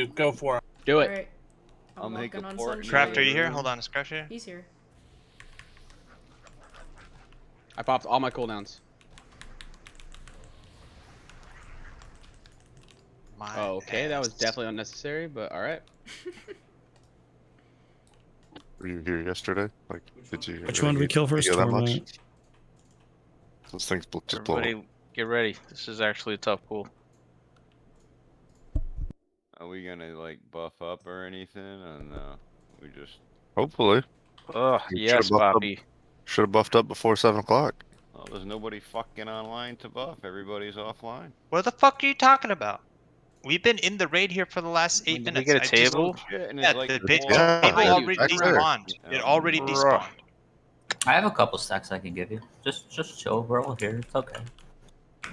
you. Go for it. Do it. Alright. I'll make a port. Craft, are you here? Hold on, is Craft here? He's here. I popped all my cooldowns. Oh, okay, that was definitely unnecessary, but alright. Were you here yesterday? Like, did you? Which one did we kill first? That much? Torment. Those things just blow up. Everybody, get ready. This is actually a tough pool. Are we gonna like buff up or anything? Or no? We just. Hopefully. Ugh, You yes, should've buffed up- Poppy. Should have buffed up before 7 o'clock. Well, there's nobody fucking online to buff. Everybody's offline. What the fuck are you talking about? We've been in the raid here for the last 8 Did we minutes. get a I just- table? Shit, and Yeah, it's like the four- Yeah, table yeah, already back there. despawned. It already despawned. I have a couple stacks I can give you. Just chill. We're all here. It's okay. Yeah,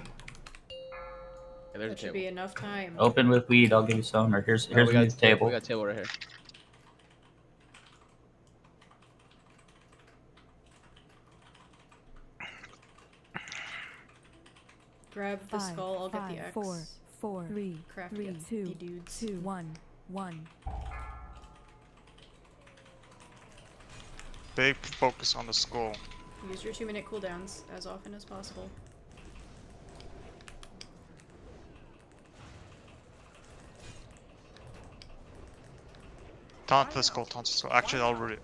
there's a That should table. be enough time. Open with weed. I'll give you some. Or here's Oh, we got the table. We got a table right here. Grab the skull, I'll get the X. 4, 4, 3, Craft 3, get 2, the dudes. 2, 1, 1. Big focus on the skull. Use your 2-minute cooldowns as often as possible. Taunt the skull, taunt the skull. Actually, I'll root it.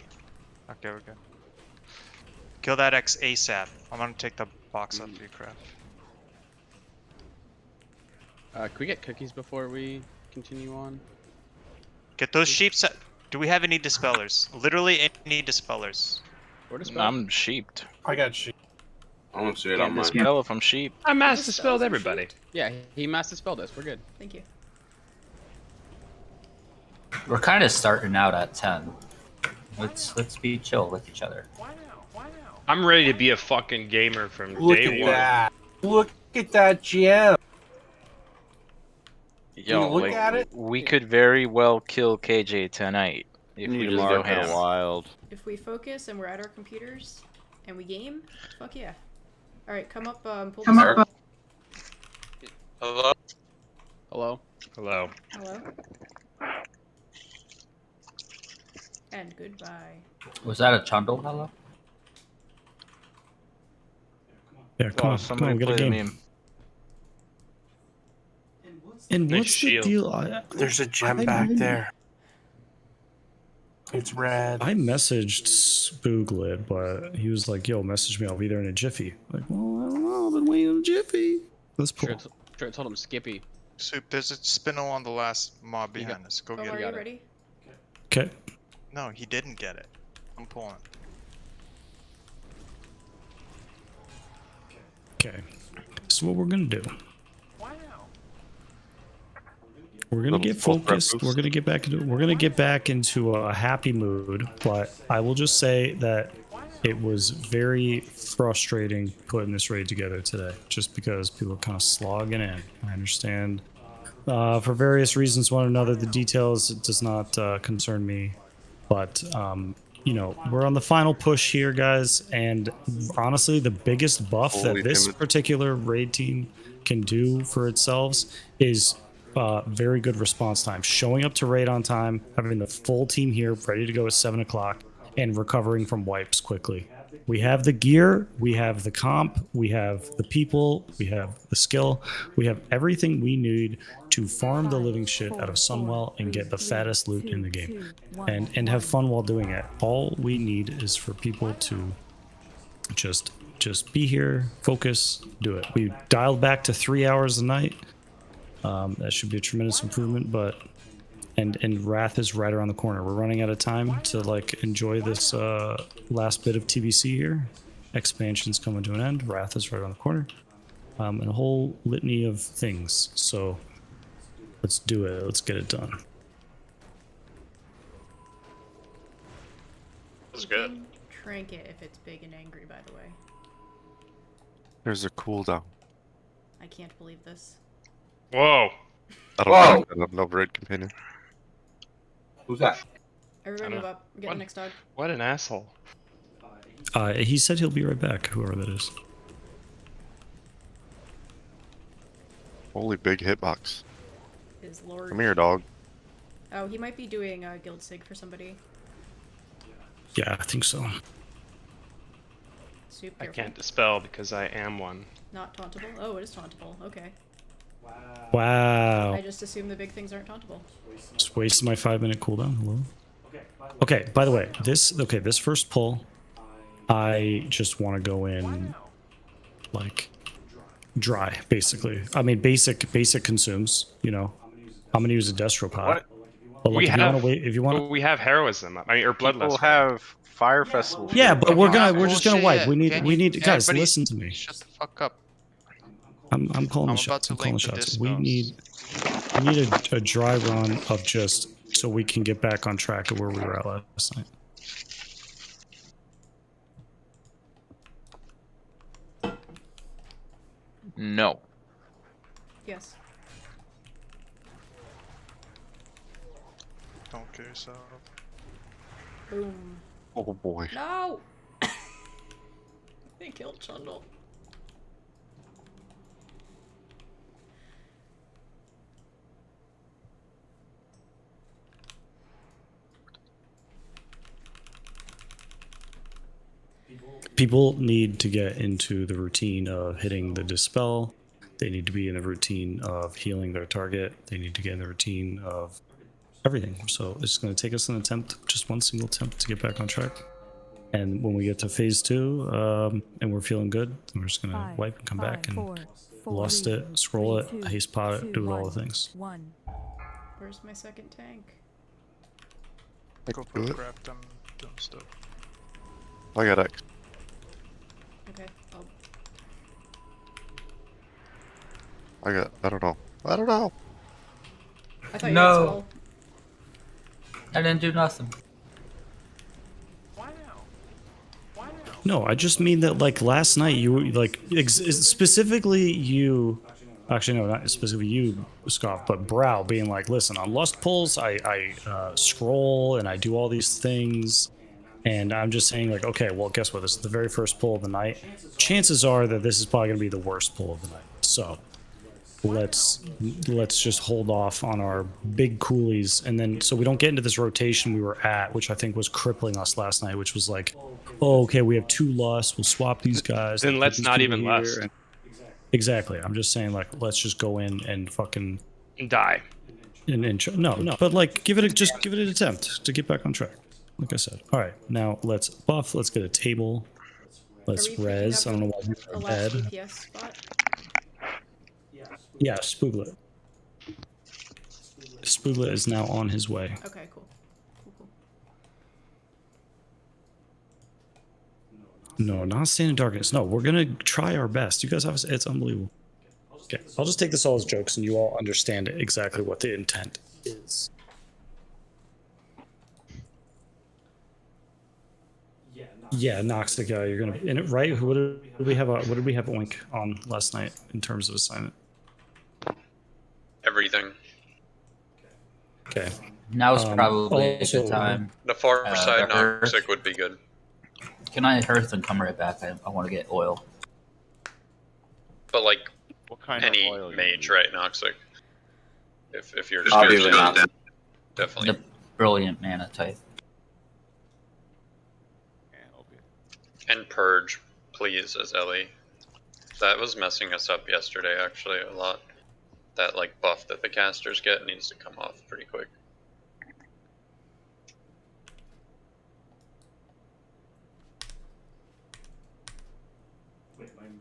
Okay, we're good. Kill that X ASAP. I'm gonna take the box up for you, Craft. Can we get cookies before we continue on? Get those sheep set. Do we have any dispellers? Literally any dispellers. Where dispel? I'm sheeped. I got shit. I don't see it Can't on mine. dispel if I'm sheep. I mass Dispelled dispelled everybody. Yeah, he mass dispelled us. We're good. Thank you. We're kind of starting out at 10. Let's be chill with each other. I'm ready to be a fucking gamer from Look day at one. that. Look at that gem. Yo, look like, at it. we could very well kill KJ tonight if we Need to just go mark ham. it wild. If we focus and we're at our computers and we game, fuck yeah. Alright, come up, pull Come the up. Hello? Hello? Hello. Hello. And goodbye. Was that a Chundle hello? Yeah, come on, somebody we got a play the game. meme. And Nice what's the shield. deal? There's a gem back there. It's red. I messaged Spooglit, but he was like, "Yo, message me. I'll be there in a jiffy." Like, well, I don't know. I've been waiting in a jiffy. Let's pull. Sure, told him Skippy. Soup, there's a spinel on the last mob You got- behind us. Go Oh, get are it. you got it. ready? Okay. No, he didn't get it. I'm pulling. Okay. This is what we're gonna do. We're gonna get focused. We're gonna get back into. We're gonna get back into a happy mood. But I will just say that it was very frustrating putting this raid together today, just because people are kind of slogging in. I understand for various reasons, one or another. The details does not concern me, but you know, we're on the final push here, guys. And honestly, the biggest buff Holy that this damn it. particular raid team can do for itself is very good response time. Showing up to raid on time, having the full team here ready to go at 7 o'clock, and recovering from wipes quickly. We have the gear, we have the comp, we have the people, we have the skill, we have everything we need to farm the living shit out of Sunwell and get the fattest loot in the game. And have fun while doing it. All we need is for people to just be here, focus, do it. We dialed back to 3 hours a night. That should be a tremendous improvement, but and Wrath is right around the corner. We're running out of time to like enjoy this last bit of TBC here. Expansion's coming to an end. Wrath is right around the corner, and a whole litany of things. So let's do it. Let's get it done. That's good. Trank it if it's big and angry, by the way. There's a cooldown. I can't believe this. Whoa. I don't know. No red companion. Who's that? Everybody I move know. up. Get What? the next dog. What an asshole. He said he'll be right back. Whoever that is. Holy big hitbox. Is Lord. Come here, dog. Oh, he might be doing a guild sig for somebody. Yeah, I think so. Soup, I careful. can't dispel because I am one. Not tauntable? Oh, it is tauntable. Okay. Wow. I just assume the big things aren't tauntable. Just wasted my 5-minute cooldown. Hello. Okay, by the way, this first pull, I just want to go in like dry, basically. I mean, basic consumes. You know, I'm gonna use a destro pod. What? But like, We if you want have- to wait, if you want, We have heroism. I mean, or bloodlust. People have Fire Festival. yeah, but we're just gonna wipe. Bullshit. We need guys. Everybody Listen to me. Shut the fuck up. I'm calling I'm the about shots. to I'm calling the link the shots. We dispels. need a dry run of just so we can get back on track to where we were at last night. No. Yes. Don't kill yourself. Boom. Oh boy. No! They killed Chundle. People need to get into the routine of hitting the dispel. They need to be in the routine of healing their target. They need to get in the routine of everything. So it's going to take us an attempt, just one single attempt to get back on track. And when we get to phase 2 and we're feeling good, then we're just going to wipe and come back and lust it, scroll it, haste pot it, do all the things. Where's my second tank? Go for it. Grab them stuff. I got X. Okay, I don't know. I don't know. I thought you No. had skull. I didn't do nothing. No, I just mean that like last night you were like specifically you, actually no, not specifically you, Scoff, but Brow being like, listen, on lust pulls, I scroll and I do all these things, and I'm just saying like, okay, well, guess what? This is the very first pull of the night. Chances are that this is probably gonna be the worst pull of the night. So let's just hold off on our big coolies, and then so we don't get into this rotation we were at, which I think was crippling us last night, which was like, oh, okay, we have 2 lusts, we'll swap these guys. Then put let's these not people even here, lust. and- Exactly. I'm just saying like, let's just go in and fucking Die. no, but like give it an attempt to get back on track. Like I said. All right, now let's buff. Let's get a table. Let's Are we picking res. I up don't know why a you're last dead. DPS spot? Yeah, Spooglet. Spooglet is now on his way. Okay, cool. Cool. No, not stand in darkness. No, we're gonna try our best. You guys have it's unbelievable. Okay, I'll just take this all as jokes, and you all understand exactly what the intent is. Yeah, Noxic, you're gonna in it, right? What did we have? What did we have Oink on last night in terms of assignment? Everything. Okay. Now's probably a also, good time. The far side Earth. Noxic would be good. Can I Earth and come right back? I want to get oil. But like What kind any of oil? mage, right, Noxic? If you're I'll just do it. definitely. The brilliant mana type. Can't help you. And purge, please, as Ellie. That was messing us up yesterday, actually, a lot. That like buff that the casters get needs to come off pretty quick.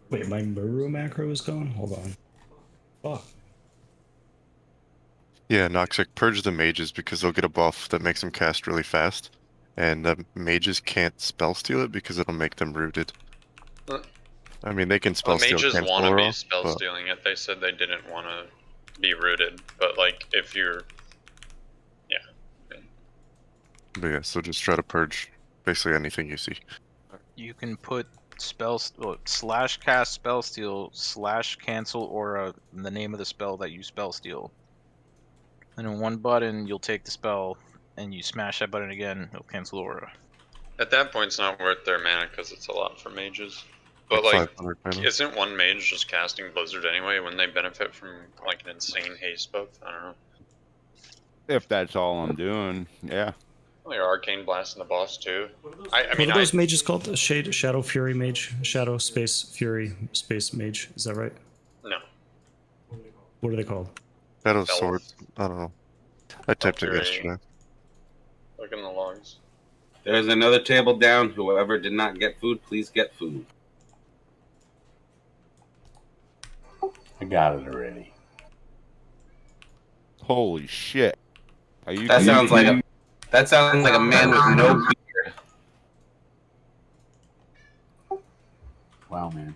Wait, my Muru macro is gone. Hold on. Fuck. Yeah, Noxic, purge the mages because they'll get a buff that makes them cast really fast. And the mages can't spell steal it because it'll make them rooted. Huh. I mean, they can spell Well, steal mages want to Cancel be off, spell but- stealing it. They said they didn't want to be rooted, but like if you're, But yeah, so just try to purge basically anything you see. You can put slash cast spell steal slash cancel aura in the name of the spell that you spell steal. And in one button, you'll take the spell and you smash that button again, it'll cancel aura. at that point it's not worth their mana because it's a lot for mages. But Like like, 500 mana. isn't one mage just casting Blizzard anyway when they benefit from like an insane haste buff? I don't know. If that's all I'm doing, yeah. Well, your arcane blast in the boss too. I What mean, are those mages called? The Shadow Fury Mage? Shadow Space Fury Space Mage. Is that right? no. What are they called? Shadow Stealth. Swords. I don't know. I typed it Fury. yesterday. Look in the logs. There's another table down. Whoever did not get food, please get food. I got it already. Holy shit. Are you That sounds like a man with no beard. Wow, man.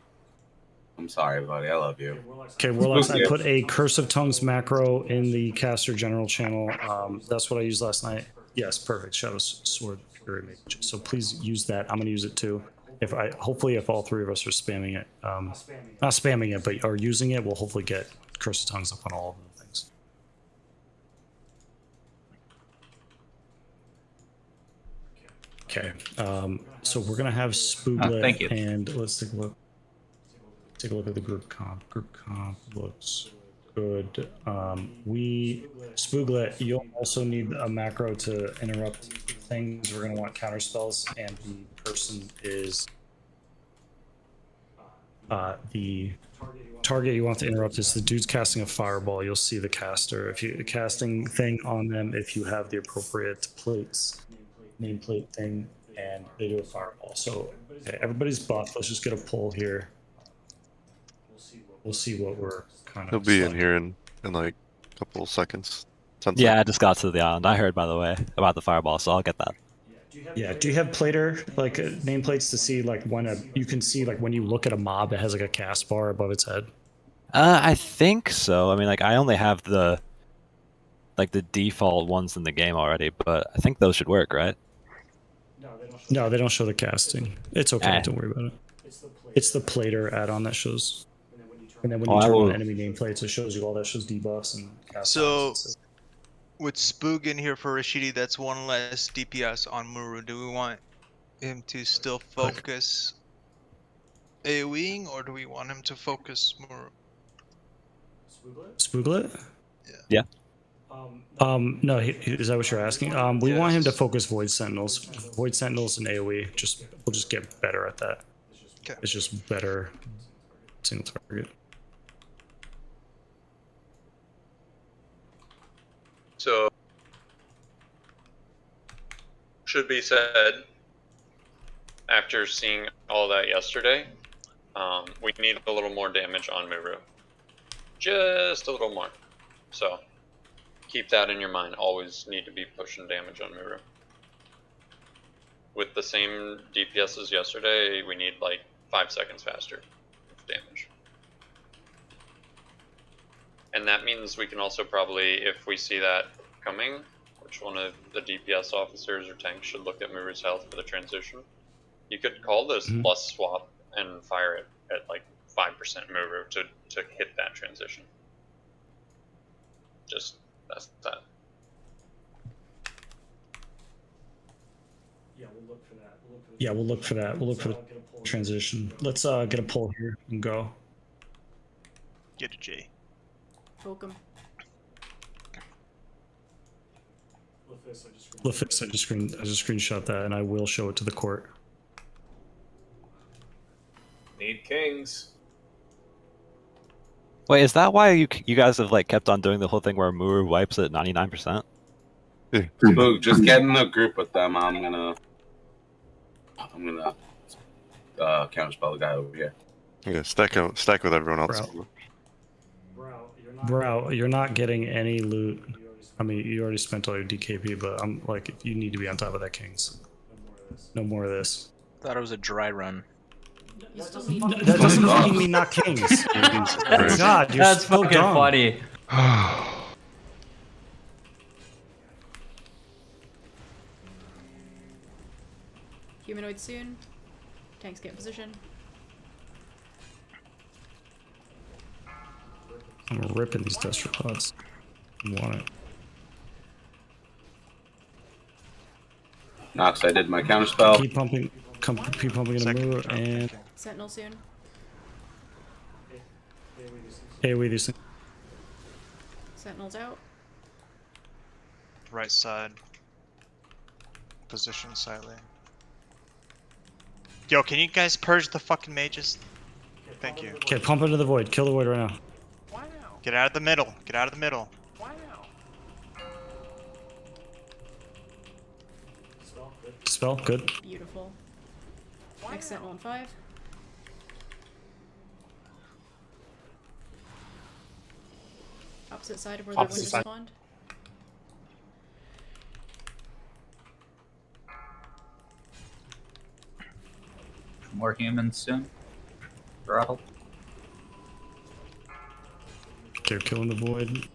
I'm sorry, buddy. I love you. Okay, Warlocks, I put a Curse of Tongues macro in the Caster General channel. That's what I used last night. Yes, perfect. Shadow Sword Fury Mage. So please use that. I'm going to use it too. Hopefully, if all three of us are spamming it, not spamming it, but are using it, we'll hopefully get Curse of Tongues up on all of the things. Okay, so we're gonna have Spooglet, thank you. and let's take a look. Take a look at the group comp. Group comp looks good. Spooglet, you'll also need a macro to interrupt things. We're gonna want counter spells, and the person is the target you want to interrupt is the dude's casting a fireball. You'll see the caster if you casting thing on them if you have the appropriate nameplate thing, and they do a fireball. So okay, everybody's buffed. Let's just get a poll here. We'll see what we're kind of. He'll be in here in like a couple seconds. Sounds Yeah, like. I just got to the island. I heard, by the way, about the fireball, so I'll get that. Yeah. Do you have plater like nameplates to see like you can see like when you look at a mob that has like a cast bar above its head? I think so. I mean, like I only have the default ones in the game already, but I think those should work, right? No, they don't show the casting. It's okay. Eh. Don't worry about it. It's the plater add-on that shows. And then when you I turn will- on enemy nameplates, it shows you all that shows debuffs and cast. So, with Spoog in here for Rashidi, that's one less DPS on Muru. Do we want him to still focus AoEing, or do we want him to focus Muru? Spooglet? Yeah. No, is that what you're asking? We want him to focus Void Sentinels and AoE. We'll just get better at that. Okay. It's just better single target. So, should be said, after seeing all that yesterday, we need a little more damage on Muru. Just a little more. So, keep that in your mind. Always need to be pushing damage on Muru. With the same DPS as yesterday, we need like 5 seconds faster of damage. And that means we can also probably, if we see that coming, which one of the DPS officers or tanks should look at Muru's health for the transition, you could call this plus swap and fire it at like 5% Muru to hit that transition. Just, that's that. Yeah, we'll look for that. We'll look for the transition. Let's get a poll here and go. Get a J. Poke him. Lefix, I just screenshot that, and I will show it to the court. Need kings. Wait, is that why you guys have like kept on doing the whole thing where Muru wipes at 99%? Spook, just get in a group with them. I'm gonna counterspell the guy over here. Yeah, stack with everyone else. Bro, you're not getting any loot. I mean, you already spent all your DKP, but I'm like, you need to be on top of that, Kings. No more of this. Thought it was a dry run. You still need That doesn't fucking mean not Kings. God, you're That's so fucking dumb. funny. humanoid soon. Tanks get in position. I'm ripping these dust pods. I want it. Nox, I did my counterspell. Keep pumping in a move, and Sentinel soon. AoE these things. Sentinel's out. right side. Position slightly. Yo, can you guys purge the fucking mages? Thank you. Okay, pump into the void. Kill the void right now. Get out of the middle. Get out of the middle. Spell, good. Beautiful. Next sentinel on 5. Opposite side of where the wind spawned. More humans soon. Throttle. They're killing the void.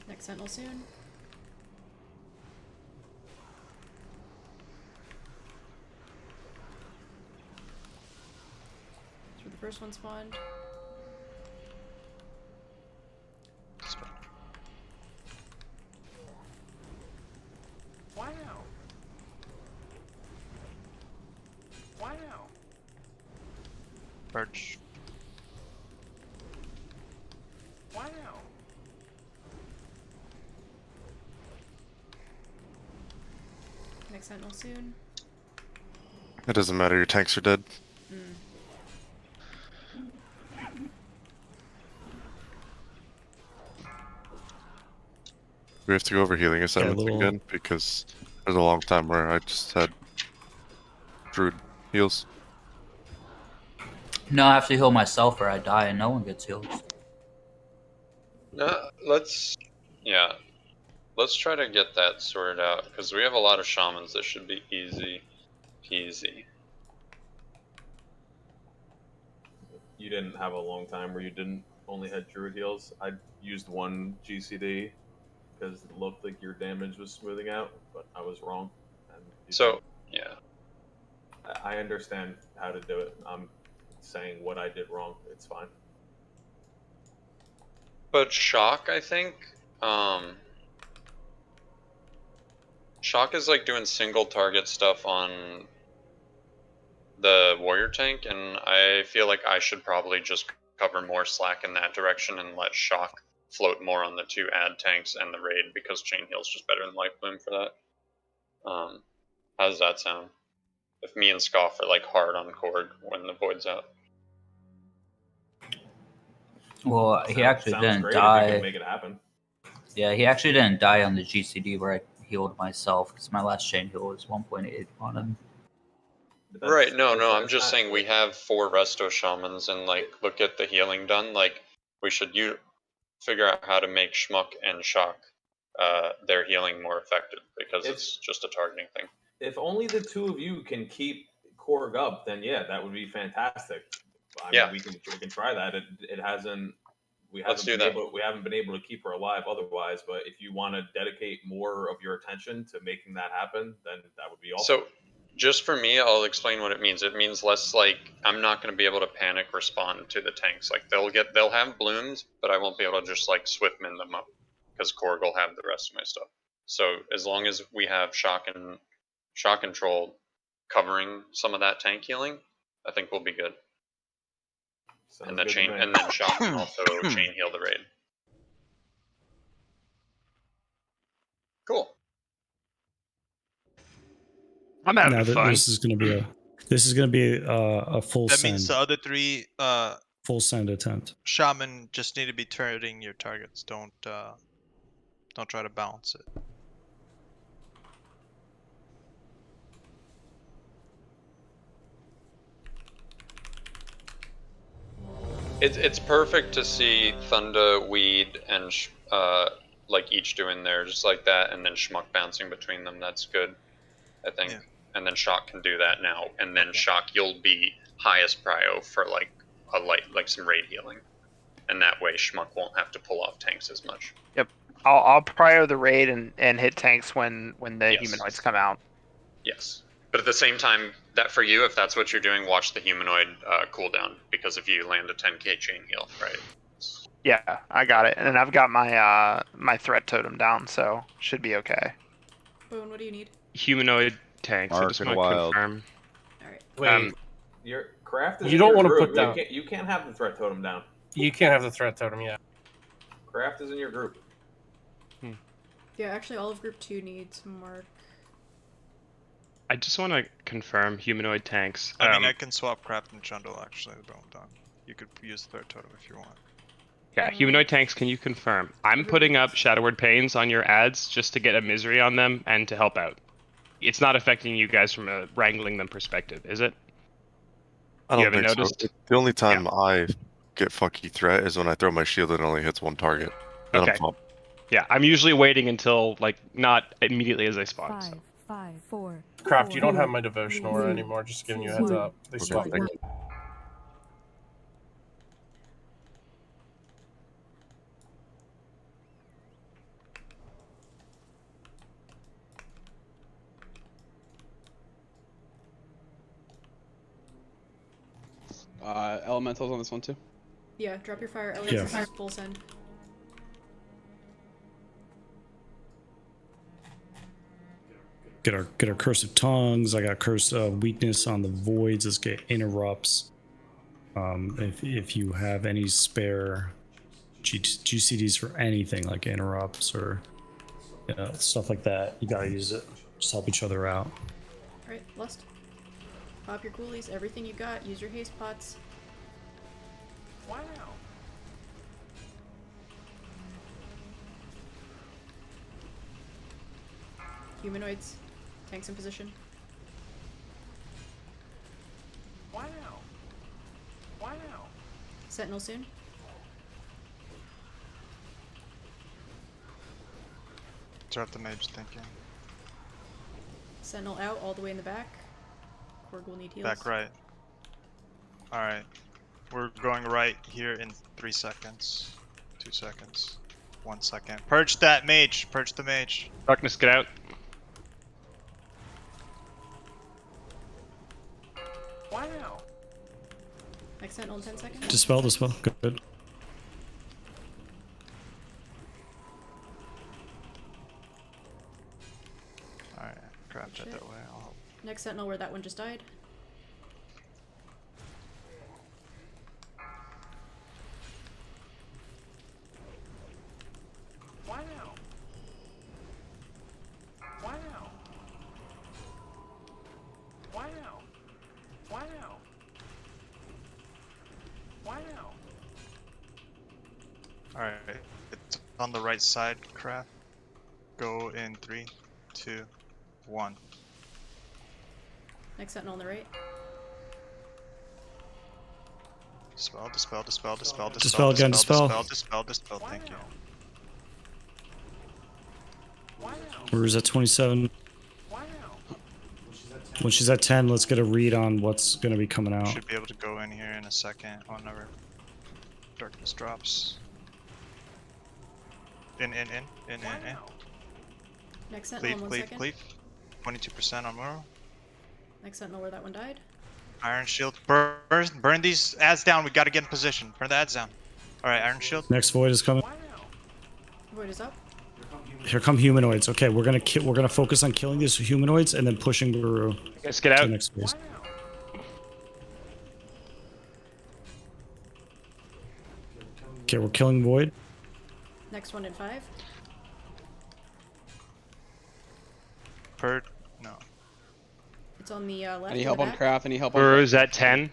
Next sentinel soon. That's where the first one spawned. Purge. Next sentinel soon. It doesn't matter, your tanks are dead. We have to go over healing assignments again, because there's a long time where I just had Druid heals. No, I have to heal myself or I die and no one gets healed. Let's try to get that sorted out, because we have a lot of shamans that should be easy peasy. You didn't have a long time where you didn't only had druid heals. I used one GCD because it looked like your damage was smoothing out, but I was wrong. And So, yeah. I understand how to do it. I'm saying what I did wrong. It's fine. But Shock, I think, Shock is like doing single target stuff on the warrior tank, and I feel like I should probably just cover more slack in that direction and let Shock float more on the 2 ad tanks and the raid, because Chain Heal's just better than Life Bloom for that. How does that sound? If me and Scoff are like hard on Korg when the void's out. Well, he actually Sounds didn't great if you die. can make it happen. Yeah, he actually didn't die on the GCD where I healed myself because my last chain heal was 1.8 on him. Right, no, I'm just saying we have 4 resto shamans, and like, look at the healing done. Like, we should figure out how to make Schmuck and Shock their healing more effective, because it's just a targeting thing. If only the 2 of you can keep Korg up, then yeah, that would be fantastic. I Yeah. mean, we can try that. It hasn't. We Let's haven't do been that. able. We haven't been able to keep her alive otherwise. But if you want to dedicate more of your attention to making that happen, then that would be awesome. So, just for me, I'll explain what it means. It means less like, I'm not going to be able to panic respond to the tanks. Like, they'll have blooms, but I won't be able to just like swift min them up, because Korg will have the rest of my stuff. So as long as we have shock control covering some of that tank healing, I think we'll be good. And the chain, and then Shock can also chain heal the raid. Cool. I'm having fun. This is going to be a full That send. means the other 3 full send attempt. shaman just need to be turreting your targets. Don't try to balance it. It's perfect to see Thunder, Weed, and like each doing theirs just like that, and then Schmuck bouncing between them. That's good, I think. Yeah. And then Shock can do that now, and then Shock, you'll be highest prio for like some raid healing, and that way Schmuck won't have to pull off tanks as much. Yep, I'll prio the raid and hit tanks when the humanoids come out. Yes. But at the same time, that for you, if that's what you're doing, watch the humanoid cooldown, because if you land a 10k chain heal, right? Yeah, I got it, and I've got my my threat totem down, so should be okay. Boone, what do you need? Humanoid tanks. I just want to confirm. All right. Wait, your craft is you don't want to put down. You can't have the threat totem down. You can't have the threat totem yet. Craft is in your group. Yeah, actually, all of Group 2 needs mark. I just want to confirm humanoid tanks. I mean, I can swap Craft and Trundle actually, but I'm done. You could use the threat totem if you want. Yeah, humanoid tanks, can you confirm? I'm putting up Shadowward Pains on your ads just to get a misery on them and to help out. It's not affecting you guys from a wrangling them perspective, is it? I You don't haven't think noticed? so. The only time I get fucky threat is when I throw my shield and it only hits one target. Then Okay. I'm fucked. Yeah, I'm usually waiting until, like, not immediately as they spawn. So. 5, 4. Craft, you don't 4, have my devotion aura anymore. Just giving you a heads up. They Okay, swapped. thank you. Elementals on this one too. Yeah, drop your fire. Yeah. Full send. Get our curse of tongues. I got curse weakness on the voids. Let's get interrupts. If you have any spare GCDs for anything like interrupts or stuff like that, you gotta use it. Just help each other out. Alright, Lust. Pop your ghoulies, everything you got. Use your haste pots. Wow. Humanoids. Tanks in position. Wow. Wow. Sentinel soon. Drop the mage, thank you. Sentinel out all the way in the back. Korg will need heals. Back right. Alright. We're going right here in 3 seconds. 2 seconds. 1 second. Purge that mage! Purge the mage. Darkness, get out. Wow. Next Sentinel in 10 seconds. Dispel. Good. Alright, grab that that way. I'll help. Next Sentinel where that one just died. Wow. Wow. Wow. Wow. Wow. Alright, it's on the right side, Craft. Go in 3, 2, 1. Next Sentinel on the right. Dispel. Dispel again, dispel. Dispel, thank you. We're at 27. When she's at 10, let's get a read on what's going to be coming out. Should be able to go in here in a second whenever darkness drops. In. Next Sentinel in 1 second. Cleave. 22% on Muro. Next Sentinel where that one died. Iron Shield. Burn these ads down. We gotta get in position. Burn the ads down. Alright, Iron Shield. Next void is coming. Void is up. Here come humanoids. Okay, we're gonna focus on killing these humanoids and then pushing Guru. Let's get out. To the next phase. Okay, we're killing void. Next one in 5. No. It's on the left. Any in help the on back. craft? Any help on Guru's at 10.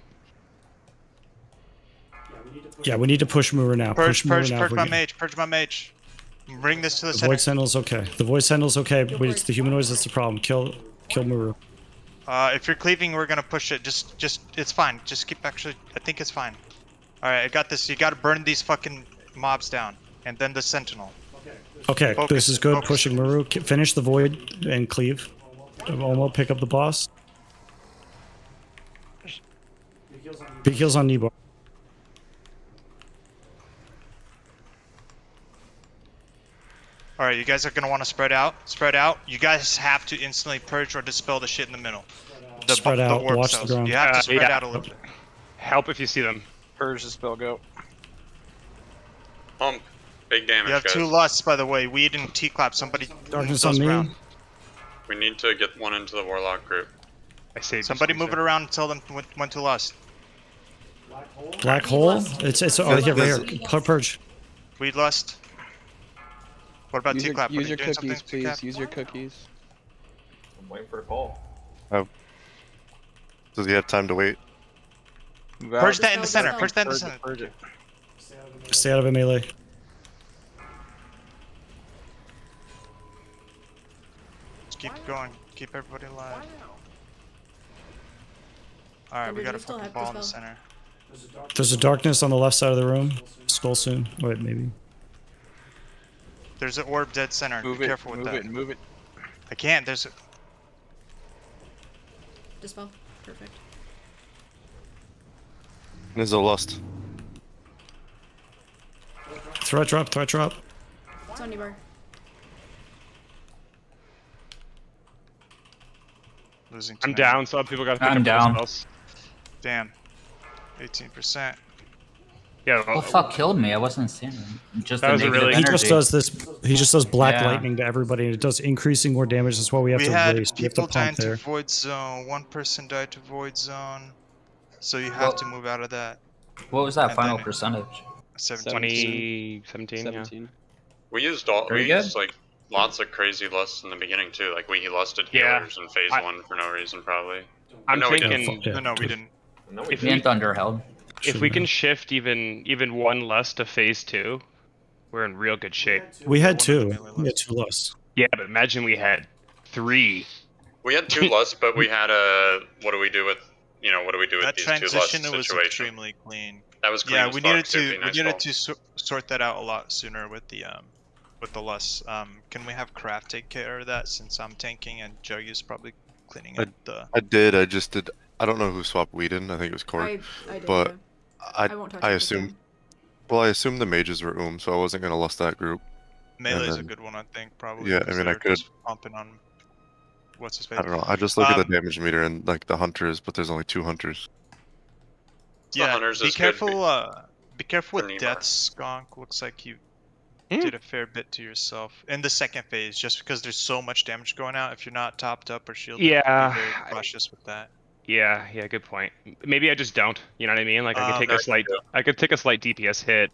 Yeah, we need to push Mura now. Purge Mura now. my mage. Purge my mage. Bring this to the The center. void sentinel's okay. The void sentinel's okay, but it's the humanoids that's the problem. Kill Muru. If you're cleaving, we're gonna push it. Just, it's fine. Just keep actually. I think it's fine. All right, I got this. You gotta burn these fucking mobs down, and then the sentinel. Okay, Focus, this is good. focus. Pushing Muru. Finish the void and cleave. Almost pick up the boss. Big heals on Nebo. All right, you guys are gonna want to spread out. Spread out. You guys have to instantly purge or dispel the shit in the middle. Spread out, orb watch the cells. ground. You have to spread Yeah. out a little bit. Help if you see them. Purge the spell, go. Pump. Big damage, You have guys. 2 lusts, by the way. Weed and T-clap. Somebody. Darkness move on those me. around. We need to get one into the Warlock group. I say. Somebody move it around and tell them when to lust. Black hole? It's oh yeah, right here. Purge. Weed lust. What about Use T-Clap? your cookies, please. Use your cookies. I'm waiting for a call. Does he have time to wait? Purge that in the center. Purge that in the center. Purge it. Stay out of a melee. Just keep going. Keep everybody alive. Alright, we Thunder, got do a you still fucking have ball in the Dispel? center. There's a darkness on the left side of the room. Skull soon. Wait, maybe. There's an orb dead center. Move Be it. careful with Move that. it. Move it. I can't. There's a... Dispel. Perfect. There's a lust. Threat drop. Threat drop. It's on you, bar. Losing I'm tonight. down, so people got to pick I'm up their down. spells. Damn. 18%. Yeah, Oh fuck, killed me. I wasn't seeing him. Just That the was a negative really- He energy. just does this. He just does black Yeah. lightning to everybody, and it does increasing more damage. That's why we have We to had race. We have to people dying pump to there. void zone. One person died to void zone. So you have to move out of that. What was that And final then- percentage? 17%. 2017, yeah. We used Very good. like lots of crazy lusts in the beginning too. Like we lusted Yeah. healers in phase 1 for no reason probably. I'm No, we thinking Yeah, No, we didn't. No, we if Me we, and Thunder held. if we can shift even one lust to phase 2, we're in real good shape. We had One of the two. melee We had lusts. two lusts. Yeah, but imagine we had 3. We had 2 lusts, but we had a what do we do with That these 2 lust transition was situation? extremely clean. That was clean Yeah, as we fuck, needed too, to be nice we needed call. to sort that out a lot sooner with the lusts. Can we have Craft take care of that since I'm tanking and Jug is probably cleaning up the. I did. I just did. I don't know who swapped weed in. I think it was Court. I did. But yeah. I won't touch I it this assumed. time. Well, I assumed the mages were so I wasn't gonna lust that group. Melee's a then- good one, I think, probably. Yeah, I because mean, I they're could. just pumping on. What's his face? I don't know. I just look at the Um, damage meter and like the hunters, but there's only 2 hunters. Yeah, hunters be is good careful. for- Be careful for with Neymar. Death Skunk. Looks like you did a fair bit to yourself in the second phase, just because there's so much damage going out. If you're not topped up or shielded, Yeah. be very cautious with that. Yeah, good point. Maybe I just don't. You know what I mean? Like I could take there a slight, you go. I could take a slight DPS hit,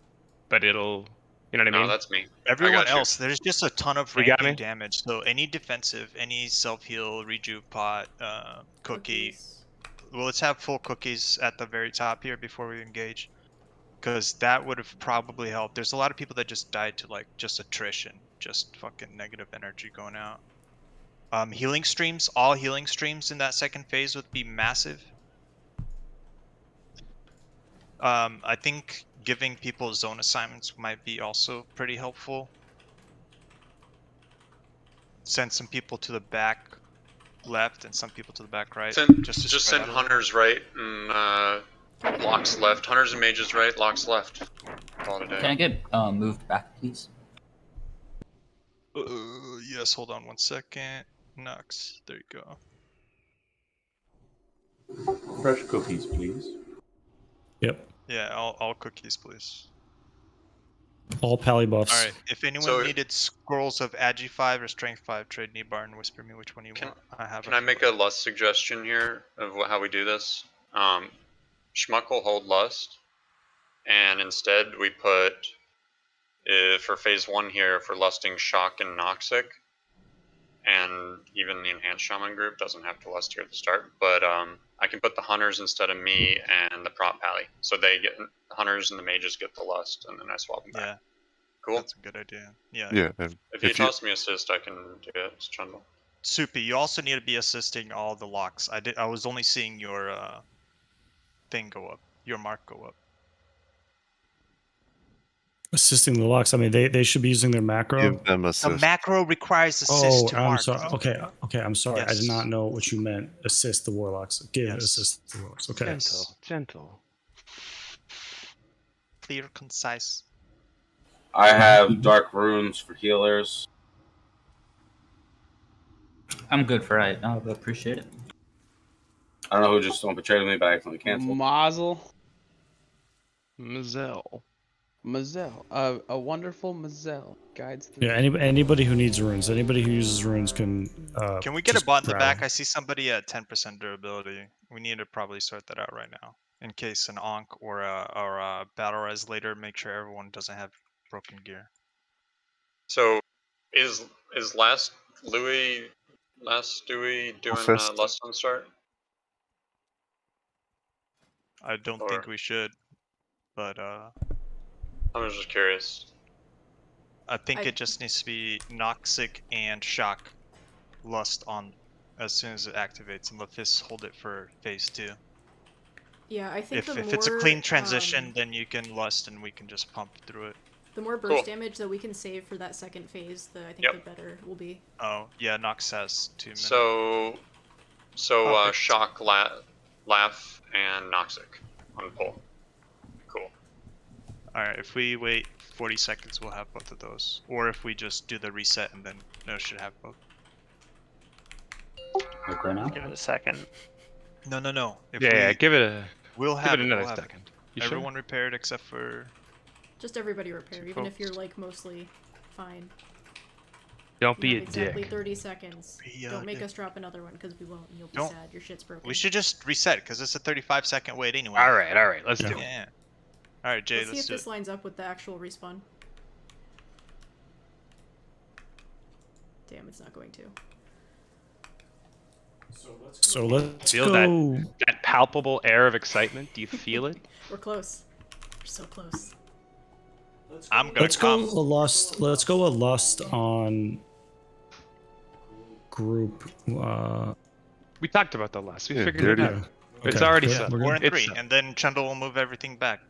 but it'll, you know what I No, mean? that's me. I Everyone got you. else, there's just a ton of You got random me? damage. So any defensive, any self heal, rejuve pot, cookie. Cookies. Well, let's have full cookies at the very top here before we engage, because that would have probably helped. There's a lot of people that just died to like just attrition, just fucking negative energy going out. Healing streams, all healing streams in that second phase would be massive. I think giving people zone assignments might be also pretty helpful. Send some people to the back left and some people to the back right. Just to send spread out a little. hunters right and locks left. Hunters and mages right, locks left. Call it a day. Can I get moved back, please? Yes, hold on 1 second. Nux, there you go. Fresh cookies, please. Yep. Yeah, all cookies, please. All pally buffs. All right. If anyone So- needed scrolls of Agi 5 or Strength 5, trade Nebar and whisper me which one you want. I have. Can I make a lust suggestion here of how we do this? Schmuck will hold lust, and instead we put for phase 1 here for lusting shock and noxic, and even the enhanced shaman group doesn't have to lust here at the start. But I can put the hunters instead of me and the prop pally, so they get the hunters and the mages get the lust, and then I swap them back. Yeah. Cool. That's a good idea. Yeah. Yeah. And If you toss me assist, I can do it. It's Trundle. Soupy, you also need to be assisting all the locks. I was only seeing your thing go up, your mark go up. Assisting the locks. I mean, they should be using their macro. Give them The assist. macro requires assist Oh, to I'm mark. sorry. Okay, I'm sorry. I did Yes. not know what you meant. Assist the warlocks. Give Yes. assist the warlocks. Okay. Gentle. Clear, concise. I have dark runes for healers. I'm good for right now, but appreciate it. I don't know who just betrayed me, but I accidentally canceled. Mazel. Mazel. A wonderful Mazel guides through. Yeah. Anybody who needs runes, anybody who uses runes can. Can we get a just bot in the grab back? them. I see somebody at 10% durability. We need to probably sort that out right now. in case an Onk or a battle res later. Make sure everyone doesn't have broken gear. So, is last Dewey doing Fist. Lust on start? I don't think we should, but I was just curious. I think it just needs to be Noxic and Shock Lust on as soon as it activates, and let Fist hold it for phase 2. Yeah, I think If it's a clean transition, then you can Lust and we can just pump through it. The more burst damage that we can save for that second phase, I think the better it will be. Oh, yeah, Nox has 2 minutes. So Shock, Laugh, and Noxic on pull. Cool. Alright, if we wait 40 seconds, we'll have both of those. Or if we just do the reset and then no should have both. Like right now? Give it a second. No. If Yeah, give it a. We'll give have it another we'll have second. You Everyone repaired except for. Just everybody repair, Some even if you're folks. like mostly fine. Don't You be have a exactly dick. 30 seconds. Be a Don't make dick. us drop another one because we won't, and you'll be Don't- sad. Your shit's broken. We should just reset because it's a 35-second wait anyway. All right, let's do it. Yeah. All right, Jay, Let's see let's if do this it. lines up with the actual respawn. Damn, it's not going to. So let's Feel go. that palpable air of excitement. Do you feel it? We're close. We're so close. I'm gonna Let's go come. a lust. Let's go a lust on group. We talked about that last. We Yeah, figured it out. dirty. It's Okay, already yeah, set. we're 4 and It's 3, set. and then Chundle will move everything back.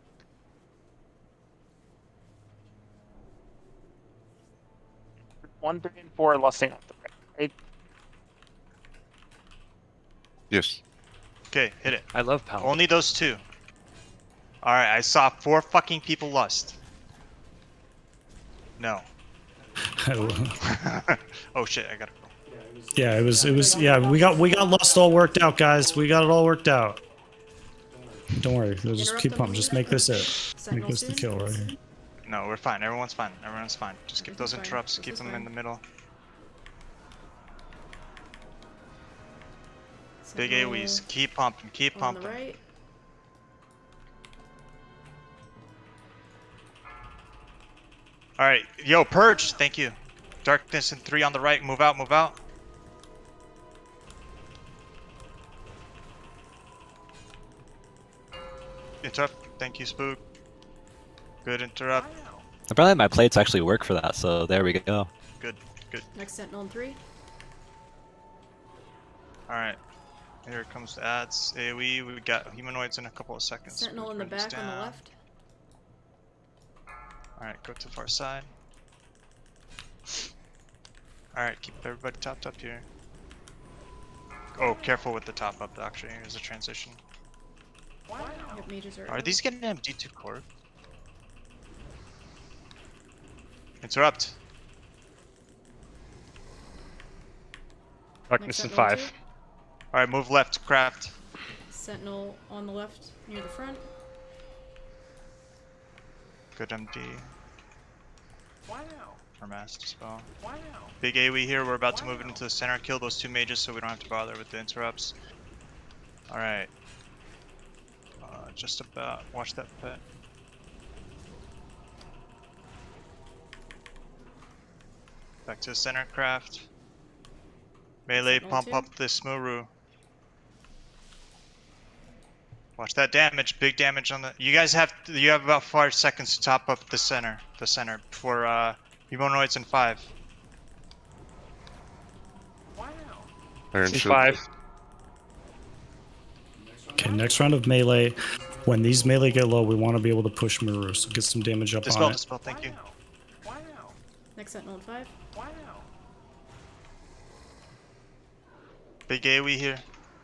One, 3, and 4 lusting off the right. Yes. Okay, hit it. I love power. Only those 2. All right, I saw 4 fucking people lust. No. Oh shit, I gotta go. Yeah, it was. Yeah, we got lust all worked out, guys. We got it all worked out. Don't worry. Just keep pumping. Just make this it. Make this the kill right here. No, we're fine. Everyone's fine. Everyone's fine. Just keep those Everything's fine. interrupts. This Keep is them in fine. the middle. Big Sentinel AoEs. Keep pumping. Keep on the pumping. right. All right, yo, purge. Thank you. Darkness and 3 on the right. Move out. Move out. Interrupt. Thank you, Spook. Good interrupt. Apparently my plates actually work for that, so there we go. Good. Good. Next Sentinel in 3. All right. Here comes the ads. AoE. We got humanoids in a couple of seconds. Sentinel in the Bring this back on the down. left. Alright, go to the far side. Alright, keep everybody topped up here. Oh, careful with the top up, actually. Here's a transition. Yep, mages are. Are these getting MD2 core? Interrupt. Darkness in Sentinel 5. Alright, move left, craft. Sentinel on the left near the front. Good MD. Wow. Or master spell. Wow. Big AoE here, we're about to move it into the center. Kill those 2 mages so we don't have to bother with the interrupts. Alright. Just about. Watch that pet. Back to the center craft. Melee, Sentinel pump 2. up this Muru. Watch that damage, big damage on the. You guys have about 5 seconds to top up the center for humanoids in 5. Iron In Shield. 5. Okay, next round of melee. When these melee get low, we want to be able to push Muru, so get some damage up on it. Dispel, thank you. Next Sentinel in 5. Big AoE here.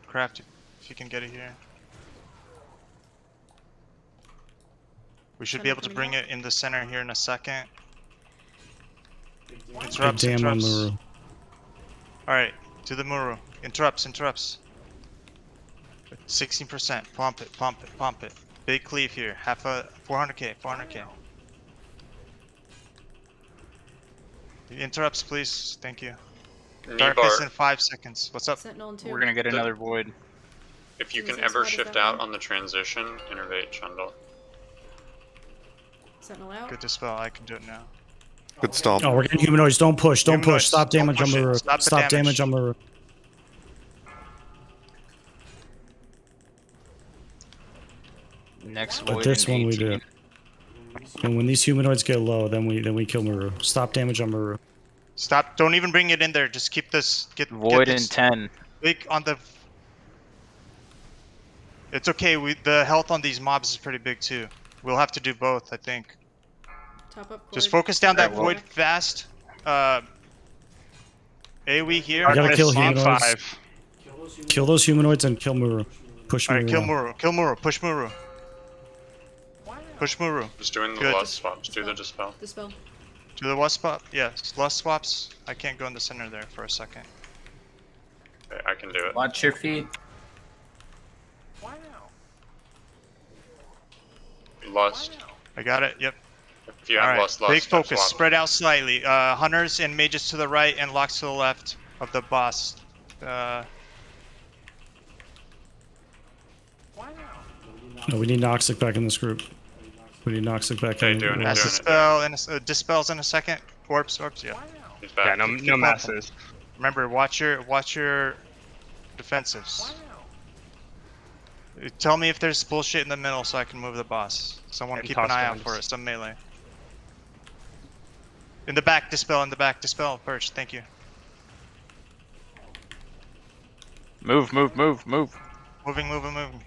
Craft if you can get it here. We should be able to bring it in the center here in a second. Interrupts, Good damn on interrupts. Muru. Alright, to the Muru. Interrupts. 16%. Pump it. Big cleave here. Half a 400k. Interrupts, please. Thank you. Darkness in 5 seconds. What's up? Sentinel in 2. We're gonna get another void. If you can Jesus, ever what is shift that out one? on the transition, innervate Chundle. Sentinel out. Good dispel. I can do it now. Good stomp. Oh, we're getting humanoids. Don't push. Don't Humanoids, push. Stop don't damage on push it. Maru. Stop the Stop damage damage. on Maru. Next But void this in one we 18. do. And when these humanoids get low, then we kill Maru. Stop damage on Maru. Stop. Don't even bring it in there. Just keep this. Get Void in this 10. big on the. It's okay. The health on these mobs is pretty big too. We'll have to do both, I think. Top up. Just cord. focus down that Alright, void well- fast. AoE here. We gotta This kill mob. humanoids. Kill those humanoids and kill Muru. Push Muru. Alright, kill now. Muru. Kill Muru. Push Muru. Push Muru. Just doing the Good. lust swaps. Do the dispel. Dispel. To the lust swap. Yeah, lust swaps. I can't go in the center there for a second. Okay, I can do it. Watch your feet. Lust. I got it. Yep. If you have Alright, lust, big step focus. swap. Spread out slightly. Hunters and mages to the right and locks to the left of the boss. No, we need Noxic back in this group. We need Noxic back in. doing it, Mass doing it. dispel and dispels in a second. Orbs, yeah. He's back. Yeah, no, Keep no pumping. masses. Remember, watch your defensives. Tell me if there's bullshit in the middle so I can move the boss. Someone And keep an toss eye out bombs. for it. Some melee. In the back, dispel. In the back, dispel. Perch. Thank you. Move, move, move, move. Moving, moving, moving.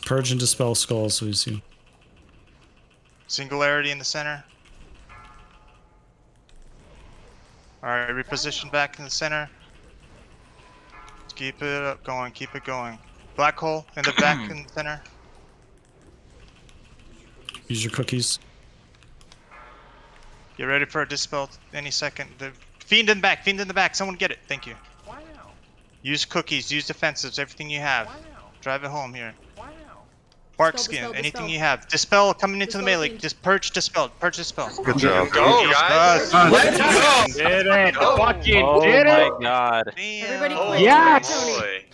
Purge and dispel skulls. So we see. Singularity in the center. Alright, reposition back in the center. Keep it up going, keep it going. Black hole in the back in the center. Use your cookies. Get ready for a dispel any second. The fiend in the back, fiend in the back. Someone get it. Thank you. Use cookies, use defensives, everything you have. Drive it home here. Bark Dispel, skin, dispel, anything dispel. you have. Dispel coming into the Dispel melee. fiend. Just purge, dispel, purge, dispel. Good job. Go, guys! Let's go! Did it! Fucking Oh did my it! god. Everybody Oh, quit. Yeah. Tony. Holy.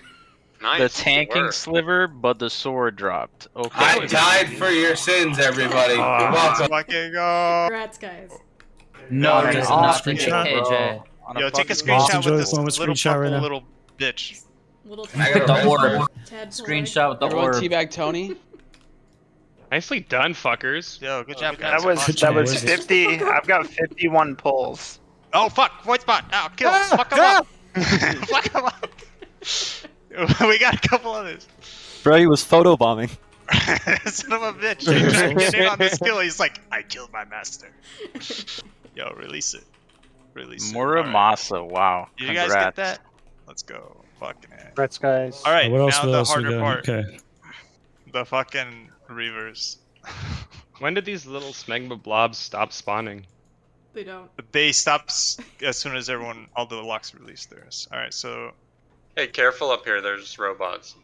Nice. The tanking work. sliver, but the sword dropped. Okay. I died for your sins, everybody. You're Let's welcome. fucking go. Congrats, guys. No, Okay, it's on not the screenshot. KJ. Yo, take a Enjoy screenshot with this this moment, little screenshot right purple now. little bitch. Little I got a The red orb. one. tadpole. Screenshot with the Everyone orb. teabag Tony. Nicely done, fuckers. Yo, good job, guys. That was Good that job, was boys. 50. I've got 51 pulls. Oh fuck! Void spot! Ow, kill! Fuck him up! Fuck him up! We got a couple others. Bro, he was photobombing. Son of a bitch! He tried to get in on this kill. He's like, I killed my master. Yo, release it. Release it. Alright. Muramasa, wow. Did you Congrats. guys get that? Let's go. Fucking it. Congrats, guys. All right, What else? now What the else we harder got? part. Okay. The fucking reavers. When did these little smegma blobs stop spawning? They don't. They stop as soon as all the locks release theirs. All right, so Hey, careful up here. There's robots.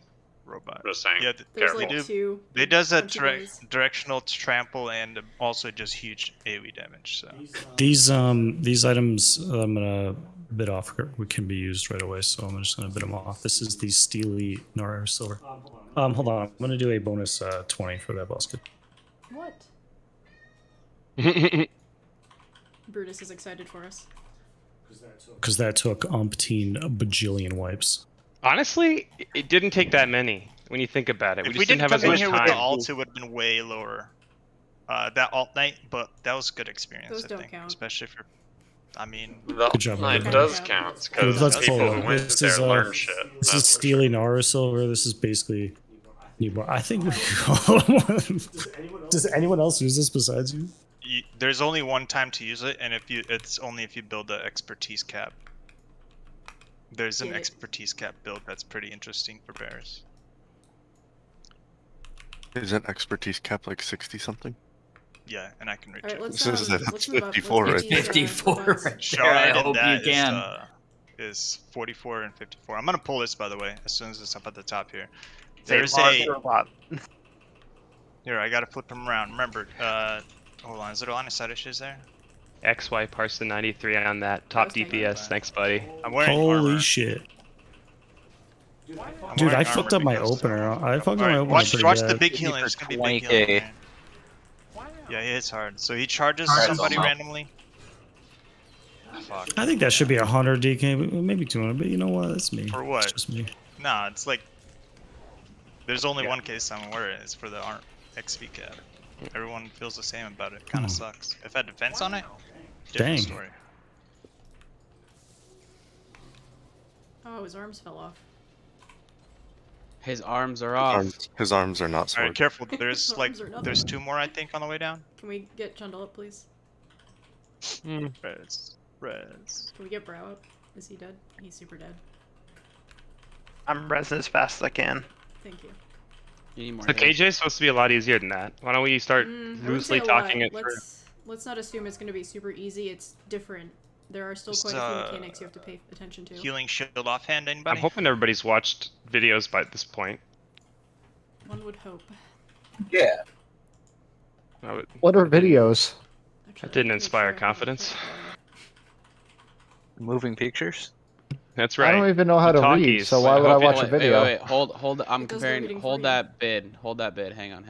robot. Just saying. Yeah, There's Careful. like do- two. It does a bunch of ways. directional trample and also just huge AoE damage. So These items I'm gonna bid off. We can be used right away, so I'm just gonna bid them off. This is the Steely Nora Silver. Hold on. I'm gonna do a bonus 20 for that basket. What? Brutus is excited for us. Because that took umpteen bajillion wipes. Honestly, it didn't take that many when you think about it. if We we just didn't didn't have come as in much here with the time. alt, it would have been way lower. That alt night, but that was a good experience. Those I don't think, count. especially for. I mean, The Good job, night man. does count because Let's people pull who it. win This there is learn shit. This That's is for Steely sure. Nara Silver. This is basically newborn. I think. Does anyone else use this besides you? there's only one time to use it, and it's only if you build the expertise cap. There's an Get it. expertise cap build that's pretty interesting for bears. Isn't expertise cap like 60 something? Yeah, and I can reach Alright, it. let's, This is it. let's It's move up. 54 Let's right get there. these, 54 robots. right there. Shard I and hope that you can. is 44 and 54. I'm gonna pull this, by the way, as soon as it's up at the top here. Say There's large a robot. here. I gotta flip him around. Remember, hold on. Is there line of sight issues there? XY Parson 93 on that top was thinking DPS. Thanks, buddy. I'm wearing Holy armor. shit. Dude, I fucked up my opener. I fucked up my opener Watch, pretty watch bad. the big healing. It's gonna be big 20K. healing. Man. Yeah, he hits hard. So he charges somebody randomly. Fuck. I think that should be 100 DK, maybe 200. But you know what? That's me. For what? It's just me. Nah, it's like there's only one case I'm aware of. It's for the XP cap. Everyone feels the same about it. Kind of sucks. If I had defense on it, different Dang. story. Oh, his arms fell off. His arms are off. His arms are not All sword. right, careful. There's His like arms are nothing. there's 2 more I think on the way down. Can we get Chundle up, please? Res. Can we get Brow up? Is he dead? He's super dead. I'm resing as fast as I can. Thank you. You need more So hits. KJ is supposed to be a lot easier than that. Why don't we start I wouldn't loosely say a lot. talking it through? Let's not assume it's going to be super easy. It's different. There are still Just, quite a few mechanics you have to pay attention to. Healing shield offhand, I'm anybody? hoping everybody's watched videos by this point. One would hope. Yeah. What are videos? That didn't inspire confidence. Moving pictures. That's I right. don't even know how to read, Talkies. so why would I watch a video? Wait. Hold. I'm It does the comparing. reading Hold for you. that bid. Hold that bid. Hang on.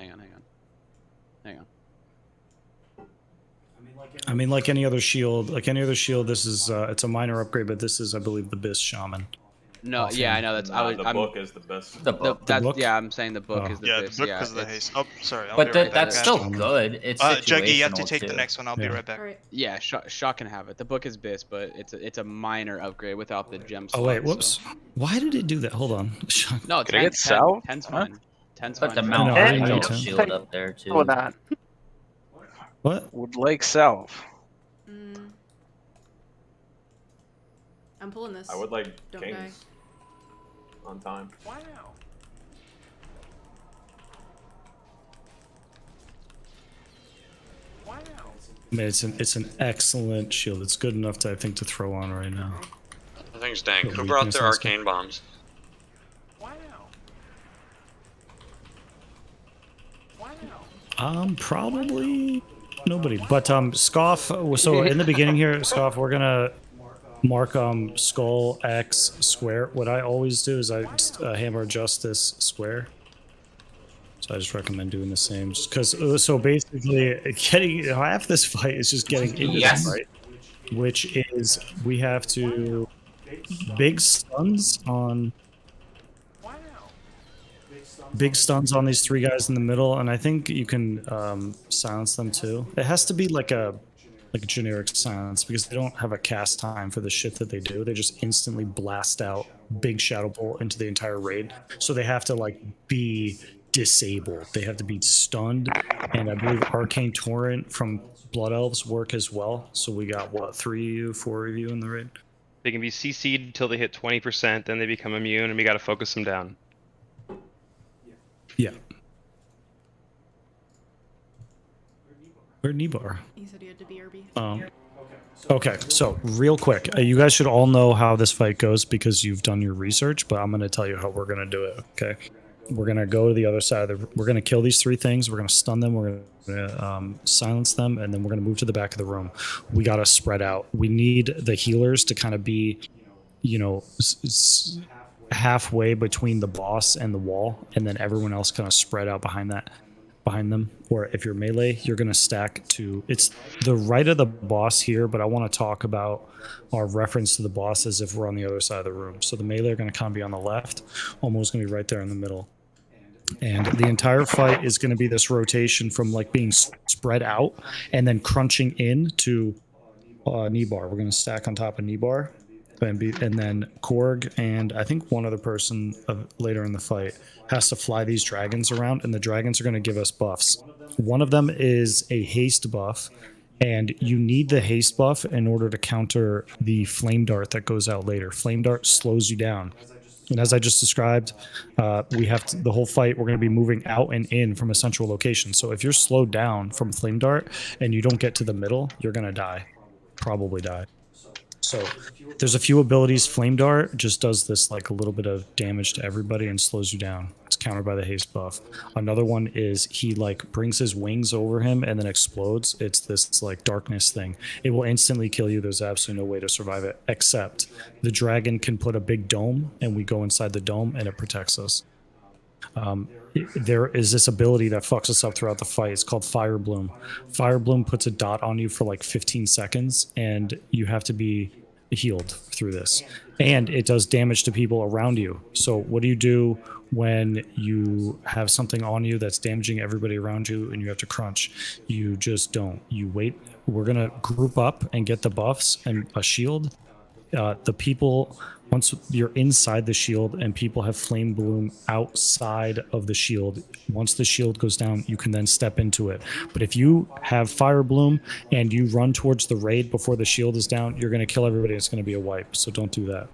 I mean, like any other shield, this is it's a minor upgrade, but this is, I believe, the Bis Shaman. No, yeah, I know that's. The book is the best. The book. That's, book? yeah, I'm saying the book Oh. is the Yeah, best. the book Yeah, because of the it's- haste. Oh, sorry. I'll But be right that's back. still good. It's Juggy, you have to situational, take the too. next one. I'll be right back. Alright. Yeah, Shock can have it. The book is bis, but it's a minor upgrade without the gem. Oh wait, slot, whoops. so- Why did it do that? Hold on. No, Can I get salve? 10's Huh? fine. 10's Put the fine. Mount No, I didn't Vital need to. shield up there too. Oh, that. What? Would like salve. I'm pulling this. I would like Don't kings on time. Wow. Wow. I mean, it's an excellent shield. It's good enough to, I think, to throw on right now. I think it's dank. Little Who brought weakness their and stuff. arcane bombs? Wow. Probably nobody. But Scoff. So in the beginning here, Scoff, we're gonna mark skull X square. What I always do is I just, hammer adjust this square. So I just recommend doing the same, just because. So basically, getting half this fight is just getting into Yes. this fight, which is we have to big stuns on. Big stuns on these 3 guys in the middle, and I think you can silence them too. It has to be like a generic silence because they don't have a cast time for the shit that they do. They just instantly blast out big shadow bolt into the entire raid. So they have to like be disabled. They have to be stunned, and I believe Arcane Torrent from Blood Elves work as well. So we got what, 3 of you, 4 of you in the raid? They can be CC'd until they hit 20%, then they become immune, and we got to focus them down. Yeah. Where'd Nibar? He said he had to BRB. Okay, so real quick, you guys should all know how this fight goes because you've done your research, but I'm going to tell you how we're going to do it, okay? We're going to go to the other side of the... We're going to kill these 3 things, we're going to stun them, we're going to silence them, and then we're going to move to the back of the room. We got to spread out. We need the healers to kind of be, you know, halfway between the boss and the wall, and then everyone else kind of spread out behind them. Or if you're melee, you're going to stack to, it's the right of the boss here, but I want to talk about our reference to the boss as if we're on the other side of the room. So the melee are going to kind of be on the left, almost going to be right there in the middle. And the entire fight is going to be this rotation from like being spread out and then crunching in to Nibar. We're going to stack on top of Nibar. And then Korg and I think one other person later in the fight has to fly these dragons around, and the dragons are going to give us buffs. One of them is a haste buff, and you need the haste buff in order to counter the flame dart that goes out later. Flame dart slows you down. And as I just described, we have to, the whole fight, we're going to be moving out and in from a central location. So if you're slowed down from flame dart and you don't get to the middle, you're going to die. Probably die. So there's a few abilities. Flame Dart just does this like a little bit of damage to everybody and slows you down. It's countered by the haste buff. Another one is he like brings his wings over him and then explodes. It's this like darkness thing. It will instantly kill you. There's absolutely no way to survive it, except the dragon can put a big dome and we go inside the dome and it protects us. There is this ability that fucks us up throughout the fight. It's called Fire Bloom. Fire Bloom puts a dot on you for like 15 seconds and you have to be healed through this. And it does damage to people around you. So what do you do when you have something on you that's damaging everybody around you and you have to crunch? You just don't. You wait. We're going to group up and get the buffs and a shield. The people, once you're inside the shield and people have flame bloom outside of the shield, once the shield goes down, you can then step into it. But if you have fire bloom and you run towards the raid before the shield is down, you're going to kill everybody. It's going to be a wipe. So don't do that.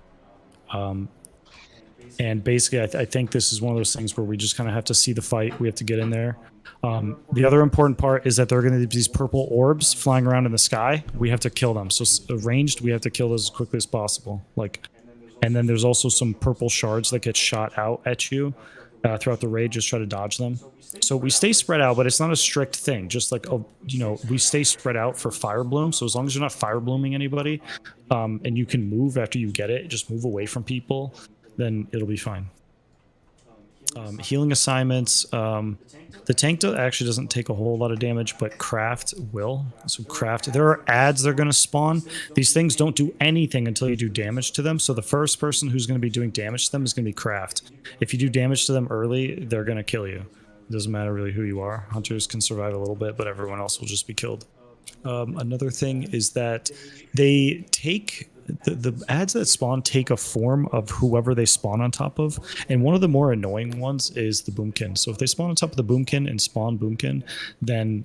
And basically, I think this is one of those things where we just kind of have to see the fight. We have to get in there. The other important part is that there are going to be these purple orbs flying around in the sky. We have to kill them. So ranged, we have to kill those as quickly as possible. And then there's also some purple shards that get shot out at you throughout the raid. Just try to dodge them. So we stay spread out, but it's not a strict thing. Just like, we stay spread out for fire bloom. So as long as you're not fire blooming anybody, and you can move after you get it, just move away from people, then it'll be fine. Healing assignments. The tank actually doesn't take a whole lot of damage, but craft will. So craft, there are ads that are going to spawn. These things don't do anything until you do damage to them. So the first person who's going to be doing damage to them is going to be craft. If you do damage to them early, they're going to kill you. It doesn't matter really who you are. Hunters can survive a little bit, but everyone else will just be killed. Another thing is that they take the ads that spawn take a form of whoever they spawn on top of, and one of the more annoying ones is the boomkin. So if they spawn on top of the boomkin and spawn boomkin, then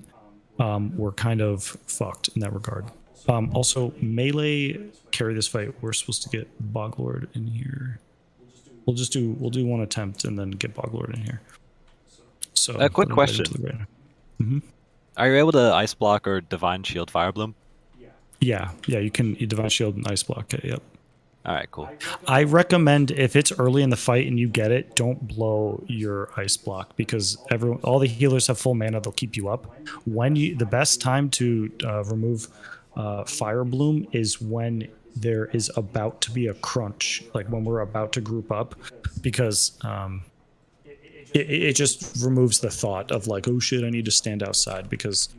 we're kind of fucked in that regard. Also, melee carry this fight. We're supposed to get Boglord in here. We'll do one attempt and then get Boglord in here. So a quick question. Are you able to ice block or divine shield fire bloom? Yeah, you can divine shield and ice block it. Yep. All right, cool. I recommend if it's early in the fight and you get it, don't blow your ice block because all the healers have full mana. They'll keep you up. The best time to remove fire bloom is when there is about to be a crunch, like when we're about to group up, because it just removes the thought of like, oh shit, I need to stand outside, because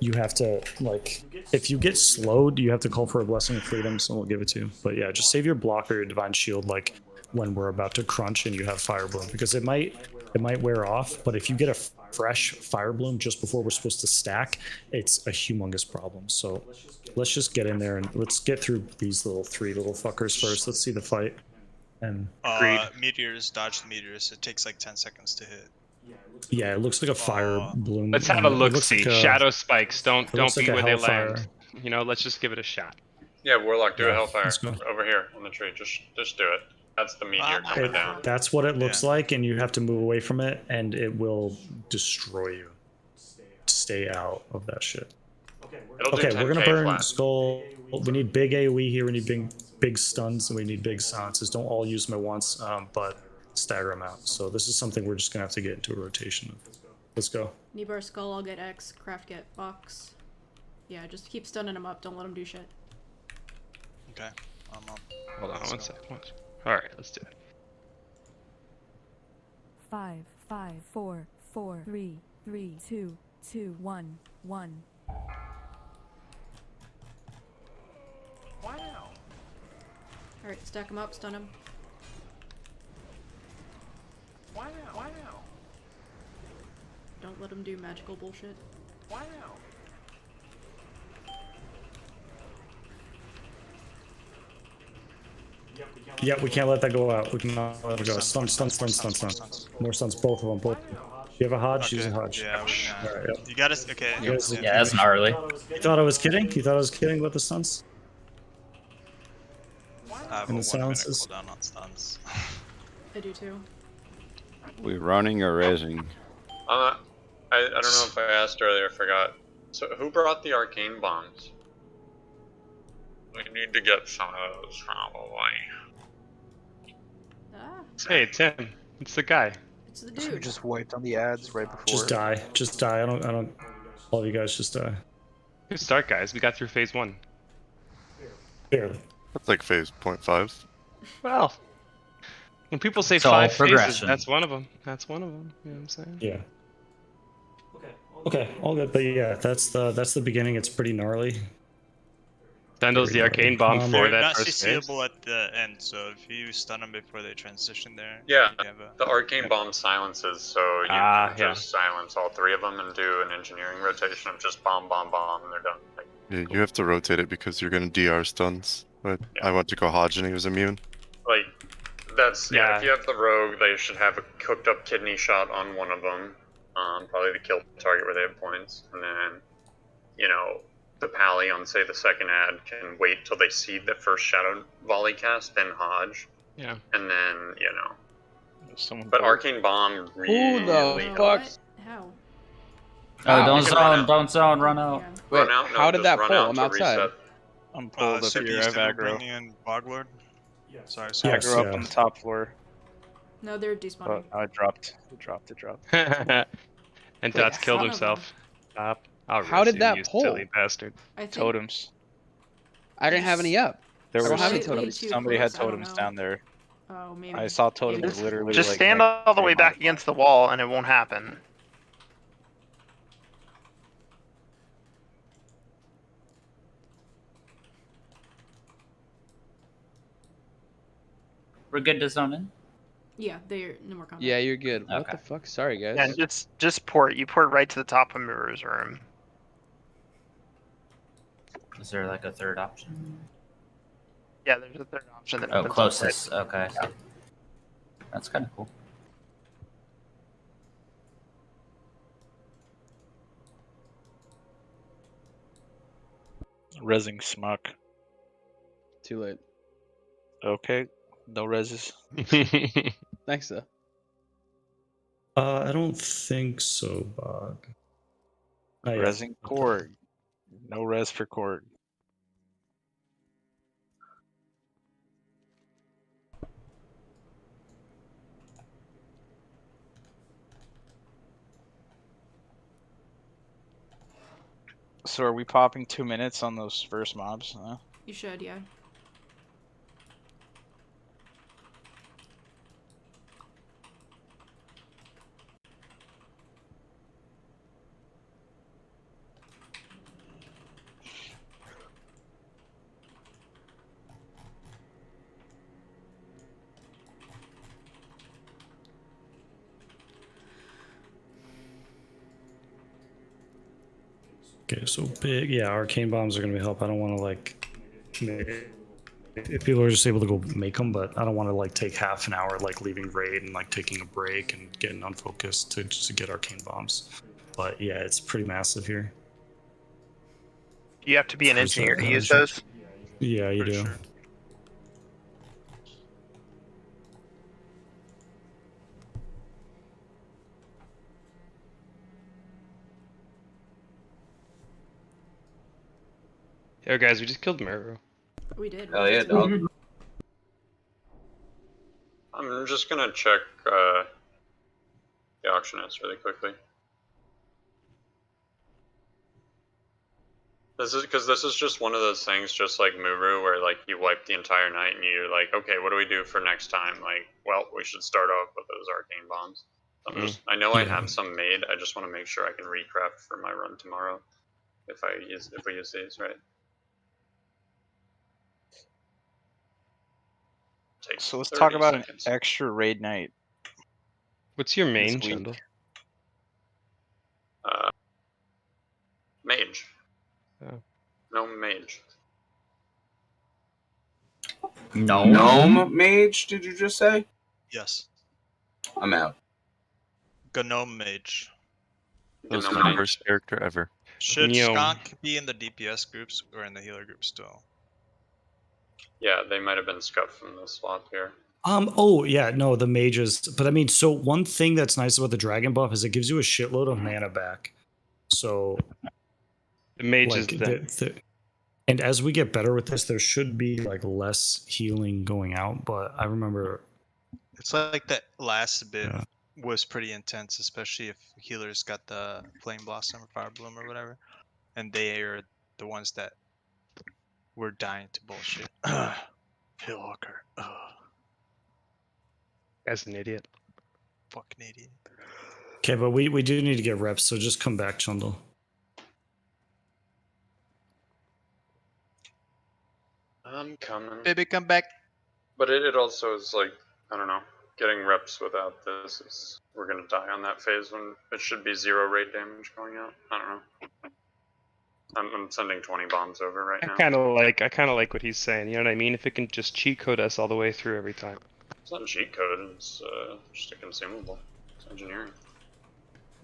you have to, like, if you get slowed, you have to call for a blessing of freedom, so we'll give it to you. But yeah, just save your block or your divine shield, like, when we're about to crunch and you have fire bloom, because it might wear off, but if you get a fresh fire bloom just before we're supposed to stack, it's a humongous problem. So let's just get in there and let's get through these three little fuckers first. Let's see the fight. And meteors, dodge the meteors. It takes like 10 seconds to hit. Yeah, it looks like a fire bloom. Let's have a look-see. Like Shadow spikes. Don't be like where they hellfire. land. Let's just give it a shot. Yeah, Warlock, do a Hellfire let's go. over here on the tree. Just do it. That's the meteor coming down. That's what it looks like, and you have to move away from it, and it will destroy you. Stay out of that shit. Okay, we're gonna burn flat. skull. We need big AoE here. We need big stuns, and we need big silences. Don't all use them at once, but stagger them out. So this is something we're just gonna have to get into a rotation of. Let's go. Nibar skull, I'll get X. Craft get box. Yeah, just keep stunning them up. Don't let them do shit. Okay, I'm on. Hold on one second. All right, let's do it. 5, 5, 4, 4, 3, 3, 2, 2, 1, 1. Wow. Alright, stack them up, stun them. Wow. Wow. Don't let them do magical bullshit. Wow. Yeah, we can't let that go out. We cannot let it go. Stun. More stuns, both of them. You have a Hodge? Use a Hodge. Yeah, we can. All right, yep. You got us. Okay. Yeah, that's gnarly. You thought I was kidding? You thought I was kidding about the stuns? I have And a the 1 minute silences? cooldown on stuns. I do too. We running or raising? I don't know if I asked earlier, I forgot. So who brought the arcane bombs? We need to get some of those probably. Ah, Hey, Tim. It's the guy. It's the So we dude. just wiped on the ads right before. Just die. Just die. I don't. All of you guys just die. Good start, guys. We got through phase 1. Barely. That's like phase 0.5. Well, when people say It's all 5 phases, progression. that's one of them. That's one of them. You know what I'm saying? Yeah. Okay, all good. But yeah, that's the beginning. It's pretty gnarly. Sandals the arcane bomb for They're that not first phase. CCable at the end, so if you stun them before they transition there, Yeah, you have a... the arcane bomb silences, so you can just silence all 3 of them and do an engineering rotation of just bomb, bomb, bomb, and they're done. Like, Yeah, you have to rotate it because you're gonna DR stuns. But I went to go Hodge and he was immune. like that's yeah. If you have the rogue, they should have a cooked up kidney shot on one of them, probably the kill target where they have points, and then the pally on say the second ad can wait till they see the first shadow volley cast, then Hodge. Yeah. And then Someone but arcane bomb really the fuck? How? Oh, don't you can run zone, out. don't zone, run out. Wait, Run out? No, how did just that run pull? out I'm to outside. reset. I'm pulled up here. I have Did we aggro. bring in Boglord? Sorry, I sorry. grew up on the top floor. No, they're despawning. But I dropped. It dropped. And Wait, Dots killed how- himself. Stop. I'll How roast did you, that you pull? silly bastard. I think Totems. I didn't have any up. There I don't was have any Slightly totems. too somebody close, had I don't totems know. down there. Oh, maybe. I saw totems Maybe. literally. Just like, stand next all the to way my back body. against the wall and it won't happen. We're good to zone in. Yeah, they're no more combat. Yeah, you're good. What Okay. the fuck? Sorry, guys. Yeah, and just port. You port right to the top of Miru's room. Is there like a third option? Yeah, there's a third option that Oh, opens up closest. Okay. That's kind of cool. Resing smuck. Too late. Okay. No reses. Thanks, though. I don't think so, Bog. Oh, yeah. Resing Korg. No res for Korg. So are we popping 2 minutes on those first mobs? Huh? You should, yeah. Okay, so big. Yeah, arcane bombs are gonna be help. I don't want to like. If people are just able to go make them, but I don't want to like take half an hour like leaving raid and like taking a break and getting unfocused to just to get arcane bombs. But yeah, it's pretty massive here. You have to be an For engineer to sure. use those. Yeah, you For do. sure. Yo, guys, we just killed Meru. We did. Hell yeah, dog. I'm just gonna check the auctionist really quickly. This is just one of those things, just like Muru, where like you wipe the entire night and you're like, okay, what do we do for next time? Like, well, we should start off with those arcane bombs. I know I have some made. I just want to make sure I can recraft for my run tomorrow, if we use these, right? Takes So let's 30 talk about seconds. an extra raid night. What's your main, This week. Chandel? Mage. Oh. No mage. Gnome mage, did you just say? Yes. I'm out. Gnome mage. That was the Gnome mage. worst character ever. Should Gnome. Skunk be in the DPS groups or in the healer groups still? Yeah, they might have been scuffed from the swap here. Oh yeah, no, the mages. But I mean, so one thing that's nice about the dragon buff is it gives you a shitload of mana back. So The mage is like, the... and as we get better with this, there should be like less healing going out. But I remember It's like the last bit. Yeah. was pretty intense, especially if healers got the Flame Blossom or Fire Bloom or whatever, and they are the ones that were dying to bullshit. Hillhawker. As an idiot. Fucking idiot. Okay, but we do need to get reps, so just come back, Chundle. I'm coming. Baby, come back. But it also is like, I don't know, getting reps without this is, we're gonna die on that phase when it should be 0 rate damage going out. I don't know. I'm sending 20 bombs over right now. I kind of like what he's saying. You know what I mean? If it can just cheat code us all the way through every time. It's not cheat code, it's just a consumable. It's engineering.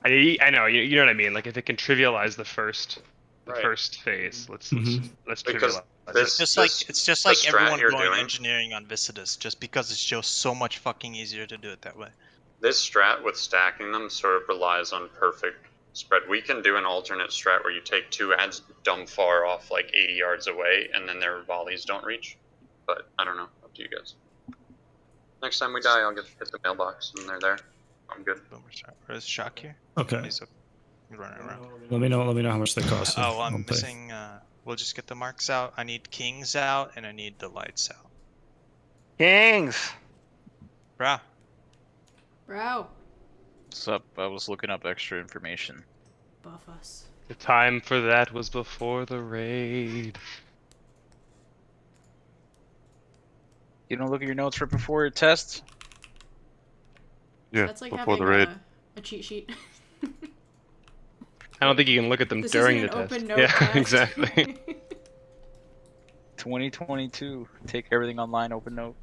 I know, you know what I mean. Like if it can trivialize the first phase, let's Because trivialize. It's just like everyone you're going doing, engineering on Visitus, just because it's just so much fucking easier to do it that way. this strat with stacking them sort of relies on perfect spread. We can do an alternate strat where you take 2 ads dumb far off, like 80 yards away, and then their volleys don't reach. But I don't know. Up to you guys. Next time we die, I'll hit the mailbox, and they're there. I'm good. Where's Shock here? Okay. He's running around. Let me know how much they cost. Oh, I'm I'll pay. missing. We'll just get the marks out. I need kings out, and I need the lights out. Kings. Bruh. Bro. What's up? I was looking up extra information. Buff us. The time for that was before the raid. You don't look at your notes right before your test? Yeah, That's like before having the raid. a cheat sheet. I don't think you can look at them This during isn't the an test. open note Yeah, test. exactly. 2022. Take everything online, open note.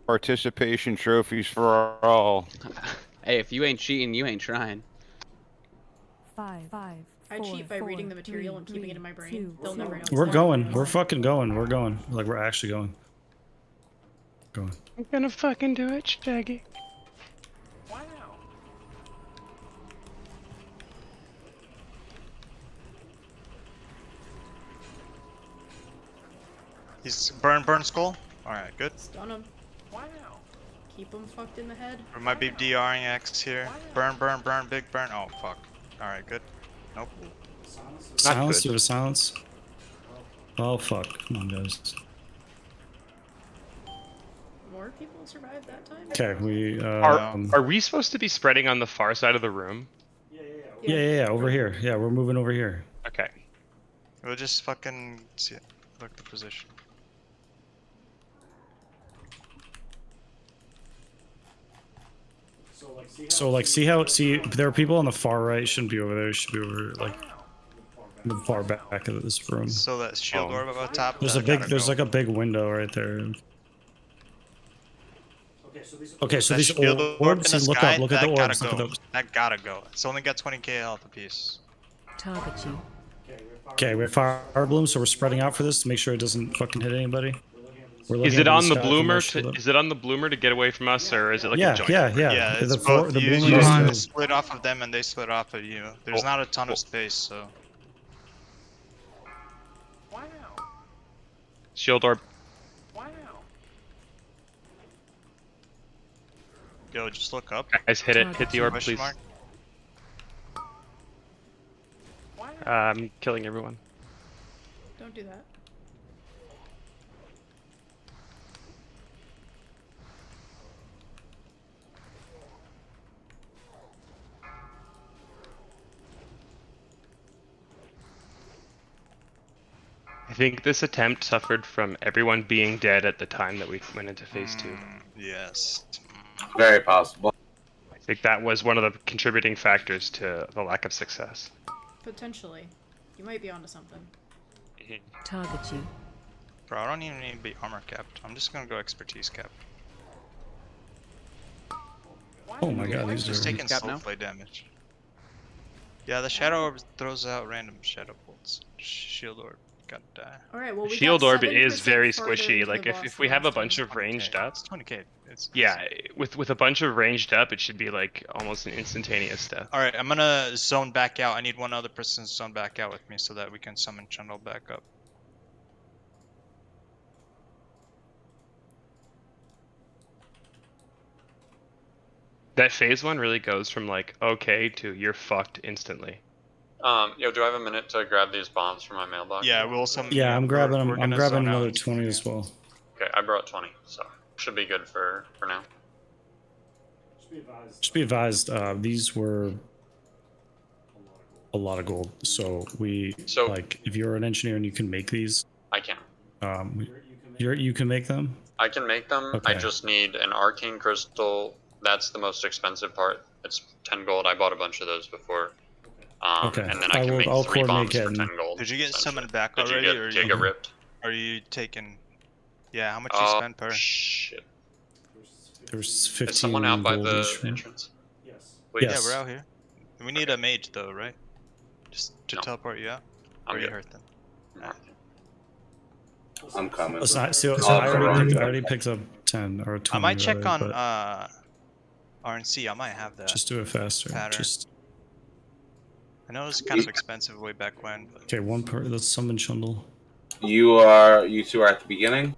Participation trophies for all. Hey, if you ain't cheating, you ain't trying. 5, 5. I cheat by reading the material and keeping it in my brain. They'll never know. it's We're there. going. We're fucking going. We're going. Like we're actually going. Going. I'm gonna fucking do it, Shaggy. Wow. He's burn skull. All right, good. Stun him. Wow. Keep him fucked in the head. We might be DRing X here. Burn, big burn. Oh fuck. All right, good. Nope. Silence. Do you have a silence? Oh fuck! Come on, guys. More people survived that time? Okay, we. Are we supposed to be spreading on the far side of the room? Yeah. Over here. Yeah, we're moving over here. Okay. We'll just fucking see it. Look the position. So like, see there are people on the far right. Shouldn't be over there. Should be over like the far back of this room. So that shield orb up top. There's like a big window right there. Okay, so That these shield orb orbs. in the Look sky, up. Look at the that orbs. gotta Look at go. those. That gotta go. It's only got 20k health apiece. Target you. Okay, we have fire bloom, so we're spreading out for this to make sure it doesn't fucking hit anybody. We're Is looking it up on in the sky for bloomer? more shield. Is it on the bloomer to get away from us, or is it like Yeah, a joint? yeah. It's The both. the You bloomer just doesn't- split off of them and they split off of you. There's not a ton of space, so. Wow. Shield orb. Wow. Yo, just look up. Guys, hit it. Hit the orb, Question please. mark. I'm killing everyone. Don't do that. I think this attempt suffered from everyone being dead at the time that we went into phase 2. Yes. Very possible. I think that was one of the contributing factors to the lack of success. Potentially. You might be onto something. Target you. Bro, I don't even need to be armor capped. I'm just gonna go expertise cap. Oh my god, I'm these just are. taking slow play damage. Yeah, the shadow orb throws out random shadow bolts. Shield orb, gotta die. Alright, well we Shield got orb is 7% very farther squishy. into Like the if boss we than have a last bunch time. of ranged up, It's 20k. It's yeah, with a bunch of ranged up, it should be like almost an instantaneous death. Alright, I'm gonna zone back out. I need one other person to zone back out with me so that we can summon Chundle back up. That phase one really goes from like okay to you're fucked instantly. Yo, do I have a minute to grab these bombs from my mailbox? Yeah, we'll some. Yeah, I'm grabbing them. we're I'm gonna grabbing zone out another and 20 as well. Okay, I brought 20, so should be good for now. Just be advised, these were a lot of gold. So like, if you're an engineer and you can make these, I can. you can make them. I can make them. I Okay. just need an arcane crystal. That's the most expensive part. It's 10 gold. I bought a bunch of those before. Okay. And then I can make I'll 3 bombs coordinate for getting- 10 gold. Did you get summoned back Did already, you or get Giga Ripped? are you taking? Yeah, how much you spend per? Shit. There's 15 Is someone out by gold the each. entrance? Yes. Yeah, we're out here. We need a mage though, right? Just to teleport you out. I'm Or you good. hurt them. I'm coming. Listen, so Oh, I wrong. already picked up 10 or 20. I might check rather, on but RNC. I might have that. just do it faster. pattern. Just I know it was kind of expensive way back when. But okay. One per. Let's summon Chundle. You two are at the beginning.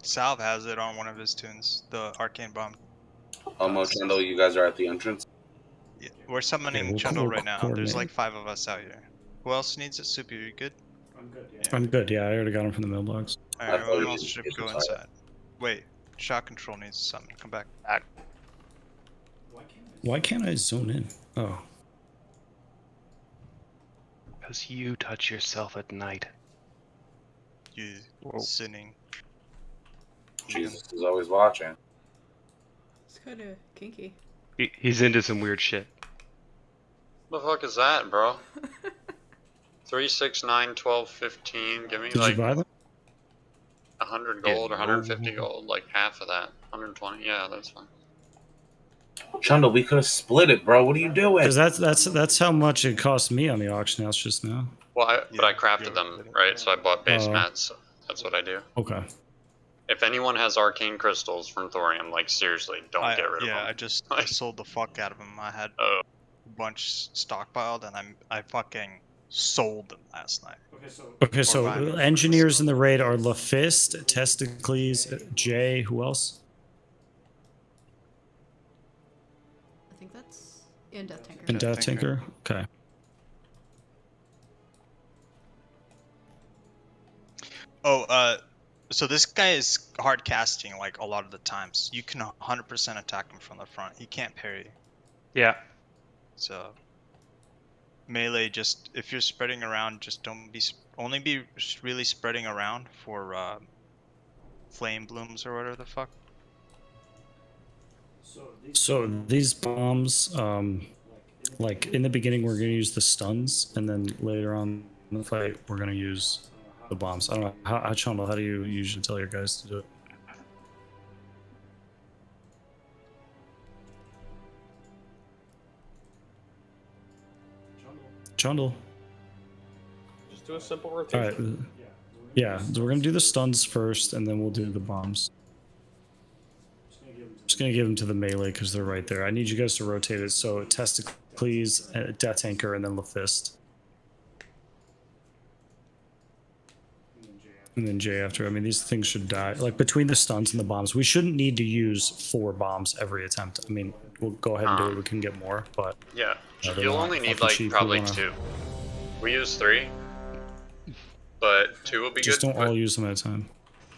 Salve has it on one of his tunes, the arcane bomb. Almost Chundle, you guys are at the entrance. Yeah, we're summoning we'll Chundle right now. There's coordinate. like 5 of us out here. Who else needs it? Soup, you good? I'm good. Yeah, I already got him from the mailbox. Alright, I thought everyone you else did should get go the inside. Wait, shot control needs something. Come back. Why can't I zone in? Oh, Because you touch yourself at night. You sinning. Jesus is always watching. It's kind of kinky. He's into some weird shit. What the fuck is that, bro? 3, 6, 9, 12, 15. Give me did like you buy them? 100 gold or 150 gold, like half of that. 120. Yeah, that's fine. Chundle, we could have split it, bro. What are you doing? Because that's how much it cost me on the auction house just now. Well, but I crafted them, right? So I bought base Oh. mats. So that's what I do. Okay. If anyone has arcane crystals from thorium, like seriously, don't get rid of Yeah, them. I sold the fuck out of them. I had Oh. a bunch stockpiled, and I fucking sold them last night. Okay, so Or buy them. engineers in the raid are Lafist, Testicles, Jay. Who else? I think that's and Death Tanker. And Death Tinker. Okay. Oh, so this guy is hard casting like a lot of the times. You can 100% attack him from the front. He can't parry. Yeah. So melee, just if you're spreading around, just don't be only be really spreading around for flame blooms or whatever the fuck. So these bombs, like in the beginning, we're gonna use the stuns, and then later on in the fight, we're gonna use the bombs. I don't know how Chundle, how do you usually tell your guys to do it? Chundle. Just do a simple All rotation. right. Yeah, so we're gonna do the stuns first, and then we'll do the bombs. Just gonna give them to the melee because they're right there. I need you guys to rotate it. So Testicles, Death Anchor, and then Lafist. And then J after. I mean, these things should die. Like, between the stuns and the bombs, we shouldn't need to use 4 bombs every attempt. I mean, we'll go ahead and do it. We can get more, but... Yeah, they're you'll not only need fucking like cheap. We probably wanna- 2. We use 3, but 2 will be Just good. don't all use them at a time.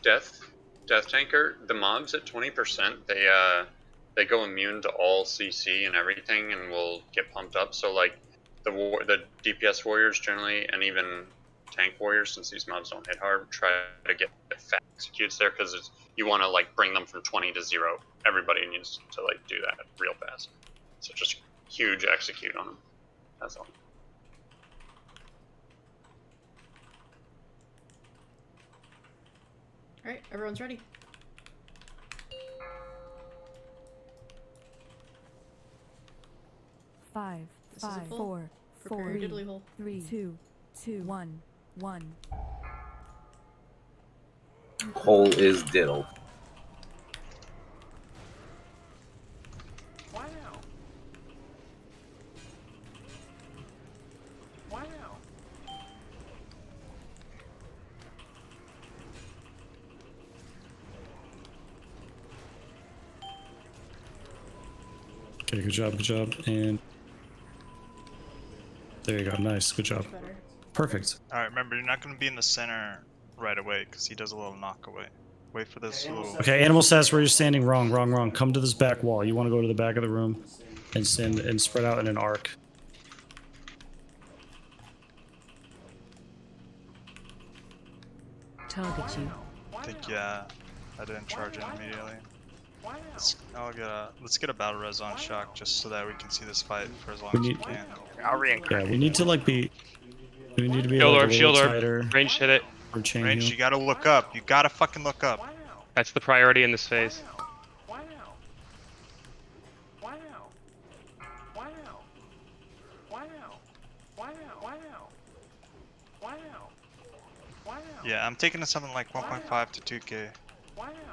Death Tanker, the mobs at 20%, they go immune to all CC and everything, and will get pumped up. So like the DPS warriors generally, and even tank warriors, since these mobs don't hit hard, try to get fast executes there because you want to like bring them from 20 to 0. Everybody needs to like do that real fast. So just huge execute on them. That's all. All right, everyone's ready. Five, This is a five, pull. four, Prepare four, your diddly hole. 3, 2, 2, 1, 1. Hole is diddled. Wow. Wow. Okay, good job, and there you go. Nice, good job. Better. Perfect. All right, remember, you're not going to be in the center right away because he does a little knock away. Wait for this little. Okay, animal says where you're standing. Wrong. Come to this back wall. You want to go to the back of the room and stand and spread out in an arc. Target you. I think, yeah, I didn't charge in immediately. Let's get a battle res on shock just so that we can see this fight for as long as we can. I'll reincarnate. Yeah, we need to like be. We need to be Shield like, orb, a shield little orb. tighter. Range hit it. Or chain Range, heal. you gotta look up. You gotta fucking look up. That's the priority in this phase. Yeah, I'm taking something like 1.5 to 2k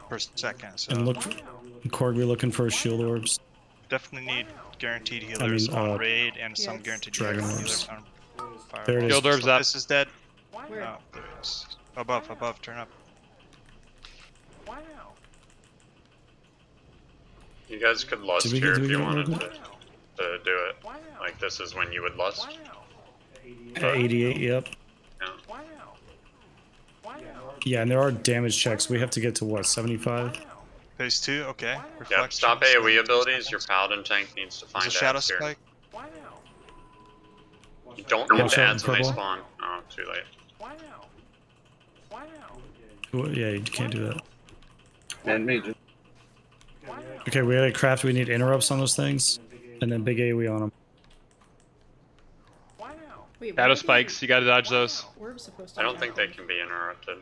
per second. So And look, Korg, we're looking for shield orbs. definitely need guaranteed healers on raid and some guaranteed dragon healers orbs. on fire. There it is. Shield orbs So up. This is dead. Where? Oh, there it is. Above, turn up. You guys could lust Did we here get- if did we you get wanted one? to do it. Like this is when you would lust. At 88, yep. Yeah. Yeah, and there are damage checks. We have to get to what, 75? Phase 2, okay. Yeah, Reflections. stop AoE abilities. Your paladin tank needs to find There's a shadow ads here. spike. You don't get Watch the out, ads when they purple. spawn. Oh, too late. Well, yeah, you can't do that. And major. Okay, we gotta craft. We need interrupts on those things, and then big AoE on them. Wait, Shadow what are spikes, you gotta dodge those. the orbs supposed to I be don't think down? they can be interrupted.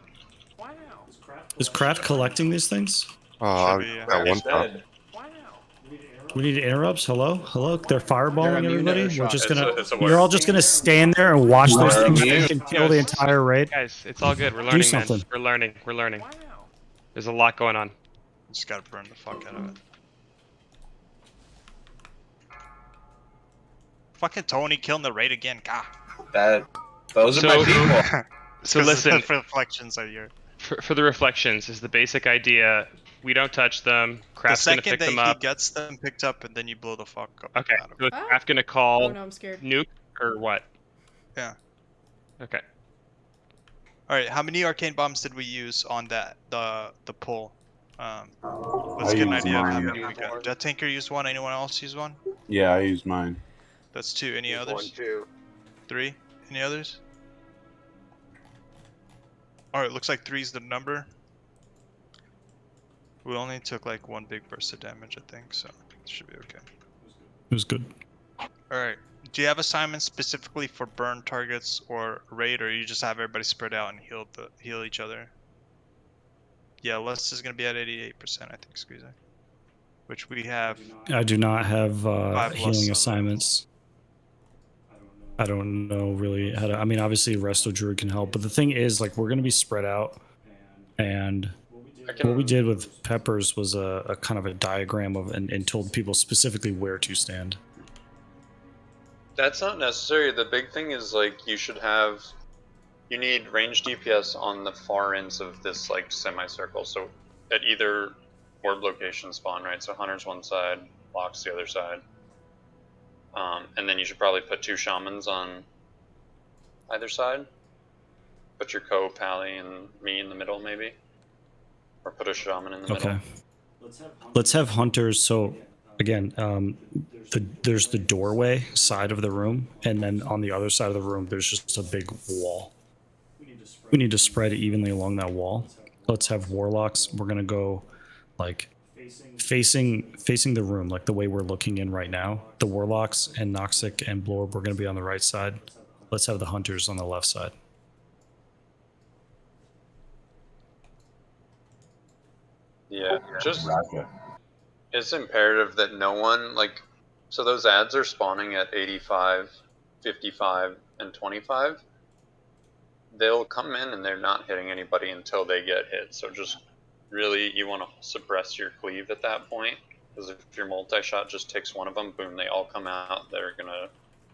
Is craft collecting these things? Oh, Should be, yeah. that one It's pop. dead. We need interrupts. Hello, they're fireballing immune to everybody. their We're shot. just It's gonna. a- it's a You're all just gonna stand there and watch those They're things immune. and kill the entire raid. Guys, it's all good. We're learning, man. something. We're learning. There's a lot going on. Just gotta burn the fuck out of it. Fucking Tony killing the raid again. God. Those are my people. So listen, The reflections are here. for the reflections is the basic idea. We don't touch them. The Craft's gonna second pick that them he up. gets them picked up, and then you blow the fuck up. Okay, out of so it. is Craft gonna call Oh no, I'm scared. nuke or what? Yeah. Okay. All right. How many arcane bombs did we use on that the pull? Let's I get an used idea of how mine. many we got. Jet Tanker used one. Anyone else use one? Yeah, I used mine. That's 2. Any others? 3. Any others? Alright, looks like 3's the number. We only took like 1 big burst of damage, I think, so it should be okay. It was good. Alright, do you have assignments specifically for burn targets or raid, or you just have everybody spread out and heal each other? Yeah, Lust is going to be at 88%, I think, Squeezer. Which we have. I do not have 5 healing lusts. assignments. I don't know really how to. I mean, obviously, Resto Druid can help, but the thing is, like, we're gonna be spread out, and what we did with Peppers was a kind of a diagram of and told people specifically where to stand. That's not necessary. The big thing is like you need range DPS on the far ends of this like semicircle. So at either orb location spawn, right? So Hunter's one side, Locke's the other side. And then you should probably put 2 shamans on either side. Put your Pally and me in the middle, maybe. Or put a shaman in the middle. Okay. Let's have hunters. So again, there's the doorway side of the room, and then on the other side of the room, there's just a big wall. We need to spread it evenly along that wall. Let's have warlocks. We're gonna go like facing the room, like the way we're looking in right now. The warlocks and Noxic and Blorb, we're gonna be on the right side. Let's have the hunters on the left side. Yeah, just it's imperative that no one so those ads are spawning at 85, 55, and 25. They'll come in and they're not hitting anybody until they get hit. So just really, you want to suppress your cleave at that point, because if your multi-shot just takes one of them, boom, they all come out. They're gonna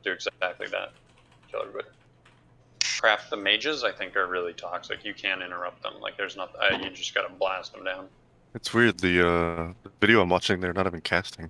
do exactly that. Kill everybody. Craft the mages, I think, are really toxic. You can't interrupt them. Like there's not. You just gotta blast them down. It's weird. The video I'm watching, they're not even casting.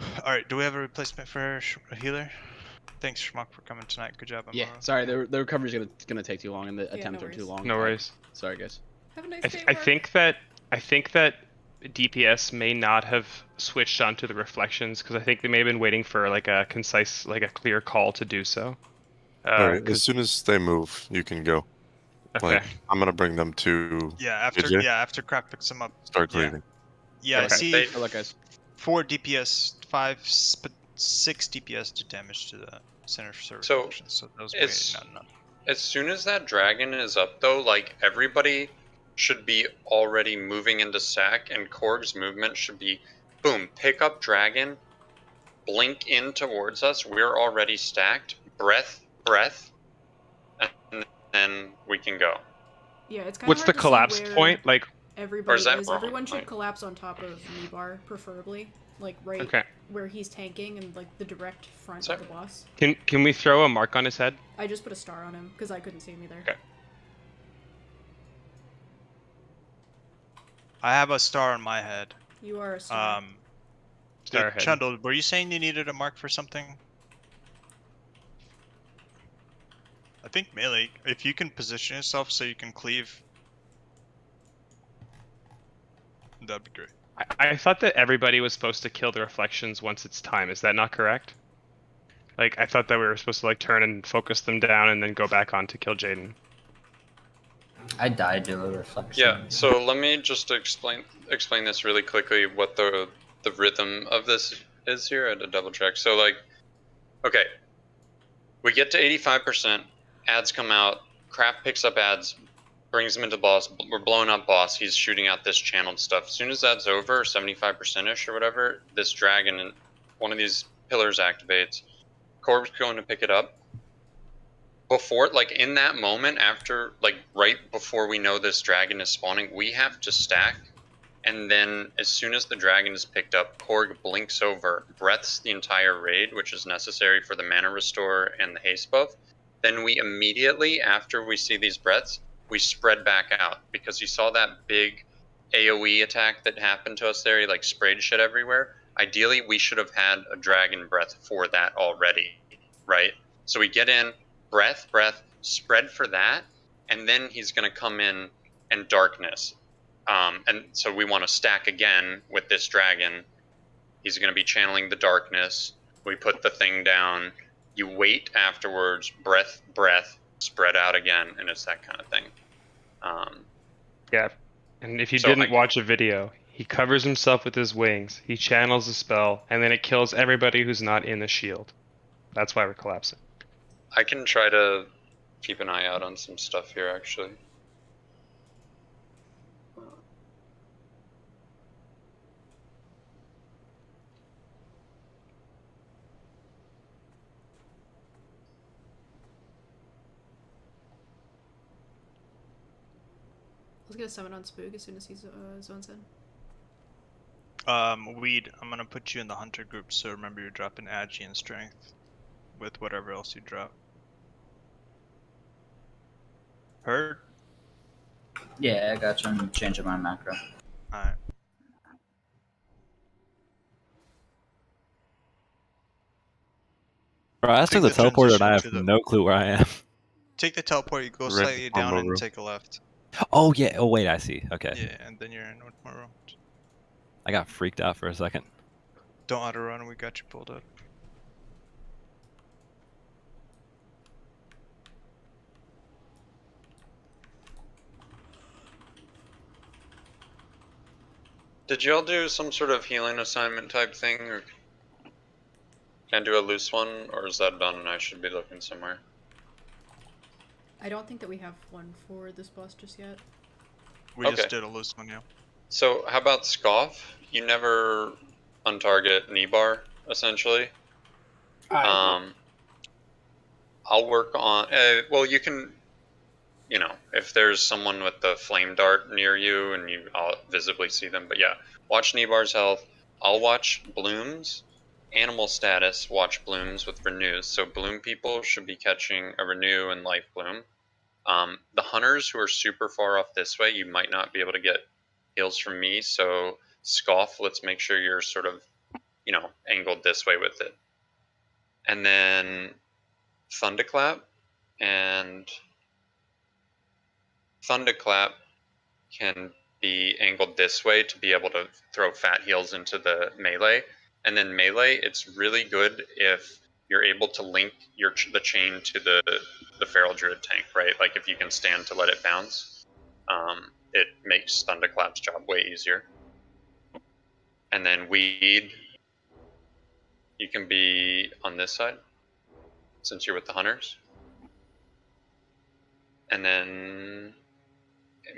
All right, do we have a replacement for a healer? Thanks, Schmuck, for coming tonight. Good job, Yeah, Amaro. sorry, the recovery's gonna take too long and the Yeah, attempts no are too worries. long. No worries. Sorry, guys. Have a nice I, day. I Mark. think that DPS may not have switched onto the reflections because I think they may have been waiting for like a concise, like a clear call to do so. All right, as 'Cause- soon as they move, you can go. Okay. Like, I'm gonna bring them to. Yeah, after AJ. after Crack picks him up. Start Yeah. cleaving. Yeah, I Okay. see. Good luck, guys. 4 DPS, 6 DPS to damage to the center for So, reflections. So that was way not enough. as soon as that dragon is up, though, like everybody should be already moving into sack, and Korg's movement should be, boom, pick up dragon, blink in towards us. We're already stacked. Breath, and then we can go. Yeah, it's kind What's of the hard to collapse see where point? Like, everybody Or is that is. wrong? Everyone should Like- collapse on top of Nibar, preferably, like right Okay. where he's tanking and like the direct front of the boss. can we throw a mark on his head? I just put a star on him because I couldn't see him either. Okay. I have a star on my head. You are a star. Star head. Chundle, were you saying you needed a mark for something? I think melee. If you can position yourself so you can cleave, that'd be great. I thought that everybody was supposed to kill the reflections once it's time. Is that not correct? Like, I thought that we were supposed to like turn and focus them down and then go back on to kill Jaden. I died to a reflection. Yeah, so let me just explain this really quickly, what the rhythm of this is here. I had to double check. So like, okay, we get to 85%, ads come out, Craft picks up ads, brings them into boss, we're blowing up boss, he's shooting out this channeled stuff. As soon as that's over, 75%ish or whatever, this dragon and one of these pillars activates. Corb's going to pick it up. Before, like in that moment, after, like right before we know this dragon is spawning, we have to stack. And then as soon as the dragon is picked up, Korg blinks over, breaths the entire raid, which is necessary for the mana restore and the haste buff. Then we immediately, after we see these breaths, we spread back out because you saw that big AoE attack that happened to us there. He like sprayed shit everywhere. Ideally, we should have had a dragon breath for that already, right? So we get in, breath, spread for that, and then he's going to come in and darkness. And so we want to stack again with this dragon. He's going to be channeling the darkness. We put the thing down. You wait afterwards, breath, spread out again, and it's that kind of thing. Yeah, and if you So didn't watch a video, he covers himself with his wings, he channels a spell, and then it kills everybody who's not in the shield. That's why we're collapsing. I can try to keep an eye out on some stuff here, actually. Let's get a summon on Spook as soon as he's zones in. Weed, I'm gonna put you in the hunter group, so remember you're dropping Agi and strength with whatever else you drop. Heard? Yeah, I got you. I'm changing my macro. Alright. Bro, I took the teleporter and I have no clue where I am. Take the teleport, you go Red slightly down Armor and Room. take a left. Oh yeah. Oh wait, I see. Okay. Yeah, and then you're in North Morrow. I got freaked out for a second. Don't auto run, we got you pulled up. Did y'all do some sort of healing assignment type thing, or can I do a loose one, or is that done and I should be looking somewhere? I don't think that we have one for this boss just yet. We just did a loose one, yeah. So how about Scoff? You never untarget Nibar, essentially. I'll work on. Well, you can. You know, if there's someone with the flame dart near you, and I'll visibly see them. But yeah, watch Nibar's health. I'll watch Bloom's animal status. Watch Bloom's with renews. So Bloom people should be catching a renew and life bloom. The hunters who are super far off this way, you might not be able to get heals from me. So Scoff, let's make sure you're sort of, you know, angled this way with it. And then Thunderclap, and Thunderclap can be angled this way to be able to throw fat heals into the melee. And then melee, it's really good if you're able to link the chain to the Feral Druid tank, right? Like if you can stand to let it bounce, it makes Thunderclap's job way easier. And then Weed, you can be on this side, since you're with the Hunters. And then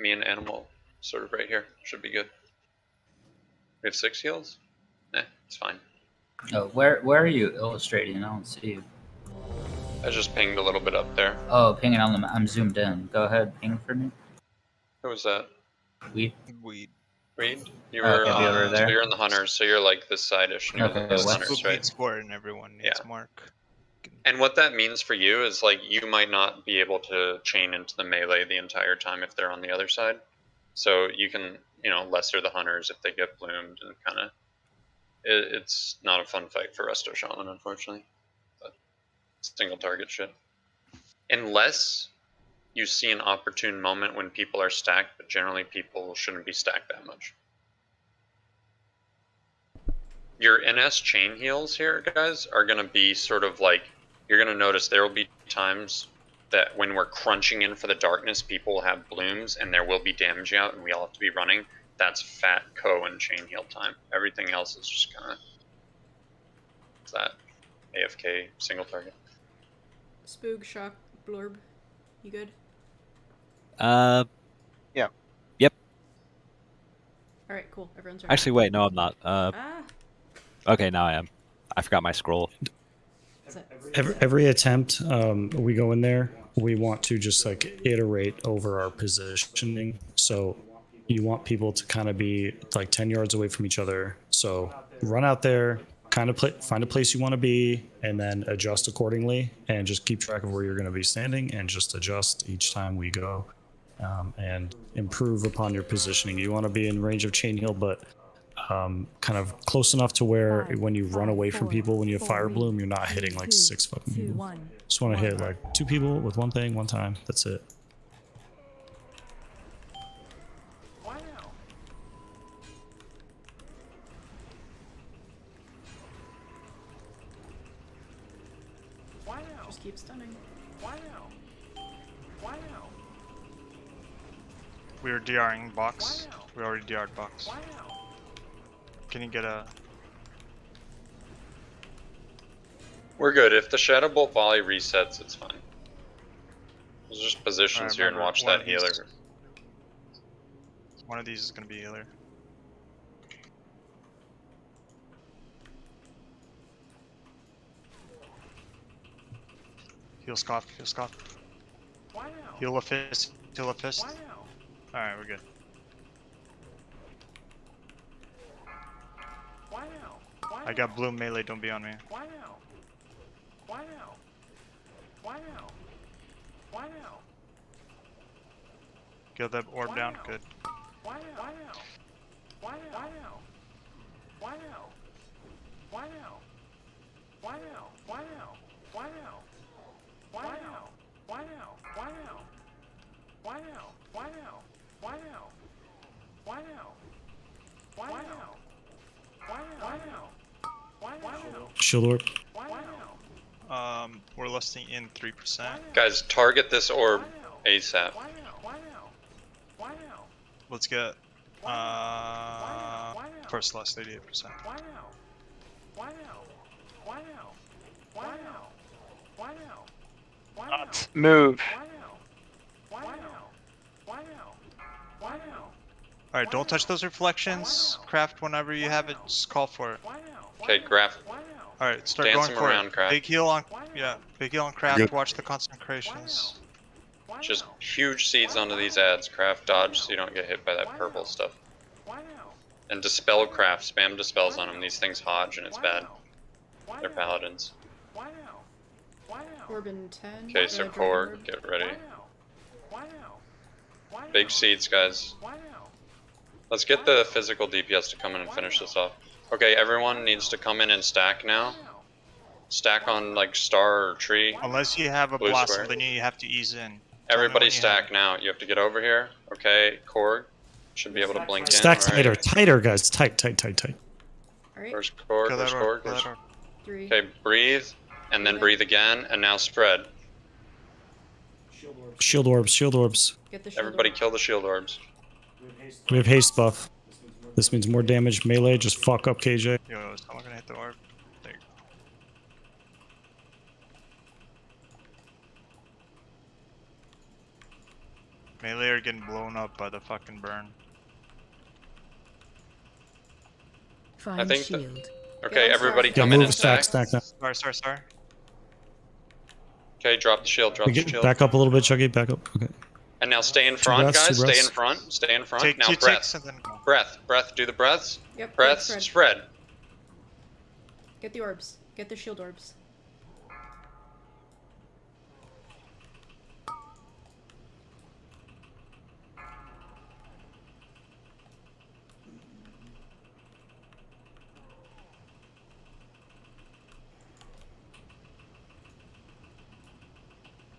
me and Animal sort of right here should be good. We have 6 heals? It's fine. Oh, where are you illustrating? I don't see you. I just pinged a little bit up there. Oh, pinging on the. I'm zoomed in. Go ahead, ping for me. Who was that? Weed. Weed. You Oh, were okay, over so there. you're in the Hunters, so you're like this side-ish near Okay, the west. Hunters, right? Sport and everyone needs Mark. And what that means for you is like you might not be able to chain into the melee the entire time if they're on the other side. So you can, you know, lesser the Hunters if they get bloomed, and kind of it's not a fun fight for Resto Shaman, unfortunately. But single target shit. Unless you see an opportune moment when people are stacked, but generally people shouldn't be stacked that much. Your NS chain heals here, guys, are going to be sort of like, you're going to notice there will be times that when we're crunching in for the darkness, people will have blooms and there will be damage out and we all have to be running. That's fat co and chain heal time. Everything else is just kind of that AFK single target. Spook, Shock, Blurb, you good? Yeah. Yep. Alright, cool. Everyone's ready. Actually, wait, no, I'm not. Okay, now I am. I forgot my scroll. Every attempt we go in there, we want to just like iterate over our positioning. So you want people to kind of be like 10 yards away from each other. So run out there, kind of find a place you want to be, and then adjust accordingly, and just keep track of where you're going to be standing, and just adjust each time we go, and improve upon your positioning. You want to be in range of chain heal, but kind of close enough to where when you run away from people, when you have fire bloom, you're not hitting like 6 fucking people. Just want to hit like 2 people with one thing, one time. That's it. Just keep stunning. We were DRing box. We already DR'd box. Can you get a... We're good. If the Shadow Bolt volley resets, it's fine. There's just positions here and watch that healer. One of these is going to be healer. Heal scoff, heal scoff. Heal a fist, heal a fist. Alright, we're good. I got bloom melee, don't be on me. Get that orb down, good. Shield orb. We're listing in 3%. Guys, target this orb ASAP. Let's get first last 88%. Move. Alright, don't touch those reflections. Craft whenever you have it, just call for it. Okay, Graph. Alright, start Dance going him for around, it. Craft. Big heal on, yeah, big heal on Craft. Good. Watch the consecrations. Just huge seeds onto these ads. Craft dodge so you don't get hit by that purple stuff. And dispel Craft. Spam dispels on them. These things hodge and it's bad. They're paladins. Corbin 10. Okay, so core, get ready. Big seeds, guys. Let's get the physical DPS to come in and finish this off. Okay, everyone needs to come in and stack now. Stack on like star or tree. Unless you have a Blue blossom, square. then you have to ease in. Everybody stack now. You have to get over here. Okay, Korg should be able to blink in. Stack Alright. tighter, guys. Tight. First Korg, Kill that first orb, Korg. kill that orb. 3. Okay, breathe, and then breathe again, and now spread. Shield orbs. Get the shield Everybody orb. kill the shield orbs. We have haste buff. This means more damage. Melee, just fuck up KJ. Yo, is someone gonna hit the orb? There you go. Melee are getting blown up by the fucking burn. I think okay, everybody Yeah, come in move, and stack stack. now. Star. Okay, drop the shield, drop We the get shield. back up a little bit, Chuggy. Back up. Okay. And now stay in front, breaths, guys. two Stay breaths. in front. Stay in front. Take now 2 breath. ticks and then go. Breath. Do the breaths. Yep. Breaths. Spread. Spread. Get the orbs. Get the shield orbs.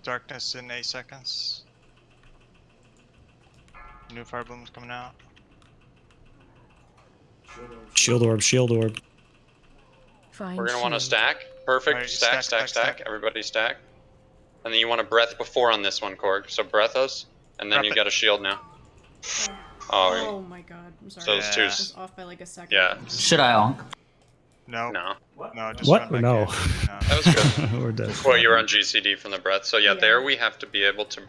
Darkness in 8 seconds. New fire bloom's coming out. Shield orb. We're gonna want to stack. Perfect. Alright, stack. Everybody stack. And then you want to breath before on this one, Korg. So breath us, and then Prep you it. got a shield now. Oh my god. I'm sorry. Those I two. was off by like a second. Yeah. Should I onk? No. No. No, just What? run back No. in. That was good. We're dead. Well, you were on GCD from the breath. So yeah, there we have to be able to.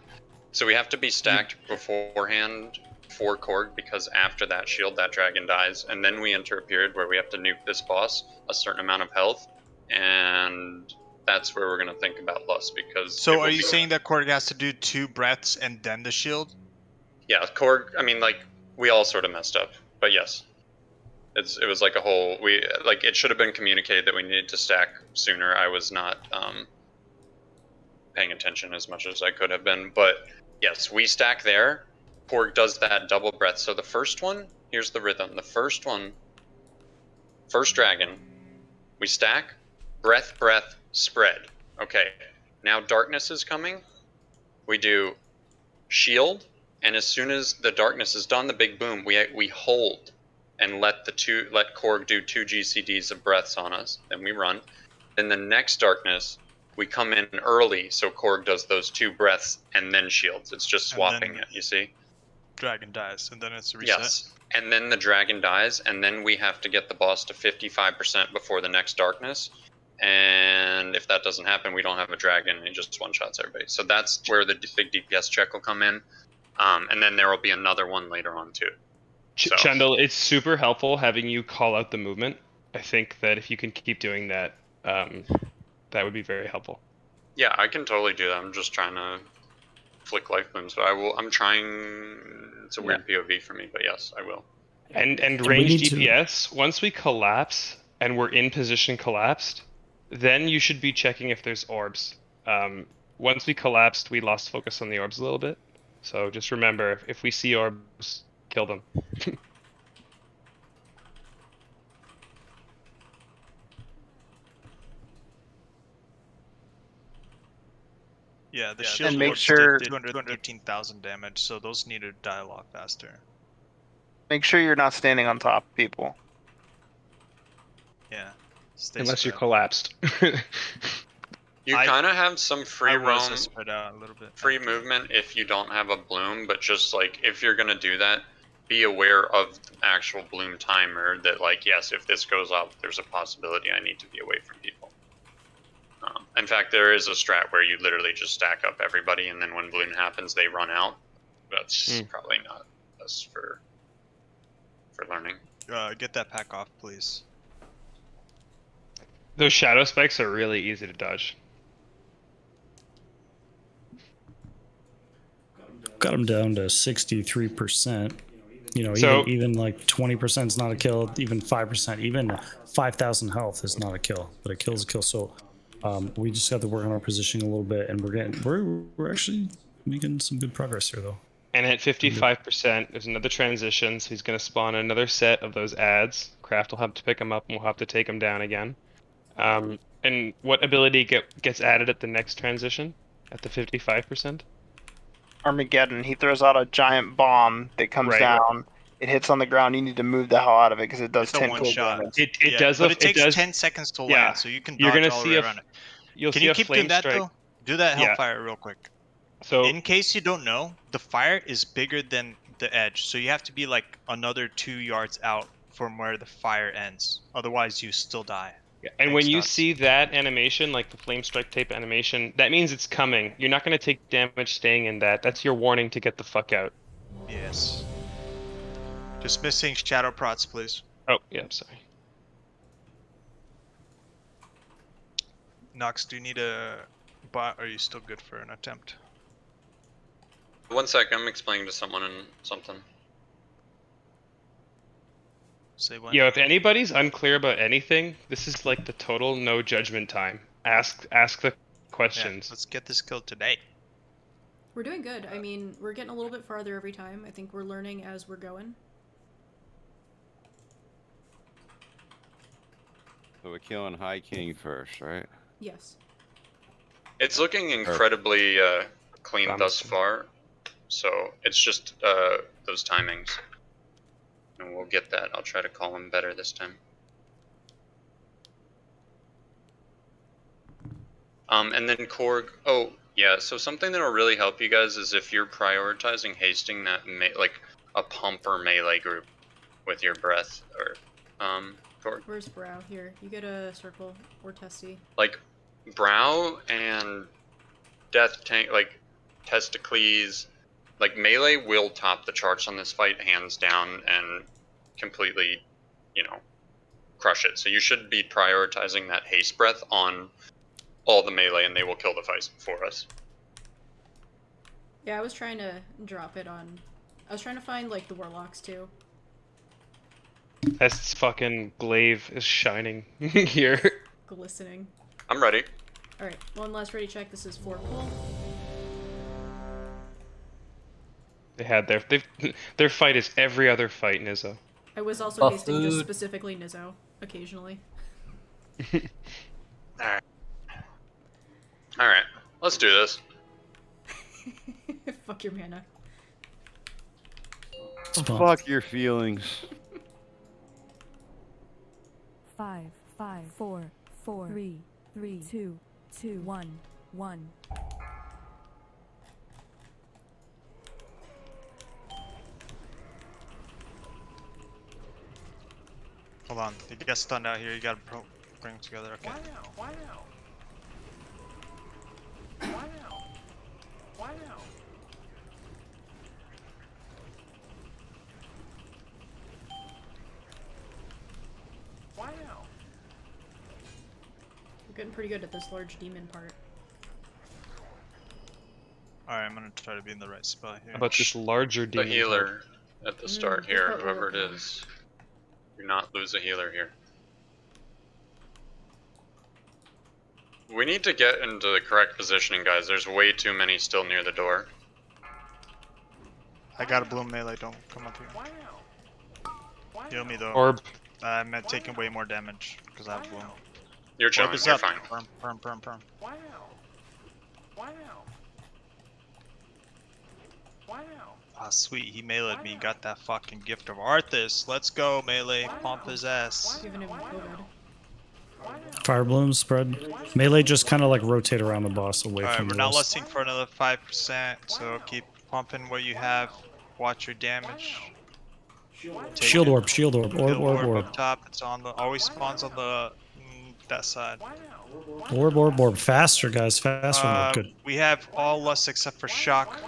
So we have to be stacked beforehand for Korg, because after that shield, that dragon dies, and then we enter a period where we have to nuke this boss a certain amount of health, and that's where we're gonna think about lust, because. So are you saying that Korg has to do 2 breaths and then the shield? Yeah, Korg. I mean, like we all sort of messed up, but yes. It was like a whole, it should have been communicated that we needed to stack sooner. I was not paying attention as much as I could have been, but yes, we stack there. Korg does that double breath. So the first one, here's the rhythm. The first one, first dragon, we stack, breath, spread. Okay, now darkness is coming. We do shield, and as soon as the darkness is done, the big boom, we hold. And let Korg do 2 GCDs of breaths on us. Then we run. Then the next darkness, we come in early, so Korg does those 2 breaths and then shields. It's just swapping it, you see? Dragon dies, and then it's a reset. Yes. And then the dragon dies, and then we have to get the boss to 55% before the next darkness. And if that doesn't happen, we don't have a dragon, and it just one-shots everybody. So that's where the big DPS check will come in. And then there will be another one later on, too. So. Chendel, it's super helpful having you call out the movement. I think that if you can keep doing that, that would be very helpful. Yeah, I can totally do that. I'm just trying to flick life blooms, but I'm trying. It's a weird POV for me, but yes, I will. And range DPS, once we collapse and we're in position collapsed, then you should be checking if there's orbs. Once we collapsed, we lost focus on the orbs a little bit. So just remember, if we see orbs, kill them. Yeah, the shield and make orbs sure did 215,000 damage, so those need to die a lot faster. Make sure you're not standing on top of people. Yeah. Unless you're collapsed. You kind of have some free roam, spread out a little bit. free movement if you don't have a bloom, but just like if you're gonna do that, be aware of the actual bloom timer. That like, yes, if this goes up, there's a possibility I need to be away from people. In fact, there is a strat where you literally just stack up everybody, and then when bloom happens, they run out. That's probably not us for learning. Get that pack off, please. Those shadow spikes are really easy to dodge. Got him down to 63%. You know, So- even like 20% is not a kill. Even 5%, even 5,000 health is not a kill, but a kill is a kill. So we just have to work on our positioning a little bit, and we're actually making some good progress here, though. And at 55%, there's another transition, so he's going to spawn another set of those ads. Craft will have to pick them up, and we'll have to take them down again. And what ability gets added at the next transition? At the 55%? Armageddon. He throws out a giant bomb that comes down. It hits on the ground. You need to move the hell out of it because it does 10 one cold shot. damage. It does. But it takes does, 10 seconds to yeah. land, so you can You're dodge gonna all the see way around it. You'll Can see you a keep flame doing that strike. though? Do that Yeah. Hellfire real quick. So in case you don't know, the fire is bigger than the edge, so you have to be like another 2 yards out from where the fire ends. Otherwise, you still die. And when you see that animation, like the flame strike tape animation, that means it's coming. You're not going to take damage staying in that. That's your warning to get the fuck out. Yes. Just missing shadow prots, please. Oh, yeah, I'm sorry. Nox, do you need a bot, or are you still good for an attempt? 1 second, I'm explaining to someone something. Say when. Yo, if anybody's unclear about anything, this is like the total no judgment time. Ask the questions. Yeah, let's get this kill today. We're doing good. I mean, we're getting a little bit farther every time. I think we're learning as we're going. So we're killing High King first, right? Yes. It's looking incredibly clean thus far, so it's just those timings. And we'll get that. I'll try to call him better this time. And then Korg. Oh, yeah. So something that'll really help you guys is if you're prioritizing hasting that like a pump or melee group with your breath or Korg. Where's Brow? Here, you get a circle or Tessie. Like Brow and Death Tank, like Testicles. Like, melee will top the charts on this fight, hands down, and completely, crush it. So you should be prioritizing that haste breath on all the melee, and they will kill the fight for us. Yeah, I was trying to drop it on... I was trying to find, like, the Warlocks, too. This fucking glaive is shining here. Glistening. I'm ready. Alright, one last ready check. This is 4 pool. They had their fight is every other fight, Nizzo. I was also hasting just specifically Nizzo, occasionally. Alright, let's do this. Fuck your mana. Fuck your feelings. 5, 5, 4, 4, 3, 3, 2, 2, 1, 1. Hold on, you get stunned out here. You gotta bring together. Okay. Why now? Why now? Why now? Why now? We're getting pretty good at this large demon part. Alright, I'm gonna try to be in the right spot here. How about this larger demon? The healer at the start here, part whoever it will is. Do not lose a healer here. We need to get into the correct positioning, guys. There's way too many still near the door. I got a bloom melee, don't come up here. Heal me though. Orb. I'm taking way more damage because I have bloom. You're chilling, Orb is you're up. fine. Perm. Why now? Why now? Why now? Ah, sweet, he melee'd me. Got that fucking gift of Arthas. Let's go, melee. Pump his ass. Giving him COVID. Fire blooms spread. Melee just kind of like rotate around the boss away Alright, from we're the not rest. lusting for another 5%, so keep pumping what you have. Watch your damage. Take Shield it. orb, shield orb, orb. Up top, it's on the, always spawns on the, that side. Orb. Faster, guys, faster. Good. We have all lust except for Shock.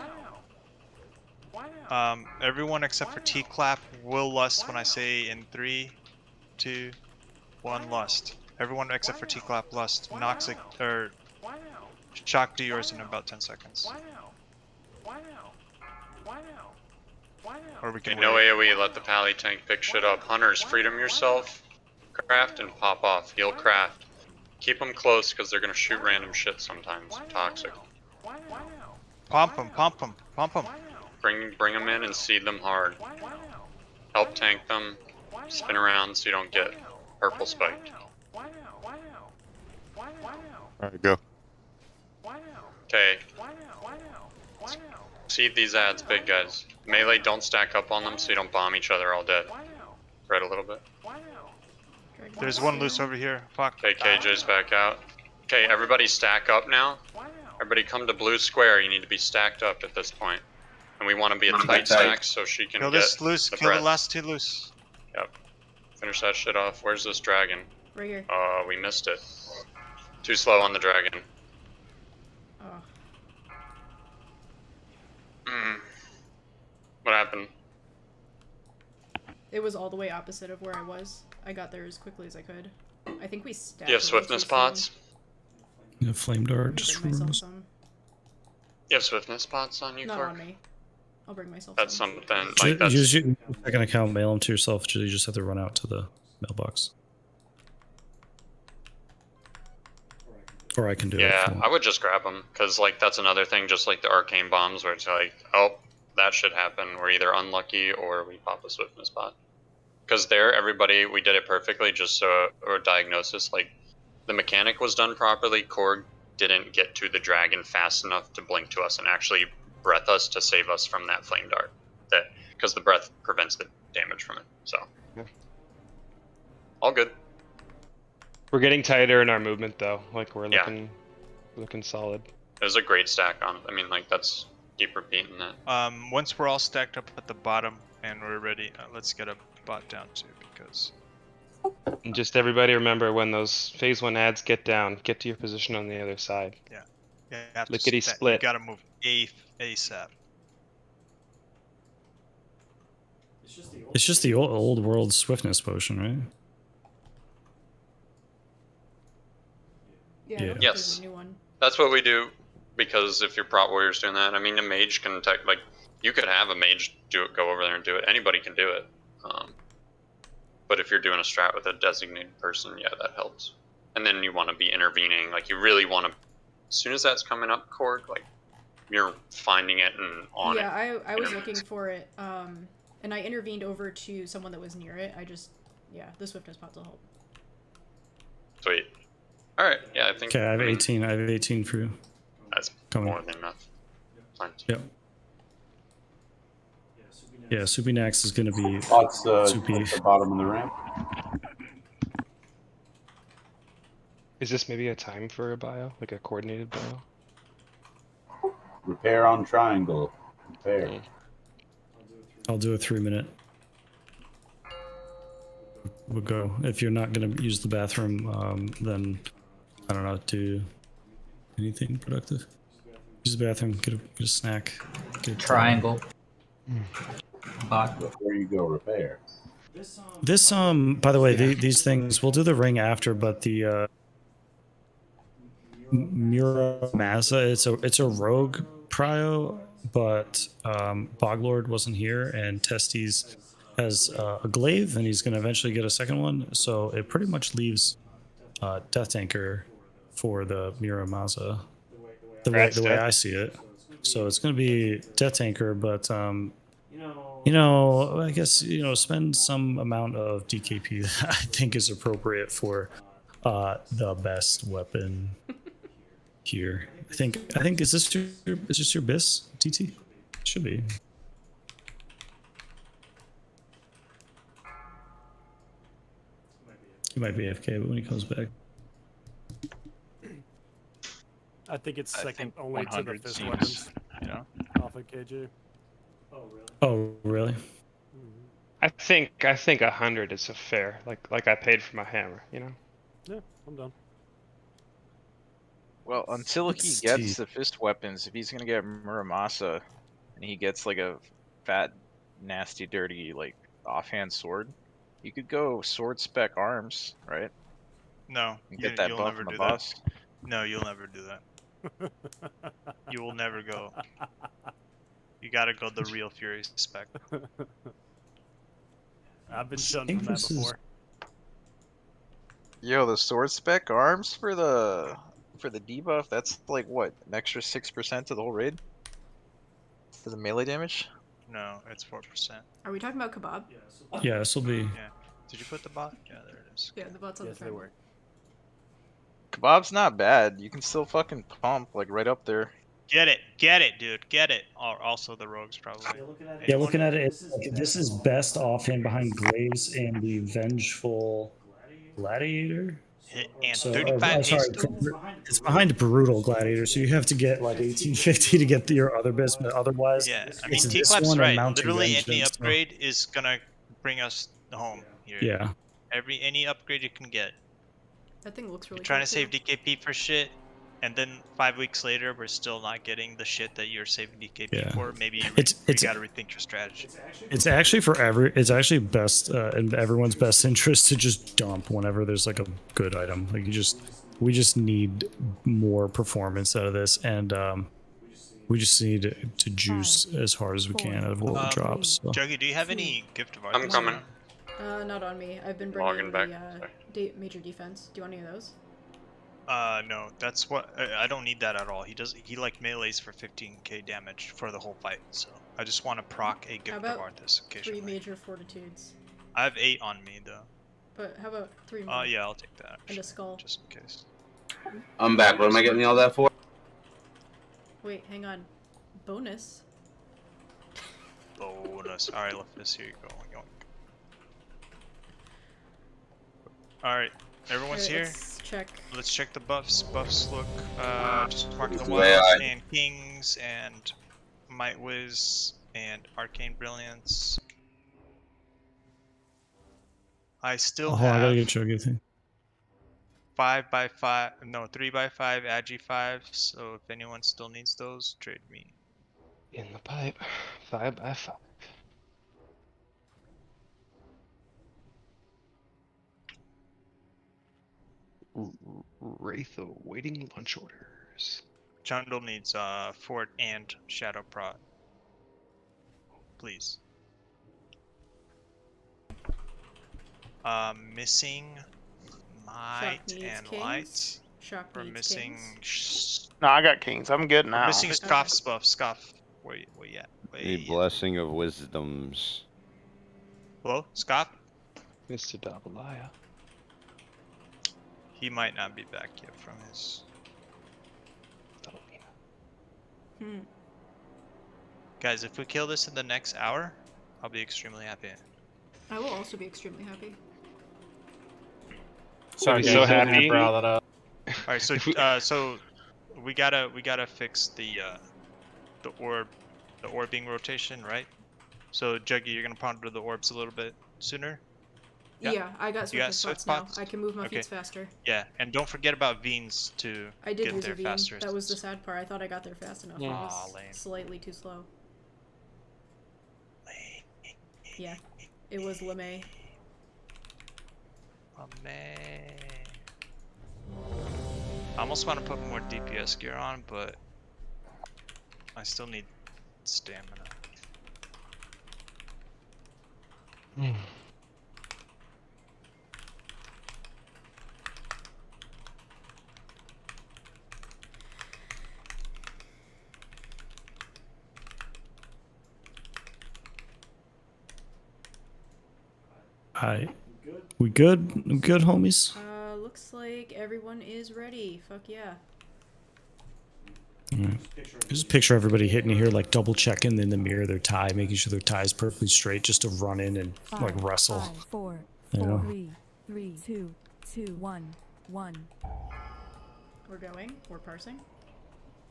Everyone except for T-Clap will lust when I say in 3, 2, 1, lust. Everyone except for T-Clap lust. Nox or Shock, do yours in about 10 seconds. Or we can No wait. AoE, let the pally tank pick shit up. Hunters, freedom yourself. Craft and pop off. Heal craft. Keep them close because they're gonna shoot random shit sometimes. Toxic. Pump him. Bring them in and seed them hard. Help tank them. Spin around so you don't get purple spiked. Alright, go. Okay. Seed these ads, big guys. Melee, don't stack up on them so you don't bomb each other all dead. Spread a little bit. There's one loose over here. Fuck. Okay, KJ's back out. Okay, everybody stack up now. Everybody come to blue square. You need to be stacked up at this point. And we want to be a tight stack so she can Kill get this loose. the Kill breath. the last two loose. Yep. Finish that shit off. Where's this dragon? Right here. We missed it. Too slow on the dragon. Oh. What happened? It was all the way opposite of where I was. I got there as quickly as I could. I think we stacked. You have swiftness pots? You have flame dart. Bring Just myself remembers. some. You have swiftness pots on you, Not Clark? on me. I'll bring myself That's some. something like that's. Use your second account, mail them to yourself. You just have to run out to the mailbox. Or I can do it. if Yeah, you want. I would just grab them because like that's another thing, just like the arcane bombs, where it's like, oh, that should happen. We're either unlucky or we pop a swiftness pot. Because there, everybody, we did it perfectly, just so or diagnosis. Like the mechanic was done properly. Korg didn't get to the dragon fast enough to blink to us and actually breath us to save us from that flame dart. That because the breath prevents the damage from it. So all good. We're getting tighter in our movement though. Like we're looking solid. It was a great stack on. I mean, like that's keep repeating that. Once we're all stacked up at the bottom and we're ready, let's get a bot down too because. And just everybody remember when those phase 1 ads get down, get to your position on the other side. Yeah. Yeah. You have to Lickety stack- split. You gotta move ASAP. It's just the old world swiftness potion, right? Yeah. I don't think Yes. there's a new one. That's what we do, because if your prot warrior's doing that, I mean, a mage can like you could have a mage go over there and do it. Anybody can do it. But if you're doing a strat with a designated person, yeah, that helps. And then you want to be intervening, like you really want to. As soon as that's coming up, Korg, like you're finding it and on Yeah, it. I was looking for it, and I intervened over to someone that was near it. The swiftness pots will help. Sweet. All right. Yeah, I think. Okay, I have mean, 18. I have 18 for you. That's Coming. more than enough. Plenty. Yep. Yeah, Soupy Nax is gonna be Pots Soupy. at the bottom of the ramp. Is this maybe a time for a bio, like a coordinated bio? Repair on triangle. Repair. I'll do a 3-minute. We'll go. If you're not gonna use the bathroom, then I don't know. Do anything productive. Use the bathroom. Get a snack. Get a Triangle. Bot. Before you go repair. This by the way, these things we'll do the ring after, but the Muramasa, it's a rogue prio, but Boglord wasn't here, and Testes has a glaive, and he's going to eventually get a second one, so it pretty much leaves Death Tanker for the Muramasa, the way I see it. So it's going to be Death Tanker, but I guess spend some amount of DKP that I think is appropriate for the best weapon here. I think is this your BIS TT? Should be. He might be AFK, but when he comes back. I think it's second think only to the 100 fist seems, weapons. you know. Off of KJ. Oh, really? I think 100 is a fair. Like I paid for my hammer, you know. Yeah, I'm done. Well, until he Let's gets see. the fist weapons, if he's gonna get Muramasa, and he gets like a fat, nasty, dirty, like offhand sword, you could go sword spec arms, right? No, And get that you'll buff never from the do boss. that. No, you'll never do that. You will never go. You gotta go the real Fury spec. I've been shunned from that this is- before. Yo, the sword spec arms for the debuff, that's like what, an extra 6% to the whole raid? Is it melee damage? No, it's 4%. Are we talking about kebab? Yeah, this will be. Yeah. Did you put the bot? Yeah, there it is. Yeah, the bot's on Yes, the they front. were. Kebab's not bad. You can still fucking pump like right up there. Get it, dude, get it. Or also the rogues probably. Yeah, looking at it, this is best offhand behind Glaze and the Vengeful Gladiator. And So, 35 sorry, it's behind Brutal Gladiator, so you have to get like 1850 to get your other bits, but otherwise, Yeah, I mean, it's this T-Clap's one and right. Mountain Literally any Vengeance, so- upgrade is gonna bring us home here. Yeah. Any upgrade you can get. That thing looks really You're trying cool to save too. DKP for shit, and then 5 weeks later, we're still not getting the shit that you're saving DKP Yeah. for. Maybe you It's- gotta rethink your strategy. It's actually it's actually best in everyone's best interest to just dump whenever there's like a good item. Like we just need more performance out of this, and we just need to juice as hard as we can out of what we drop. So. Juggy, do you have any gift of art? I'm coming. Not on me. I've been Logging bringing back. the major defense. Do you want any of those? No, that's what I don't need that at all. He like melees for 15k damage for the whole fight, so I just want to proc a How gift of about Arthas 3 occasionally. major fortitudes? I have 8 on me though. But how about 3 more? Yeah, I'll take that. And a skull. Just in case. I'm back. What am I getting all that for? Wait, hang on. Bonus. Bonus. Alright, Leftus, here you go. Yoink. Alright, everyone's Alright, here. let's check. Let's check the buffs. Buffs look just marking the This is the way wilds I- and kings and might whiz and arcane brilliance. I still Oh, I gotta have get Chuggy thing. 5x5, no, 3x5 Agi 5. So if anyone still needs those, trade me. In the pipe, 5x5. Wraith awaiting lunch orders. Chundle needs Fort and Shadow Prot. Please. Missing Might needs and kings. Light. Shock We're needs missing. No, I got kings. I'm good now. We're missing Scoff's buff. Scoff. Where you at? The blessing of wisdoms. Hello, Scoff? Mr. Dabalaya. He might not be back yet from his. Hmm. Guys, if we kill this in the next hour, I'll be extremely happy. I will also be extremely happy. Sorry, so happy. Alright, so so we gotta fix the orbing rotation, right? So Juggy, you're gonna ponder the orbs a little bit sooner. Yeah, I got You got swift swift spots now. spots? I can move my Okay. feet faster. Yeah, and don't forget about Veens to I did get use a there Veen. faster. That was the sad part. I thought I got there fast enough. I Aw, was lame. slightly too slow. Yeah, it was LeMay. I almost want to put more DPS gear on, but I still need stamina. We good? Good, homies? Looks like everyone is ready. Fuck yeah. Alright. Just picture everybody hitting here, like double checking in the mirror their tie, making sure their tie is perfectly straight, just to run in and like wrestle. 5, 4, You know? 3, 2, 1. We're going. We're parsing.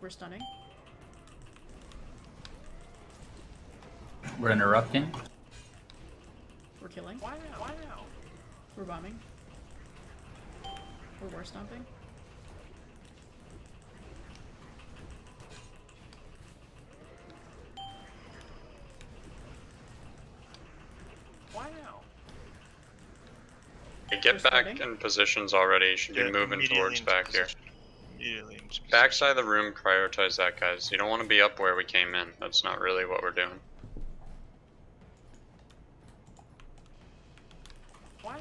We're stunning. We're interrupting. We're killing. Wow. We're bombing. We're war stomping. Wow. Hey, get back in positions already. You should be moving towards back here. Backside of the room, prioritize that, guys. You don't want to be up where we came in. That's not really what we're doing. Wow.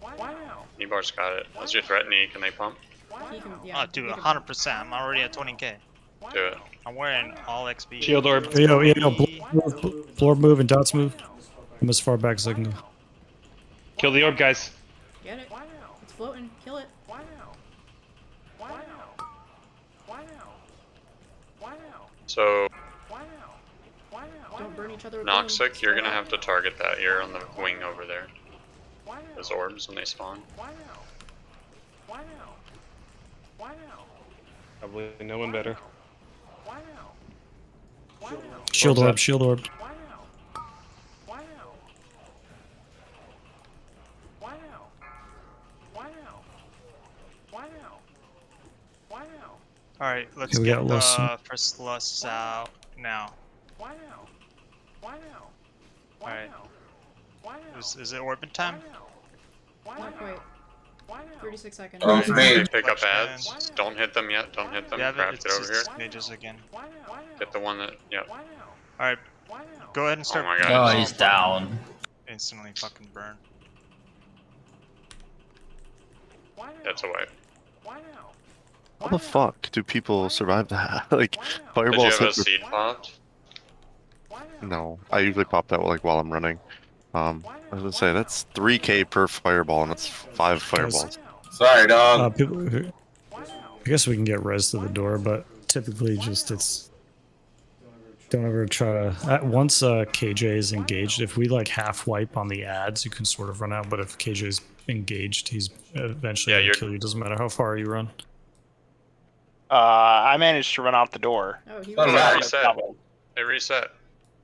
Wow. Nibar's got it. As you threaten E, can they pump? He can, yeah, Dude, he can- 100%. I'm already at 20k. Do it. I'm wearing all XP. Shield orb. Blorb move and dots move. I'm as far back as I can go. Kill the orb, guys. Get it. It's floating. Kill it. So, Don't burn each other with Noxic, you're gonna have to target that here on the wing over there. Those orbs when they spawn. Probably no one better. Shield orb, shield orb. Alright, let's Okay, we get got the Lust. first Lust out now. Alright. Is it orbit time? Not quite. 36 seconds. They pick up ads. Don't hit them yet. Don't hit them. Yeah, Crap, it's get over here. just mages again. Get the one that. Yep. Alright, go ahead and start. Oh my God, Oh, he's down. Instantly fucking burn. That's a wipe. How the fuck do people survive that? Like, Did you fireballs have a hit seed popped? No, I usually pop that like while I'm running. I was gonna say that's 3k per fireball, and that's 5 fireballs. Sorry, dog. People, I guess we can get res to the door, but typically just it's. Don't ever try to. Once KJ is engaged, if we like half wipe on the ads, you can sort of run out. But if KJ is engaged, he's eventually gonna kill you. Doesn't matter how far you run. I managed to run out the door. Oh, he Oh, was it reset. It reset.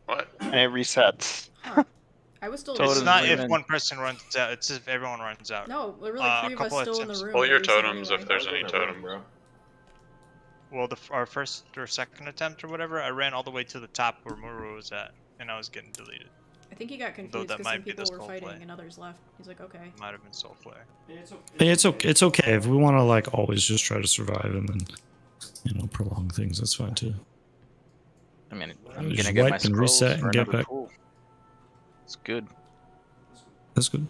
What? And it resets. I was still. So it's not if one person runs out, it's if everyone runs out. No, literally 3 of us still in the room. Pull your It reset totems anyway. if there's any totems. Well, our first or second attempt or whatever, I ran all the way to the top where Muru was at, and I was getting deleted. I think he got Though confused that because might some be the people were soul fighting play. and others left. He's like, okay. Might have been soul play. It's okay. It's okay if we want to like always just try to survive and then prolong things. That's fine too. I mean, I'm Just gonna get my wipe and scrolls reset for and get another back. pool. It's good. That's good.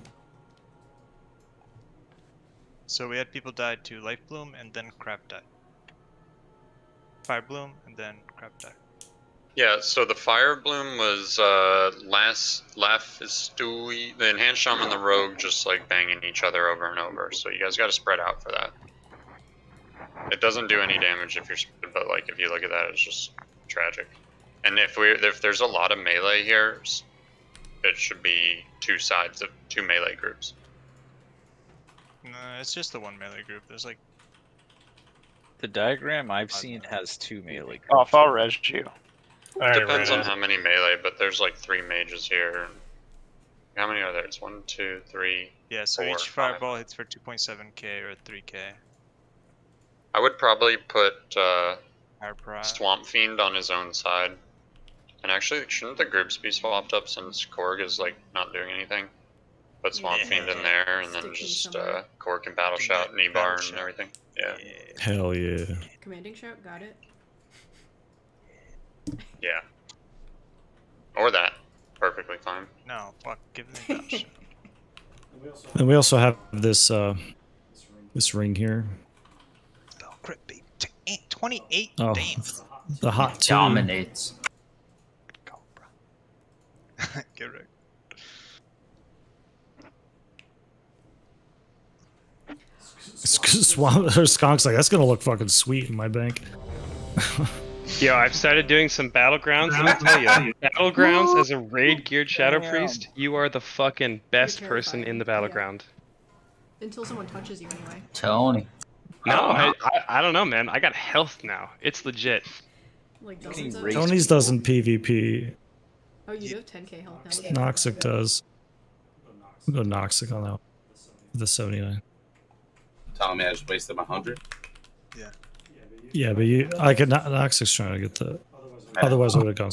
So we had people die to Life Bloom and then Crap die. Fire Bloom and then Crap die. Yeah, so the Fire Bloom was left is Stewie, the Enhanced Shaman and the Rogue just like banging each other over and over. So you guys got to spread out for that. It doesn't do any damage if you're, but like if you look at that, it's just tragic. And if there's a lot of melee here, it should be 2 sides of 2 melee groups. No, it's just the one melee group. There's like The diagram I've seen has 2 melee groups. Off, I'll res you. Depends on how many melee, but there's like 3 mages here. How many are there? It's 1, 2, 3. yeah. So 4, each 5. fireball hits for 2.7k or 3k. I would probably put Higher prize. Swamp Fiend on his own side. And actually, shouldn't the groups be swapped up since Korg is like not doing anything? Put Swamp Fiend in there, and then just Korg can battle shout, knee bar, and everything. Yeah. Hell yeah. Commanding shout, got it. Yeah. Or that. Perfectly fine. No, fuck, give me that. And we also have this this ring here. Spell crit beat 28. Oh, Damn. the hot two. Dominates. Get right. Swamp or Skunk's like that's gonna look fucking sweet in my bank. Yo, I've started doing some battlegrounds. Let me tell you, battlegrounds as a raid geared shadow priest, you are the fucking best person in the battleground. Until someone touches you anyway. Tony. No, I don't know, man. I got health now. It's legit. Like dozens of Tony's doesn't PvP. Oh, you do have 10k health now. Noxic does. We'll go Noxic on that one. The 79. Telling me I just wasted my 100. Yeah, but I could not. Noxic's trying to get the. Otherwise, I would have gone.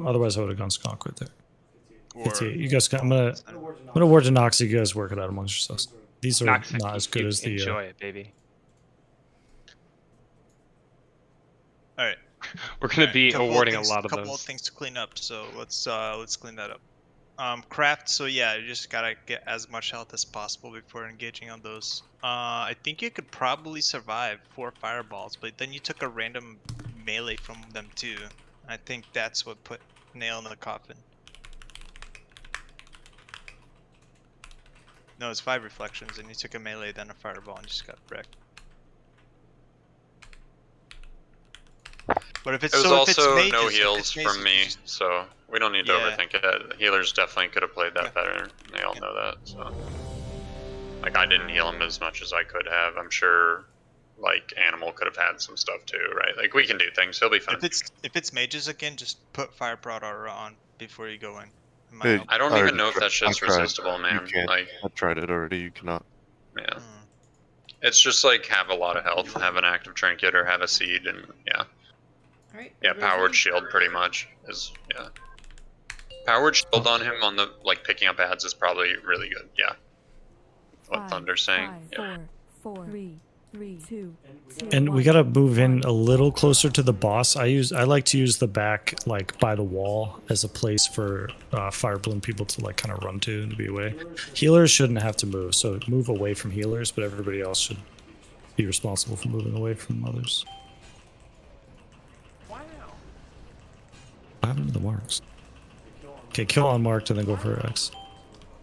Otherwise, I would have gone Skunk right there. 58. You guys, I'm gonna ward to Noxic. You guys work it out amongst yourselves. These are Noxic, not as good as the. Enjoy it, baby. All right. We're gonna be awarding a lot of couple those. of things to clean up, so let's clean that up. Craft. So yeah, you just gotta get as much health as possible before engaging on those. I think you could probably survive 4 fireballs, but then you took a random melee from them too. I think that's what put nail in the coffin. No, it's 5 reflections, and he took a melee, then a fireball, and just got wrecked. But if it's It was so, also if it's mages, no if heals it's mages, from you me, just- so we don't need to Yeah. overthink it. Healers definitely could have played that better. They all know that. So, like, I didn't heal him as much as I could have. I'm sure, like, Animal could have had some stuff too, right? Like, we can do things. He'll be fine. If it's mages again, just put fire prod aura on before you go in. It might Hey, help. I don't even know if that shit's I tried. resistible, man. You can't. Like, I tried it already. You cannot. yeah. It's just like have a lot of health, have an active trinket, or have a seed, and yeah. Alright. Yeah, powered shield pretty much is, yeah. Powered shield on him on the, like, picking up ads is probably really good, yeah. What Thunder's saying, yeah. 4, 4, 3, 3, 2, And we gotta move in a little closer to the boss. I like to use the back, like by the wall, as a place for fire bloom people to like kind of run to and to be away. Healers shouldn't have to move, so move away from healers, but everybody else should be responsible for moving away from others. What happened to the marks? Okay, kill unmarked and then go for X.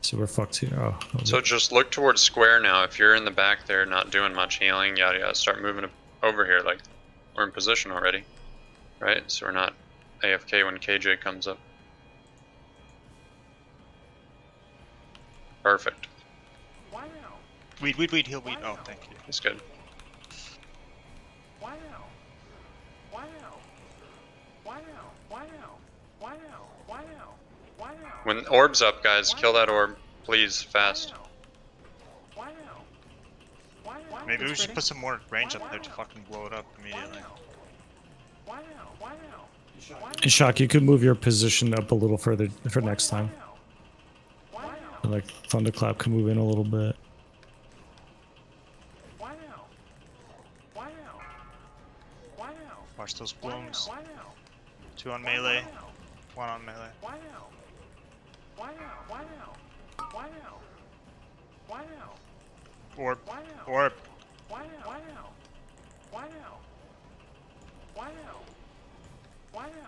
So we're fucked here. Oh. So just look towards square now. If you're in the back there not doing much healing, yada yada, start moving over here. Like, we're in position already, right? So we're not AFK when KJ comes up. Perfect. Weed, heal, weed. Oh, thank you. That's good. When orb's up, guys, kill that orb, please, fast. Maybe we should put some more range up there to fucking blow it up immediately. And Shock, you could move your position up a little further for next time. And like Thunderclap can move in a little bit. Watch those blooms. 2 on melee, 1 on melee. Orb. Orb.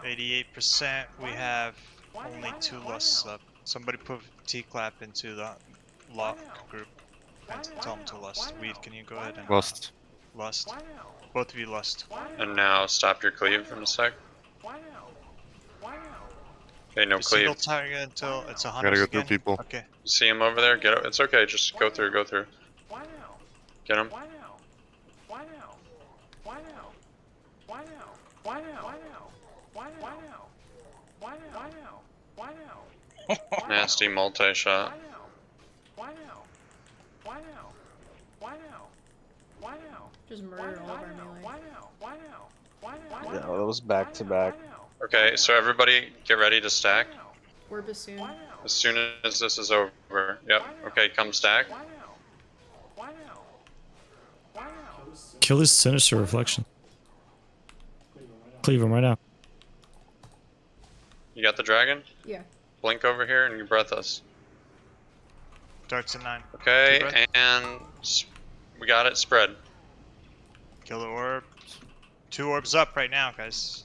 88%. We have only 2 lusts up. Somebody put T-clap into the lock group and tell them to lust. Weed, can you go ahead and Lust. Lust. Both of you lust. And now stop your cleave in a sec. Okay, no cleave. Single target until it's 100. Gotta go through people. Okay. See him over there? Get. It's okay. Just go through. Go through. Get him. Nasty multi-shot. Just murder all of our melee. Yeah, that was back to back. Okay, so everybody get ready to stack. Orb is soon. As soon as this is over. Yep. Okay, come stack. Kill this sinister reflection. Cleave him right now. You got the dragon? Yeah. Blink over here and you breath us. Darts at 9. Okay, and we got it. Spread. Kill the orb. 2 orbs up right now, guys.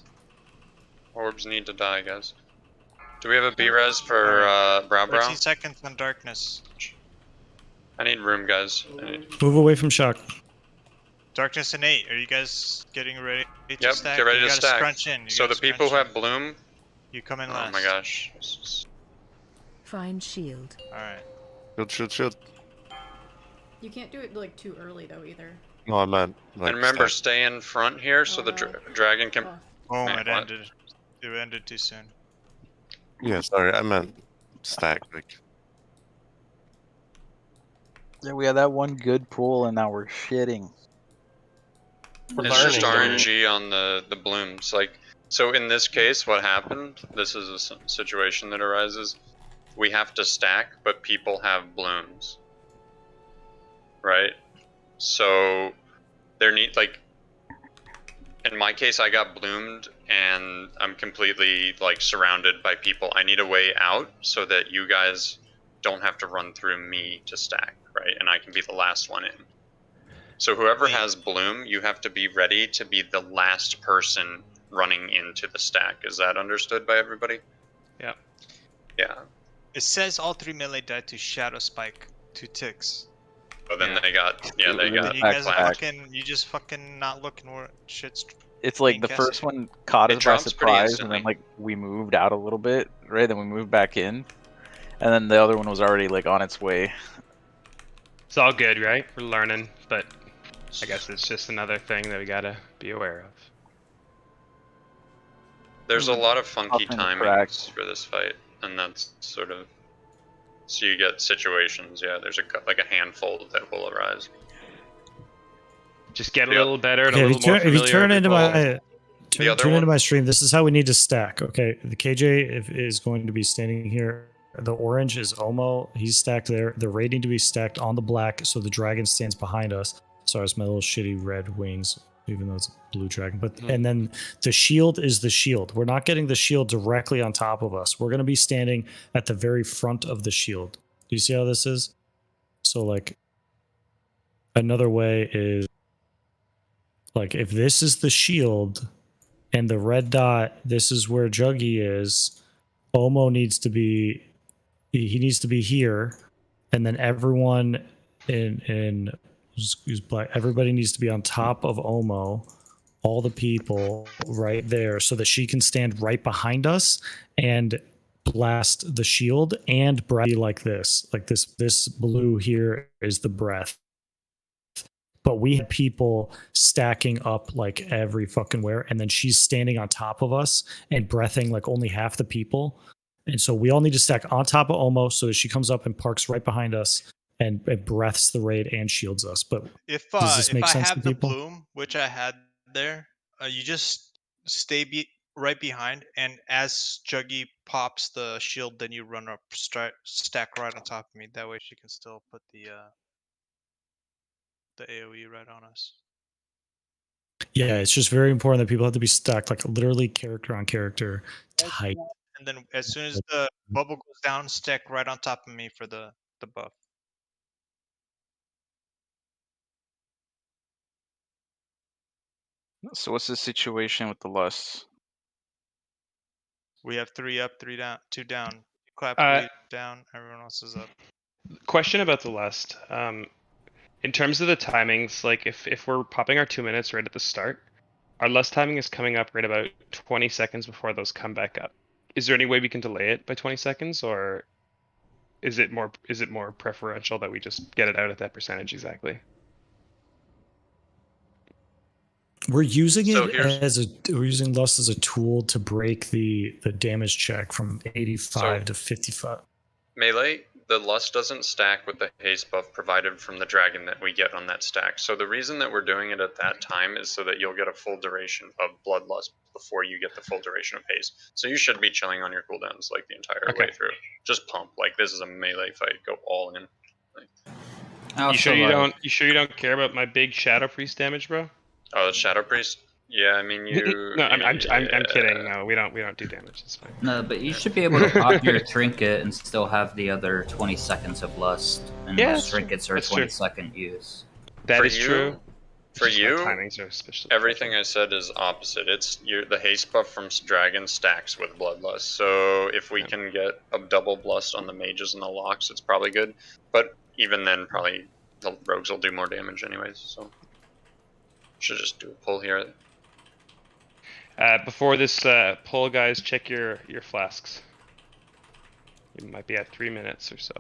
Orbs need to die, guys. Do we have a B-res for Brow Brow? 13 seconds on darkness. I need room, guys. Move away from Shock. Darkness and 8. Are you guys getting ready to Yep, stack? get ready You to gotta stack. Scrunch in. You So the gotta people who scrunch have bloom. in. You come in Oh last. my gosh. Find shield. Alright. Shield. You can't do it like too early though either. No, I meant. Like, And remember, stack. stay in front here so the dragon can. Oh, Man, it what? ended. It ended too soon. Yeah, sorry, I meant stack. Like, Yeah, we had that one good pool, and now we're shitting. It's just RNG on the blooms. Like, so in this case, what happened? This is a situation that arises. We have to stack, but people have blooms, right? So there need like. In my case, I got bloomed, and I'm completely like surrounded by people. I need a way out so that you guys don't have to run through me to stack, right? And I can be the last one in. So whoever has bloom, you have to be ready to be the last person running into the stack. Is that understood by everybody? Yeah. Yeah. It says all 3 melee died to Shadow Spike, 2 ticks. But then they got they got. And you guys are back. fucking, you just fucking not looking where shit's. It's like being the first casted. one caught It us by drops pretty surprise, and instantly. then like we moved out a little bit, right? Then we moved back in, and then the other one was already like on its way. It's all good, right? We're learning, but I guess it's just another thing that we gotta be aware of. There's a lot of funky Often timings for this fight, and that's sort of. So you get situations, yeah. There's like a handful that will arise. Just get a little better and Okay, a if you little more turn, if you familiar. turn into with my The other turn into one? my stream, this is how we need to stack. Okay, the KJ is going to be standing here. The orange is Omo. He's stacked there. The raid need to be stacked on the black, so the dragon stands behind us. Sorry, it's my little shitty red wings, even though it's a blue dragon. But and then the shield is the shield. We're not getting the shield directly on top of us. We're going to be standing at the very front of the shield. Do you see how this is? So like another way is like if this is the shield and the red dot, this is where Juggy is. Omo needs to be, he needs to be here, and then everyone in who's black, everybody needs to be on top of Omo, all the people right there, so that she can stand right behind us and blast the shield and breath like this. Like this blue here is the breath. But we had people stacking up like every fucking where, and then she's standing on top of us and breathing like only half the people. And so we all need to stack on top of Omo so that she comes up and parks right behind us and breaths the raid and shields us. But If does this make I sense to have the people? bloom, which I had there, you just stay right behind, and as Juggy pops the shield, then you run up, stack right on top of me. That way she can still put the AOE right on us. Yeah, it's just very important that people have to be stacked like literally character on character tight. And then as soon as the bubble goes down, stack right on top of me for the buff. So what's the situation with the lusts? We have 3 up, 3 down, 2 down. You clap, lead down. Everyone else is up. Question about the lust. In terms of the timings, like if we're popping our 2 minutes right at the start, our lust timing is coming up right about 20 seconds before those come back up. Is there any way we can delay it by 20 seconds, or is it more preferential that we just get it out at that percentage exactly? We're using we're using lust as a tool to break the damage check from 85 to 55. Melee, the lust doesn't stack with the haste buff provided from the dragon that we get on that stack. So the reason that we're doing it at that time is so that you'll get a full duration of bloodlust before you get the full duration of haste. So you should be chilling on your cooldowns like the entire way through. Just pump. Like this is a melee fight. Go all in. You sure you don't care about my big Shadow Priest damage, bro? Oh, the Shadow Priest? Yeah, I mean you. No, I'm kidding. No, we don't do damage. It's fine. No, but you should be able to pop your trinket and still have the other 20 seconds of lust. And Yeah, most trinkets are that's 20-second use. That is true. For Just my you, timings are especially everything I said is opposite. It's the haste buff from dragon stacks with bloodlust. So if we can get a double blust on the mages and the locks, it's probably good. But even then, probably the rogues will do more damage anyways. So should just do a pull here. Before this pull, guys, check your flasks. You might be at 3 minutes or so.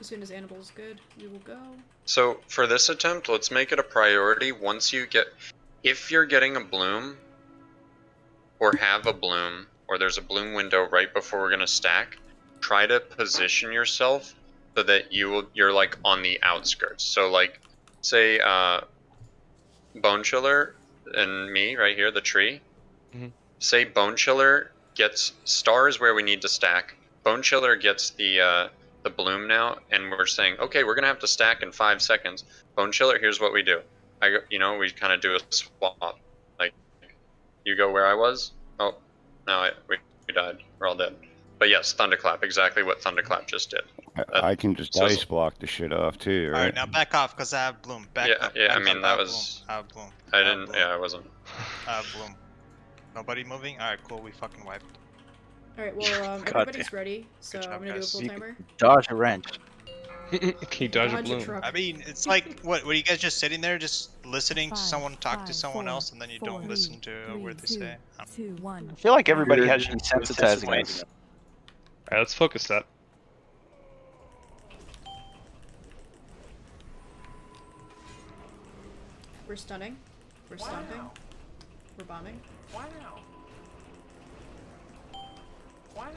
As soon as Annabelle's good, we will go. So for this attempt, let's make it a priority. Once you get, if you're getting a bloom, or have a bloom, or there's a bloom window right before we're gonna stack, try to position yourself so that you're like on the outskirts. So like, say Bone Chiller and me right here, the tree. Say Bone Chiller gets stars where we need to stack. Bone Chiller gets the bloom now, and we're saying, okay, we're gonna have to stack in 5 seconds. Bone Chiller, here's what we do. We kind of do a swap. Like, you go where I was. Oh, no, we died. We're all dead. But yes, Thunderclap, exactly what Thunderclap just did. I can just so- dice block the shit off too, right? Alright, now back off because I have Bloom. Back Yeah, up. yeah. back I mean up, that have was. Bloom. I have Bloom. I have didn't. Bloom. Yeah, I wasn't. I have Bloom. Nobody moving? Alright, cool. We fucking wiped. Alright, well, everybody's ready, so job, I'm gonna do a guys. full You timer. Dodge a wrench. Can you dodge a Dodge a bloom? truck. I mean, it's like, what? Were you guys just sitting there, just listening to 5, someone talk to 5, someone 4, else, and then you 4, don't listen to 3, what they 2, say? 2, 1. I feel like everybody We're has desensitizing us. Alright, let's focus that. We're stunning. We're stomping. We're bombing. Wow. Wow.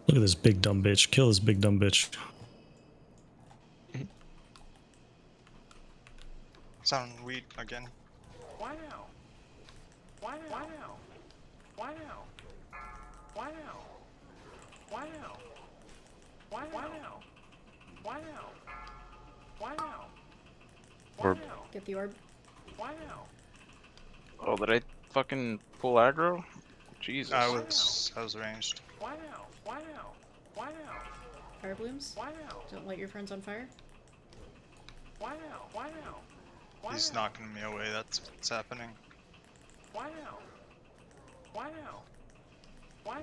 Look at this big dumb bitch. Kill this big dumb bitch. Sound weed again. Wow. Wow. Wow. Wow. Wow. Wow. Wow. Wow. Wow. Orb. Get the orb. Wow. Oh, did I fucking pull aggro? Jesus. I was ranged. Wow. Wow. Wow. Fire blooms. Wow. Don't light your friends on fire. Wow. Wow. He's knocking me away. That's what's happening. Wow. Wow. Wow.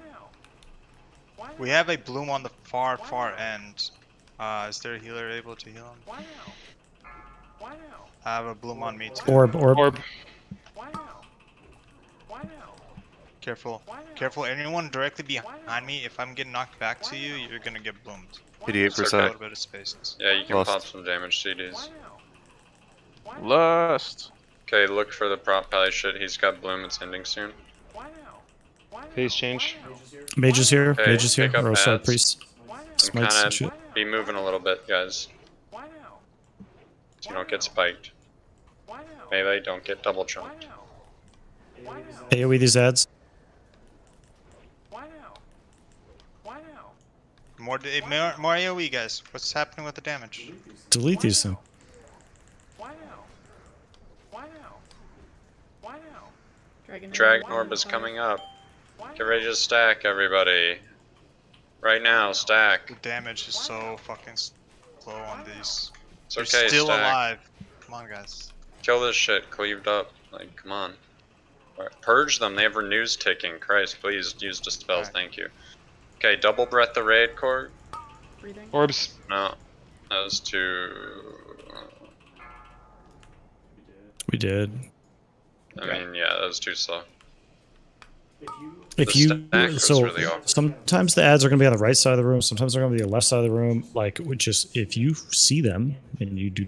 Wow. We have a Bloom on the far end. Is there a healer able to heal him? Wow. Wow. I have a Bloom on me too. Orb. Wow. Wow. Careful. Careful. Anyone directly behind me, if I'm getting knocked back to you, you're gonna get bloomed. 88%. A little bit of spaces. Yeah, you can Lost. pop some damage CDs. Lust. Okay, look for the prop pally shit. He's got bloom. It's ending soon. Phase change. Mage is here. Okay, Mage is here. pick up Or sorry, ads. priest. I'm Smites and kind shit. of be moving a little bit, guys. So you don't get spiked. Melee, don't get double jumped. AoE these ads. More AoE, guys. What's happening with the damage? Delete these though. Dragon Orb is coming up. Get ready to stack, everybody. Right now, stack. The damage is so fucking slow on these. It's They're okay, still stack. alive. Come on, guys. Kill this shit, cleaved up. Like, come on. Alright, purge them, they have renews ticking. Christ, please use dispels, thank you. Okay, double breath the raid core. Breathing. Orbs. No, that was too. We did. I mean, yeah, that was too slow. If The you stack was so really awkward. sometimes the ads are going to be on the right side of the room. Sometimes they're going to be on the left side of the room. Like, which is if you see them and you do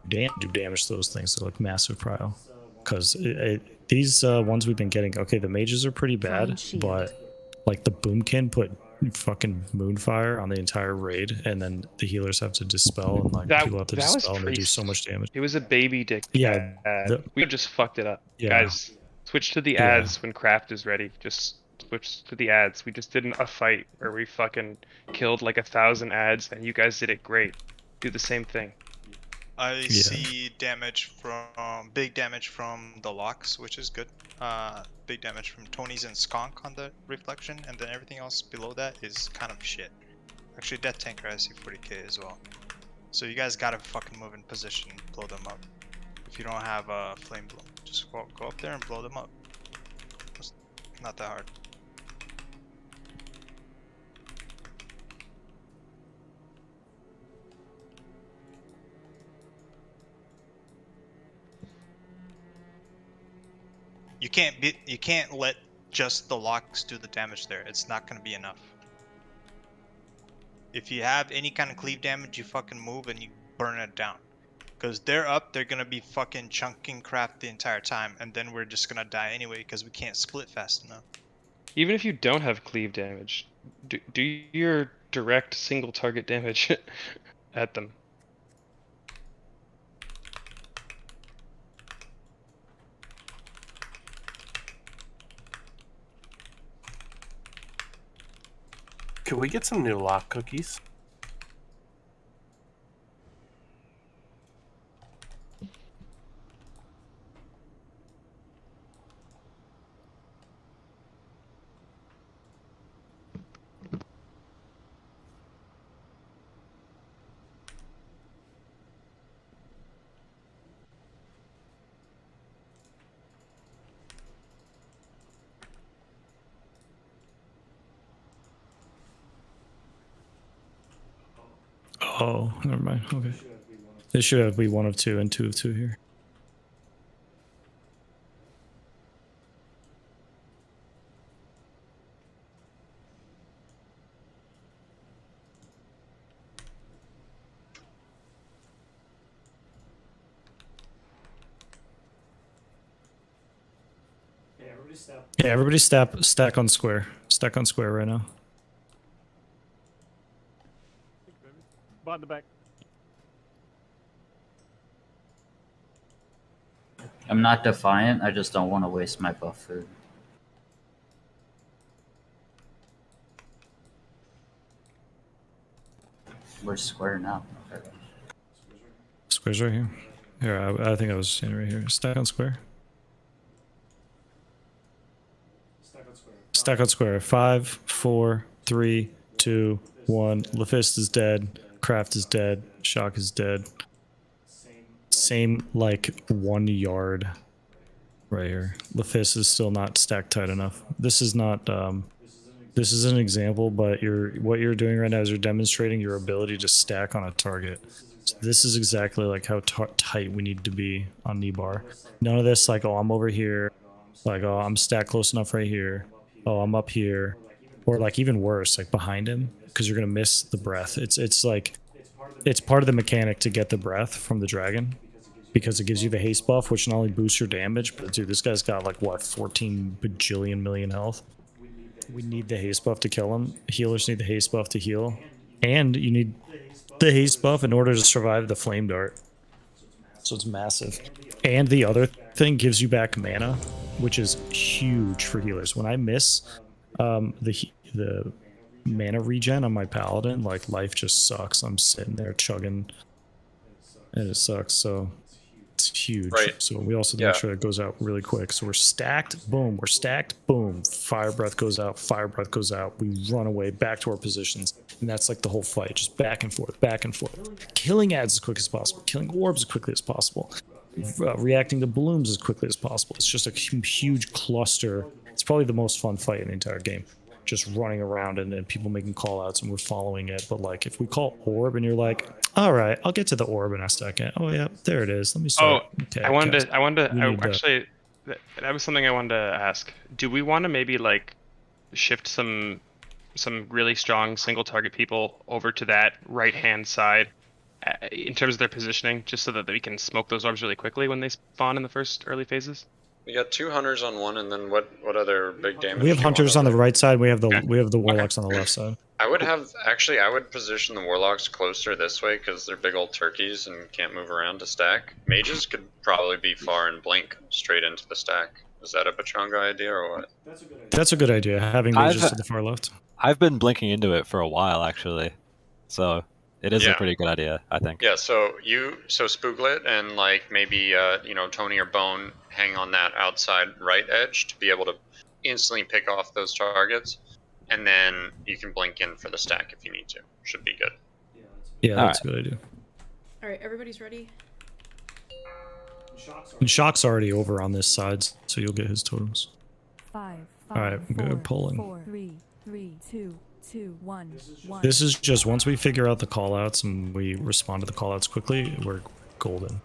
damage to those things, they're like massive prio. Because these ones we've been getting, okay, the mages are pretty bad, but like the boomkin put fucking moonfire on the entire raid, and then the healers have to dispel, and like people have to that was dispel, and they do priest. so much damage. It was a baby dick. Yeah, ad. We just fucked it up, Yeah. guys. Switch to the Yeah. ads when craft is ready. Just switch to the ads. We just did a fight where we fucking killed like 1,000 ads, and you guys did it great. Do the same thing. I see damage from big damage from the locks, which is good. Big damage from Tony's and Skunk on the reflection, and then everything else below that is kind of shit. Actually, Death Tanker I see 40k as well. So you guys gotta fucking move in position, blow them up. If you don't have a flame bloom, just go up there and blow them up. It's not that hard. You can't let just the locks do the damage there. It's not gonna be enough. If you have any kind of cleave damage, you fucking move and you burn it down. Cause they're up, they're gonna be fucking chunking craft the entire time, and then we're just gonna die anyway because we can't split fast enough. Even if you don't have cleave damage, do your direct single target damage at them. Could we get some new lock cookies? Oh, never mind. Okay. They should have be 1 of 2 and 2 of 2 here. Yeah, everybody stack on square. Stack on square right now. Bot in the back. I'm not defiant. I just don't want to waste my buff food. We're square now. Okay. Square's right here. Here, I think I was standing right here. Stack on square. Stack on square. 5, 4, 3, 2, 1. Lefist is dead. Craft is dead. Shock is dead. Same like 1 yard right here. Lefist is still not stacked tight enough. This is not this is an example, but what you're doing right now is you're demonstrating your ability to stack on a target. So this is exactly like how tight we need to be on knee bar. None of this like, oh, I'm over here, like, oh, I'm stacked close enough right here, oh, I'm up here, or like even worse, like behind him, because you're gonna miss the breath. It's like it's part of the mechanic to get the breath from the dragon, because it gives you the haste buff, which not only boosts your damage, but dude, this guy's got like what, 14 bajillion million health. We need the haste buff to kill him. Healers need the haste buff to heal, and you need the haste buff in order to survive the flame dart. So it's massive. And the other thing gives you back mana, which is huge for healers. When I miss the mana regen on my paladin, like life just sucks. I'm sitting there chugging, and it sucks. So it's huge. Right. So we also make sure it goes out really quick. So we're stacked, boom. We're stacked, boom. Fire breath goes out. Fire breath goes out. We run away back to our positions, and that's like the whole fight, just back and forth, back and forth. Killing ads as quick as possible. Killing orbs as quickly as possible. Reacting to blooms as quickly as possible. It's just a huge cluster. It's probably the most fun fight in the entire game. Just running around and people making call outs and we're following it. But like if we call orb and you're like, all right, I'll get to the orb in a second. Oh yeah, there it is. Let me start. Oh, okay, I wanted to actually, that was something I wanted to ask. Do we want to maybe like shift some really strong single target people over to that right hand side in terms of their positioning, just so that we can smoke those orbs really quickly when they spawn in the first early phases? We got 2 hunters on one, and then what other big damage? We have do you want hunters on the there? right side. We have the warlocks on the left side. I would I would position the warlocks closer this way because they're big old turkeys and can't move around to stack. Mages could probably be far and blink straight into the stack. Is that a Pachanga idea or what? That's a good idea. Having mages to the far left. I've been blinking into it for a while actually, so it is a pretty good idea, I think. Yeah. So Spooglet and like maybe Tony or Bone hang on that outside right edge to be able to instantly pick off those targets, and then you can blink in for the stack if you need to. Should be good. Yeah, that's a good idea. All right, everybody's ready. And Shock's already over on this side, so you'll get his totems. 5, All right, I'm good. Pulling. 4, 3, 2, 1. This is just once we figure out the callouts and we respond to the callouts quickly, we're golden.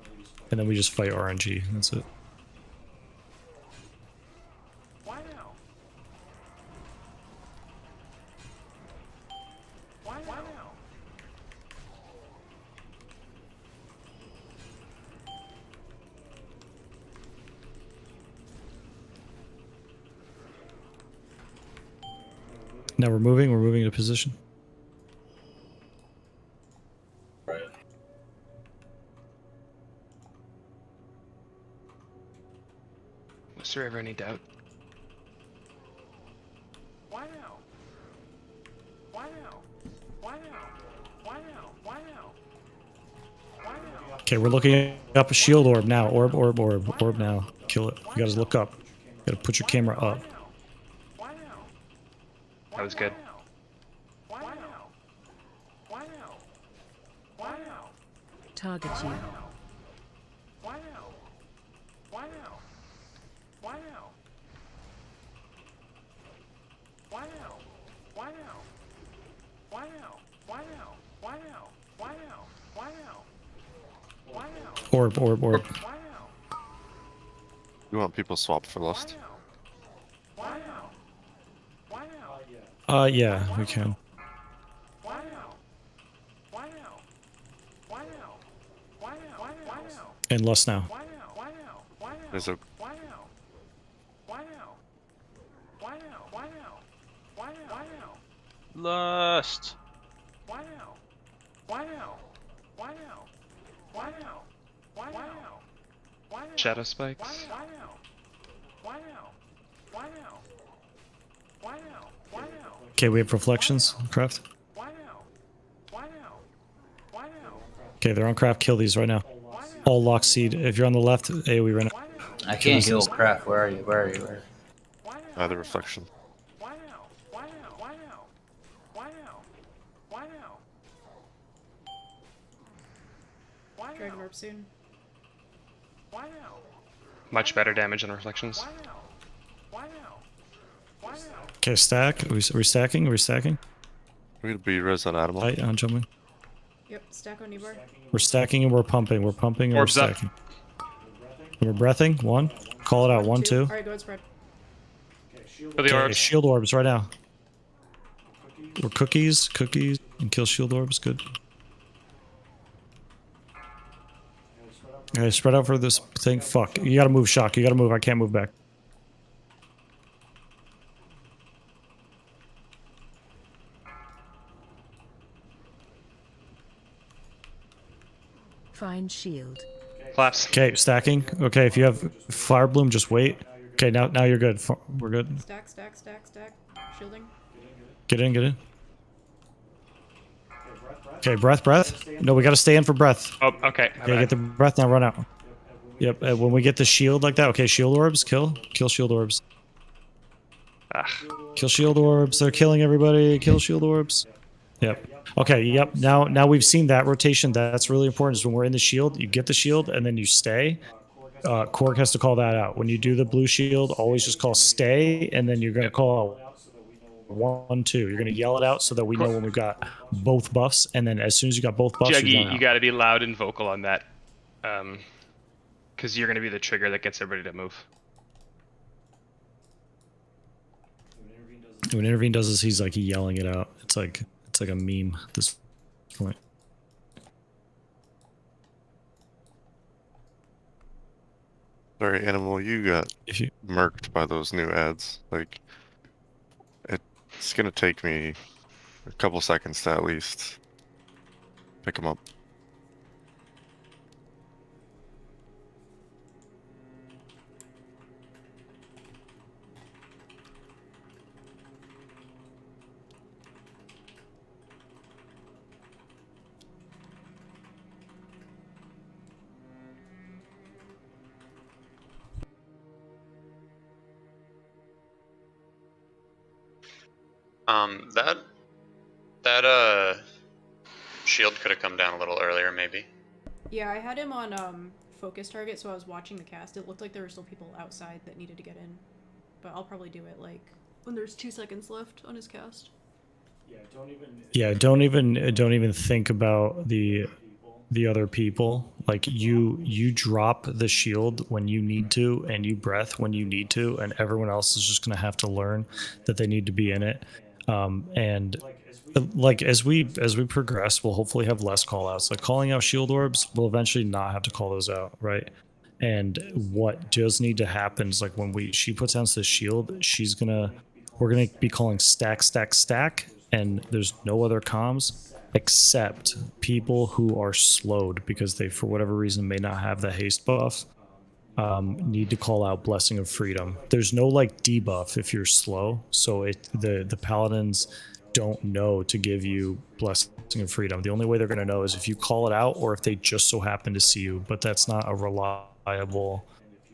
And then we just fight RNG. That's it. Now we're moving into position. Right. Was there ever any doubt? Wow. Wow. Okay, we're looking up a shield orb now. Orb now. Kill it. You gotta look up. You gotta put your camera up. That was good. Target you. Orb. You want people swap for lust? Yeah, we can. And lust now. There's a Lust. Shadow spikes. Okay, we have reflections. Craft. Okay, they're on craft. Kill these right now. All lock seed. If you're on the left, AoE right now. I can't heal craft. Where are you? Where are you? Where? the reflection. Dragon Orb soon. Much better damage than reflections. Okay, stack. We're stacking. We're stacking. We're gonna be res on animal. Right, on jumping. Yep, stack on Ebar. We're stacking and we're pumping. We're pumping and Orbs we're up. stacking. We're breathing. 1. Call it out. 1, 2. Alright, go ahead, spread. For the orbs. Shield orbs right now. We're cookies, and kill shield orbs. Good. Okay, spread out for this thing. Fuck. You gotta move, Shock. You gotta move. I can't move back. Find shield. Collapse. Okay, stacking. Okay, if you have fire bloom, just wait. Okay, now you're good. We're good. Stack. Shielding. Get in. Okay, breath. No, we gotta stay in for breath. Oh, okay. Okay, get the breath now. Run out. Yep. When we get the shield like that, okay, shield orbs. Kill shield orbs. Kill shield orbs. They're killing everybody. Kill shield orbs. Yep. Okay, yep. Now we've seen that rotation. That's really important is when we're in the shield, you get the shield and then you stay. Korg has to call that out. When you do the blue shield, always just call stay and then you're going to call 1, 2. You're going to yell it out so that we know when we've got both buffs. And then as soon as you got both buffs, Juggy, you got to be loud and vocal on that. Because you're going to be the trigger that gets everybody to move. When Intervene does this, he's like yelling it out. It's like a meme at this point. Sorry, Animal, you got murked by those new ads. Like, it's gonna take me a couple seconds to at least pick them up. That shield could have come down a little earlier, maybe. Yeah, I had him on focus target, so I was watching the cast. It looked like there were still people outside that needed to get in, but I'll probably do it like when there's 2 seconds left on his cast. Yeah, don't even think about the other people. Like you drop the shield when you need to, and you breath when you need to, and everyone else is just gonna have to learn that they need to be in it. And like as we progress, we'll hopefully have less call outs. Like calling out shield orbs, we'll eventually not have to call those out, right? And what does need to happen is like when she puts down this shield, we're gonna be calling stack, and there's no other comms except people who are slowed because they, for whatever reason, may not have the haste buff. Need to call out Blessing of Freedom. There's no like debuff if you're slow, so the paladins don't know to give you Blessing of freedom. The only way they're going to know is if you call it out or if they just so happen to see you, but that's not a reliable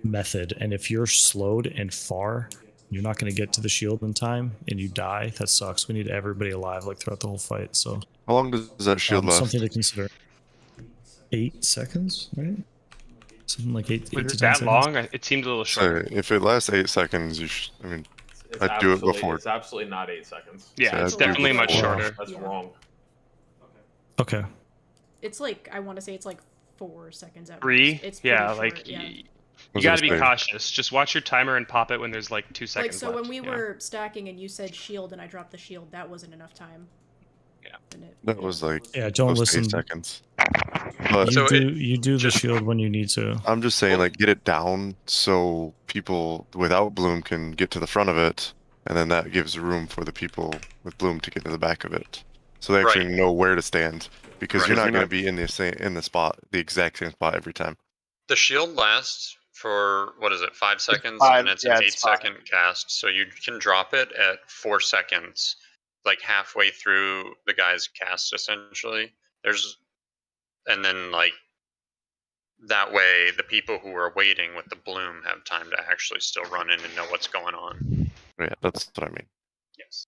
method. And if you're slowed and far, you're not going to get to the shield in time and you die. That sucks. We need everybody alive like throughout the whole fight. So How long does that shield last? something to consider. 8 seconds, right? Something like 8 Was to it 10 that seconds. long? It seemed a little So shorter. if it lasts 8 seconds, you should. I mean, It's I'd do it before. It's absolutely not 8 seconds. Yeah, So it's I'd do definitely much before. shorter. That's Yeah. wrong. Okay. It's like I want to say it's like 4 seconds at 3? most. It's Yeah, pretty like short, yeah. you gotta be cautious. Just watch your timer and pop it when there's like 2 Like seconds so left. when we yeah. were stacking and you said shield and I dropped the shield, that wasn't enough time. Yeah. That was like Yeah, don't close to 8 listen. seconds. But You do the shield when you need to. I'm just saying, like, get it down so people without Bloom can get to the front of it, and then that gives room for the people with Bloom to get to the back of it, so they actually know where to stand. Because you're not going to be in the spot, the exact same spot every time. The shield lasts for, what is it, 5 seconds? 5, and it's yeah, an it's 8-second cast, so you can drop it at 4 seconds, like halfway through the guy's cast, essentially. And then, like, that way the people who are waiting with the Bloom have time to actually still run in and know what's going on. Yeah, that's what I mean. Yes.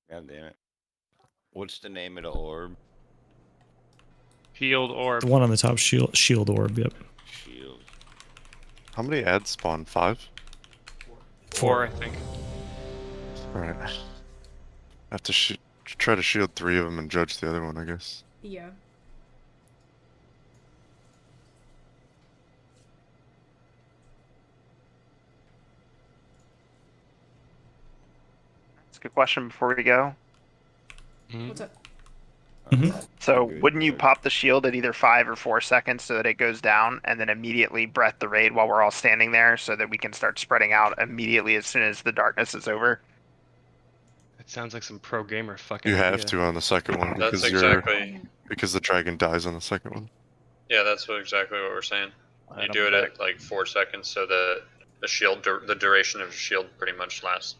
God damn it. What's the name of the orb? Shield orb. The one on the top, shield orb. Yep. Shield. How many ads spawn? 5? 4, I think. All right. I have to try to shield 3 of them and judge the other one, I guess. Yeah. That's a good question before we go. What's up? So wouldn't you pop the shield at either 5 or 4 seconds so that it goes down, and then immediately breath the raid while we're all standing there, so that we can start spreading out immediately as soon as the darkness is over? It sounds like some pro gamer fucking. You have idea. to on the second one That's because exactly. because the dragon dies on the second one. Yeah, that's exactly what we're saying. You do it at like 4 seconds, so the shield, the duration of the shield pretty much lasts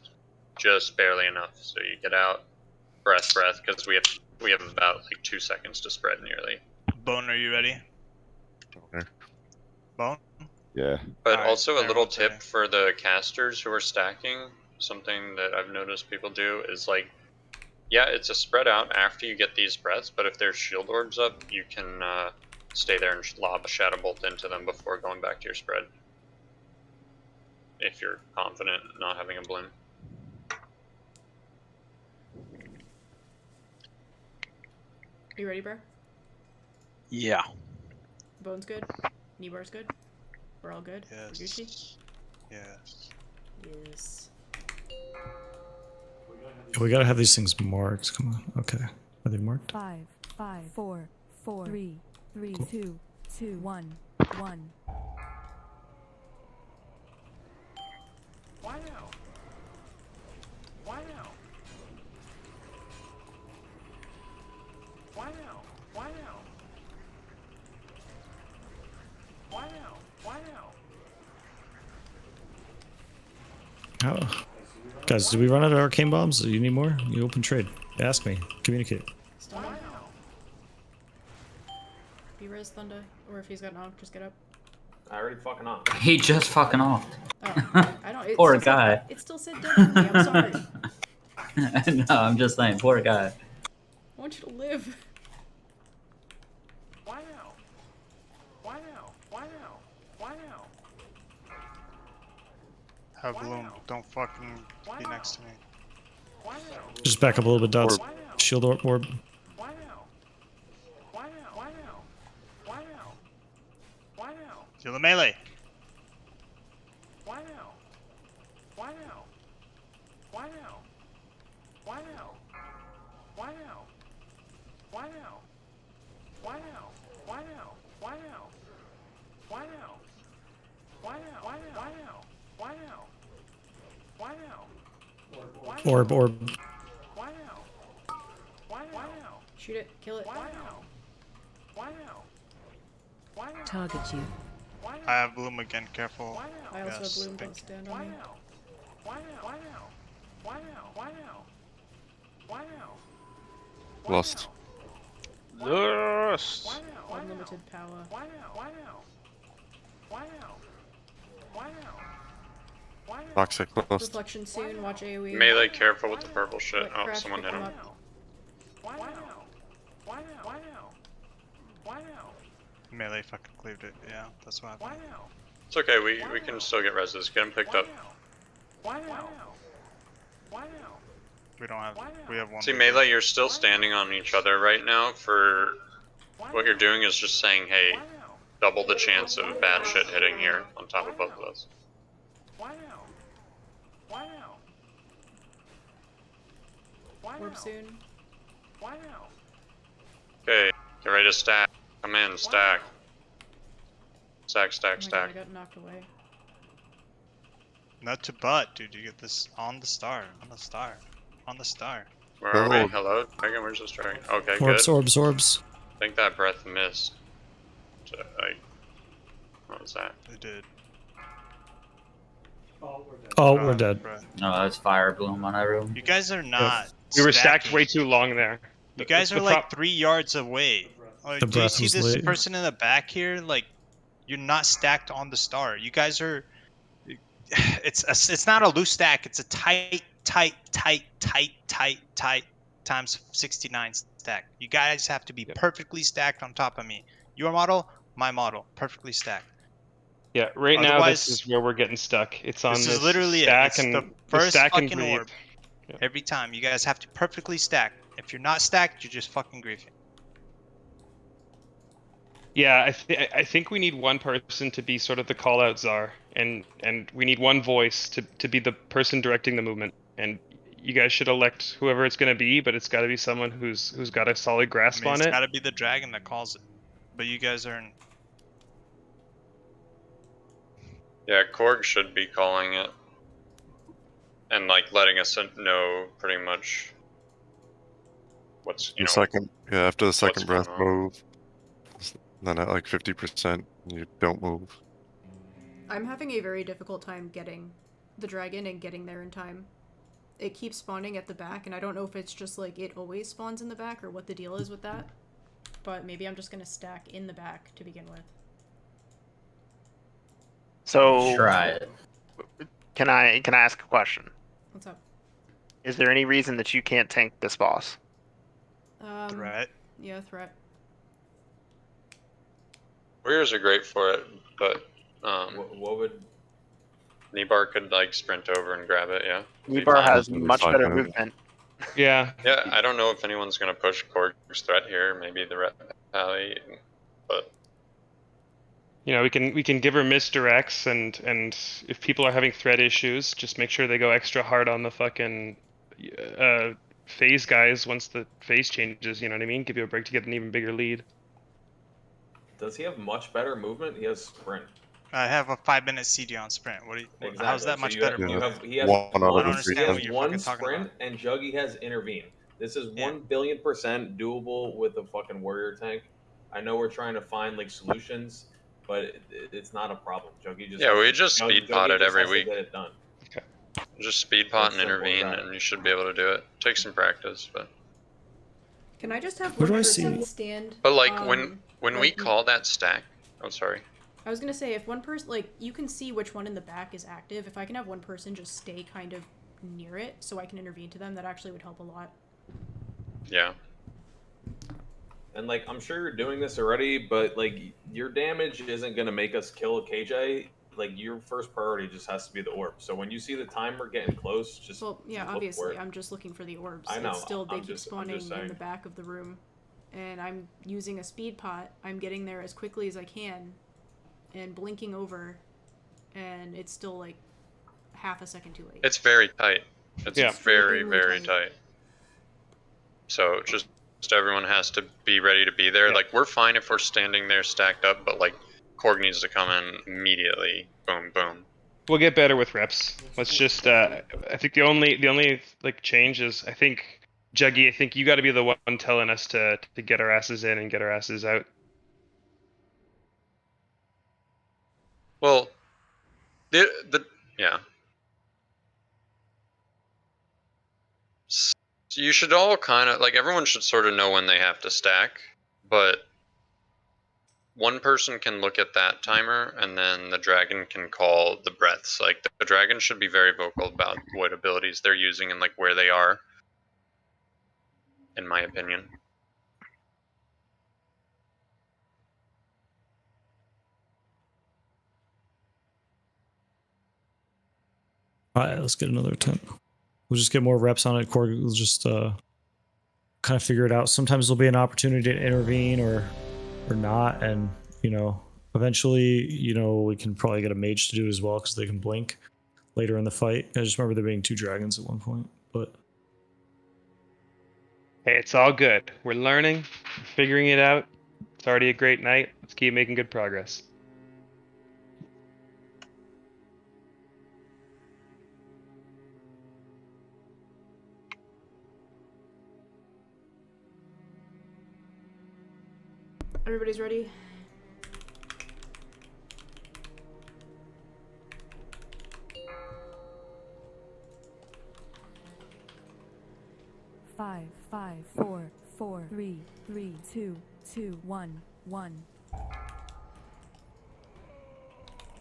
just barely enough. So you get out, breath, because we have about like 2 seconds to spread nearly. Bone, are you ready? Okay. Bone? Yeah. But Alright, also a little everyone's tip ready. for the casters who are stacking, something that I've noticed people do is like, yeah, it's a spread out after you get these breaths, but if there's shield orbs up, you can stay there and lob a shadow bolt into them before going back to your spread. If you're confident in not having a bloom. You ready, bro? Yeah. Bone's good. Nibar's good. We're all good. Yes. We're Gucci? Yes. Yes. We gotta have these things marked. Come on. Okay. Are they marked? 5, 5, 4, 4, 3, 3, 2, 2, 1, 1. Why now? Why now? Why now? Why now? Why now? Why now? How? Guys, did we run out of arcane bombs? Do you need more? You open trade. Ask me. Communicate. Stun him. Be res Thunder, or if he's got knocked, just get up. I already fucking off. He just fucking off. Oh, I don't. It Poor still guy. Said, it still said dead for me. I'm sorry. No, I'm just saying, poor guy. I want you to live. Why now? Why now? Why now? Why now? Have Bloom, don't fucking be next to me. Why now? Just back up a little bit, dots. Shield orb. Why now? Why now? Why now? Why now? Why now? Do the melee. Why now? Why now? Why now? Why now? Why now? Why now? Why now? Why now? Why now? Why now? Why now? Why now? Why now? Why now? Orb. Why now? Why now? Kill it. Target you. I have Bloom again, careful. I also Yes, have Bloom, don't thank stand on me. Lost. Lost. Unlimited power. Toxic lost. Reflection soon, watch AoE. Melee, careful with the purple shit. Let Oh, Crash someone pick hit them him. up. Melee fucking cleaved it. Yeah, that's what happened. It's okay, we can still get reses. Get him picked up. We don't have. We have one. See, Melee, you're still standing on each other right now. For what you're doing is just saying, hey, double the chance of bad shit hitting here on top of both of us. Warp soon. Okay, get ready to stack. Come in, stack. Stack, stack, Oh my God, stack. I got knocked away. Not to butt, dude. You get this on the star. On the star. On the star. Where are we? Hello? Dragon, where's this dragon? Okay, Orbs, good. orbs. I think that breath missed. So, what was that? It did. Oh, we're dead. No, that's fire bloom on everyone. You guys are not. We were stacked stacking. way too long there. You guys are like 3 yards away. The Do you breath see was this late. person in the back here? Like, you're not stacked on the star. You guys are. It's not a loose stack. It's a tight times 69 stack. You guys have to be perfectly stacked on top of me. Your model, my model, perfectly stacked. Yeah, right now Otherwise- this is where we're getting stuck. It's on This this is literally it. stack It's and the first stack and fucking breathe. orb. Every time, you guys have to perfectly stack. If you're not stacked, you're just fucking griefing. Yeah, I think we need one person to be sort of the call out czar, and we need one voice to be the person directing the movement. And you guys should elect whoever it's gonna be, but it's got to be someone who's got a solid I grasp mean, on it's it. gotta be the dragon that calls it. But you guys aren't. Yeah, Korg should be calling it. And like letting us know pretty much what's, you The know, second, yeah, after the second going breath on. move, then at like 50%, you don't move. I'm having a very difficult time getting the dragon and getting there in time. It keeps spawning at the back, and I don't know if it's just like it always spawns in the back or what the deal is with that. But maybe I'm just gonna stack in the back to begin with. So Try it. Can I ask a question? What's up? Is there any reason that you can't tank this boss? Threat. Yeah, threat. Warriors are great for it, but what would Nibar could like sprint over and grab it, yeah. Nibar has Maybe much 5 better minutes. movement. Yeah. Yeah, I don't know if anyone's gonna push Korg's threat here, maybe the Red Pally, but You know, we can give her misdirects, and if people are having threat issues, just make sure they go extra hard on the fucking phase guys once the phase changes. You know what I mean? Give you a break to get an even bigger lead. does he have much better movement? He has sprint. I have a 5-minute CD on sprint. What do you? Exactly. How's that So much you better? have- you Yeah. have- he has One out I of don't the understand three. what He you're has one fucking talking sprint, about. and Juggy has intervene. This is Yeah. 1,000,000,000% doable with a fucking warrior tank. I know we're trying to find like solutions, but it's not a problem. Juggy just yeah, we just speed pot it every week. Get it done. Just speed pot and That's simple as intervene, that. and you should be able to do it. Take some practice, but Can I just have Where one do I person see- stand? but like when we like- call that stack, oh sorry. I was gonna say, if one person, like, you can see which one in the back is active. If I can have one person just stay kind of near it so I can intervene to them, that actually would help a lot. Yeah. And like I'm sure you're doing this already, but like your damage isn't gonna make us kill a KJ. Like your first priority just has to be the orb. So when you see the timer getting close, just Well, yeah, look for obviously, it. I'm just looking for the orbs. I know, It's still, they I'm keep just spawning in saying. the back of the room. And I'm using a speed pot. I'm getting there as quickly as I can. And blinking over. And it's still, like, half a second too late. It's very tight. It's Yeah. very, Extremely very tight. So just everyone has to be ready to be there. Like we're fine if we're standing there stacked up, but like Korg needs to come in immediately. Boom, boom. We'll get better with reps. Let's just. I think the only like change is I think Juggy, I think you got to be the one telling us to get our asses in and get our asses out. Well, the yeah. So you should all kind of like everyone should sort of know when they have to stack, but one person can look at that timer and then the dragon can call the breaths. Like the dragon should be very vocal about what abilities they're using and like where they are, in my opinion. All right, let's get another attempt. We'll just get more reps on it. Corey will just kind of figure it out. Sometimes there'll be an opportunity to intervene or not, and you know, eventually, you know, we can probably get a mage to do it as well because they can blink later in the fight. I just remember there being 2 dragons at one point, but Hey, it's all good. We're learning, we're figuring it out. It's already a great night. Let's keep making good progress. Everybody's ready? Five, 4, 4, 3, 3, 2, 2, 1, 1.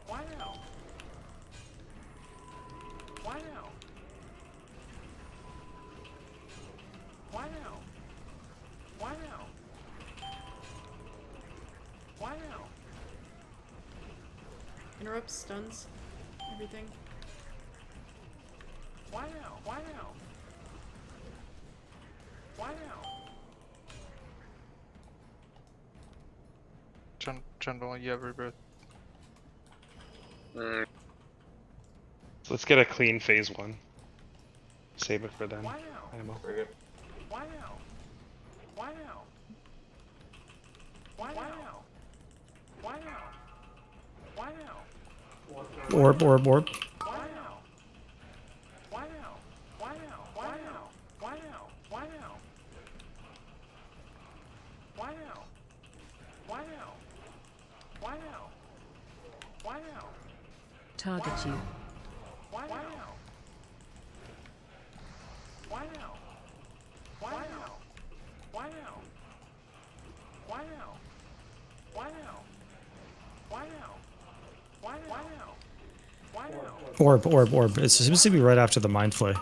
Why now? Why now? Why now? Why now? Why now? Interrupts, stuns, everything. Why now? Why now? Why now? Trundle, you have rebirth. Let's get a clean phase 1. Save it for them. Why now? Animal. Very good. Why now? Why now? Why now? Why now? Why now? orb. Why now? Why now? Why now? Why now? Why now? Why now? Why now? Why now? Why now? Why now? Why now? Target you. Why now? Why now? Why now? Why now? Why now? Why now? Why now? Why now? Why now? Orb. It seems to be right after the mind flay.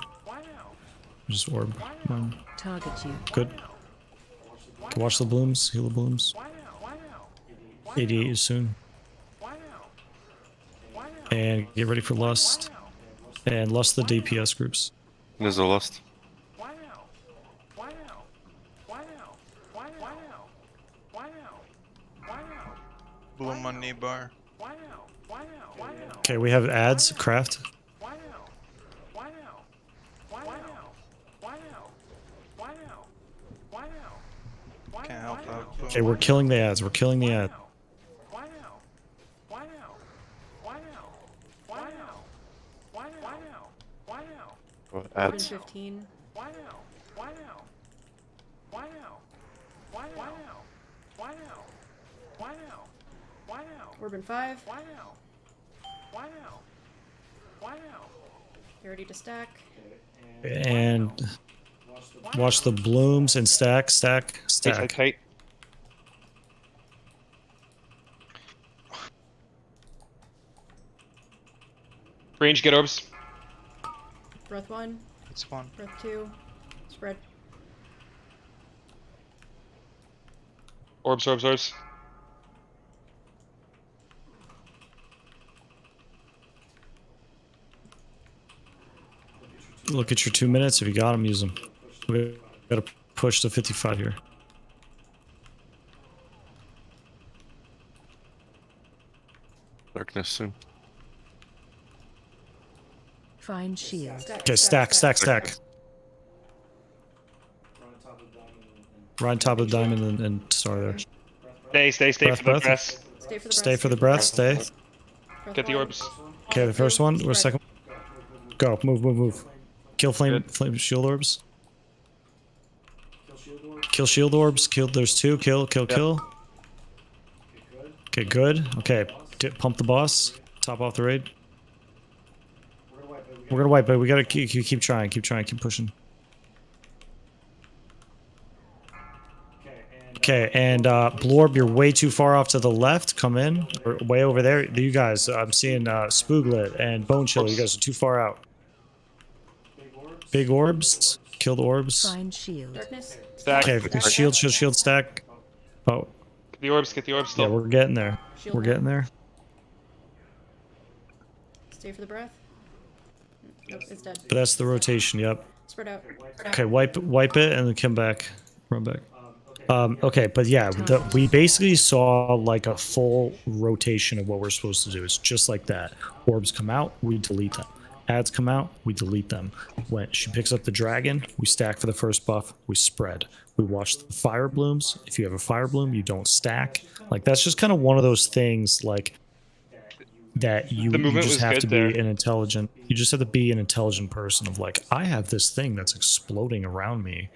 Just orb. Target you. Good. Can watch the blooms, heal the blooms. 88 is soon. And get ready for Lust. And Lust the DPS groups. There's a Lust. Bloom on knee bar. Okay, we have ads, craft. Can't help that. Okay, we're killing the ads, we're killing the ads. What ads? 15. Orb in 5. Get ready to stack. And watch the blooms and stack. Tight. Range, get orbs. Breath 1. It's 1. Breath 2. Spread. Orbs. Look at your 2 minutes. If you got them, use them. We gotta push to 55 here. Darkness soon. Find shield. Okay, stack. Right on top of the diamond and star there. Stay for the breath. Stay for the breath. Stay. Get the orbs. Okay, the first one. Or second. Go. Move. Kill flame shield orbs. Kill shield orbs. Kill. There's 2. Kill. Kill. Okay, good. Okay, pump the boss. Top off the raid. We're gonna wipe it. We gotta keep trying. Keep pushing. Okay, and Blorb, you're way too far off to the left. Come in. Or way over there. You guys, I'm seeing Spooglet and Bone Chiller. You guys are too far out. Big orbs. Kill the orbs. Find shield. Darkness. Stack. Okay, shield stack. Oh. Get the orbs still. Yeah, we're getting there. Shield We're now. getting there. Stay for the breath. Nope, it's dead. But that's the rotation, yep. Spread out. Okay, wipe it and then come back. Run back. Okay, but yeah, we basically saw like a full rotation of what we're supposed to do. It's just like that. Orbs come out, we delete them. Ads come out, we delete them. When she picks up the dragon, we stack for the first buff, we spread. We watch the fire blooms. If you have a fire bloom, you don't stack. Like, that's just kind of one of those things, like, that you just have to be an intelligent, you just have to be an intelligent person of like, I have this thing that's exploding around me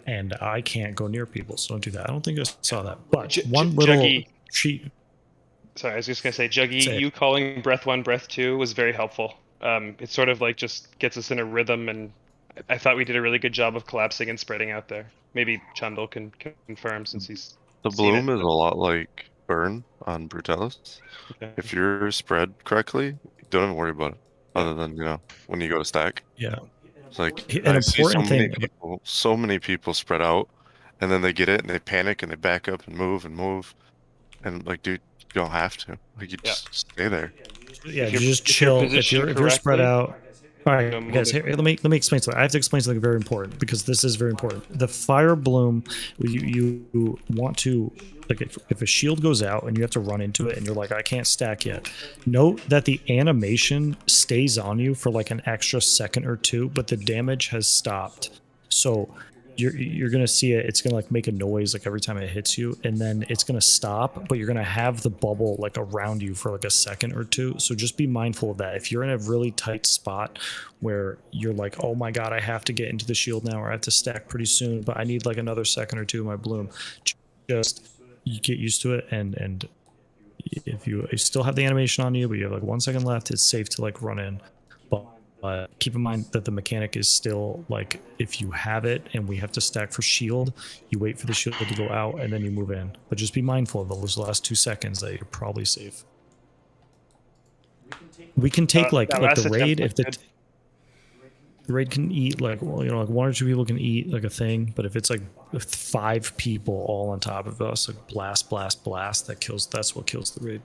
and I can't go near people, so don't do that. I don't think I saw that. But one little cheat. Sorry, I was just gonna say, Juggy, you calling breath 1, breath 2 was very helpful. It sort of like just gets us in a rhythm, and I thought we did a really good job of collapsing and spreading out there. Maybe Chandel can confirm since he's The bloom is a lot like burn on Brutalis. Okay. If you're spread correctly, don't even worry about it. Other than, you know, when you go to stack. Yeah. It's like An I see important so many people spread out, and then they get it and they panic and they back up and move. And like, dude, you don't have to. Like, you just stay there. Yeah, you just chill. If you're spread out. All right, guys. Here, let me explain something. I have to explain something very important because this is very important. The fire bloom, you want to, like, if a shield goes out and you have to run into it and you're like, I can't stack yet. Note that the animation stays on you for like an extra second or 2, but the damage has stopped. So you're gonna see it. It's gonna like make a noise like every time it hits you, and then it's gonna stop. But you're gonna have the bubble like around you for like a second or 2. So just be mindful of that. If you're in a really tight spot where you're like, oh my god, I have to get into the shield now, or I have to stack pretty soon, but I need like another second or 2 of my bloom. Just you get used to it, and if you still have the animation on you, but you have like 1 second left, it's safe to like run in. But keep in mind that the mechanic is still like, if you have it and we have to stack for shield, you wait for the shield to go out and then you move in. But just be mindful of those last 2 seconds that you're probably safe. We can take like the raid, if the raid can eat like, well, you know, like 1 or 2 people can eat like a thing, but if it's like 5 people all on top of us, like blast, that's what kills the raid.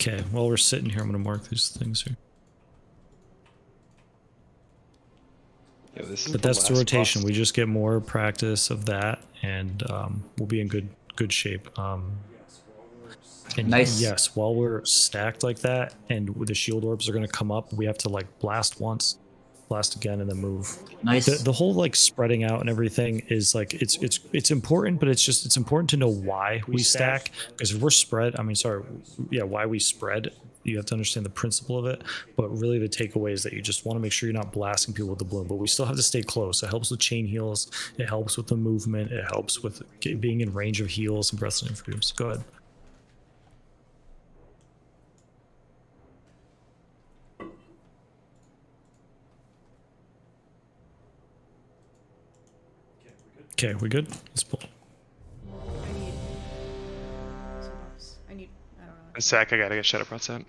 Okay, while we're sitting here, I'm going to mark these things here. Yeah, but that's the rotation. We just get more practice of that, and we'll be in good shape. And nice. Yes, while we're stacked like that, and the shield orbs are going to come up, we have to like blast once, blast again, and then move. Nice. The whole like spreading out and everything is like it's important, but it's important to know why we stack. Because if we're spread, why we spread. You have to understand the principle of it, but really the takeaway is that you just want to make sure you're not blasting people with the bloom. But we still have to stay close. It helps with chain heals. It helps with the movement. It helps with being in range of heals and breaths and infuse. Go ahead. Okay, we good? Let's pull. I don't know. In sec, I gotta get Shadow Prots out.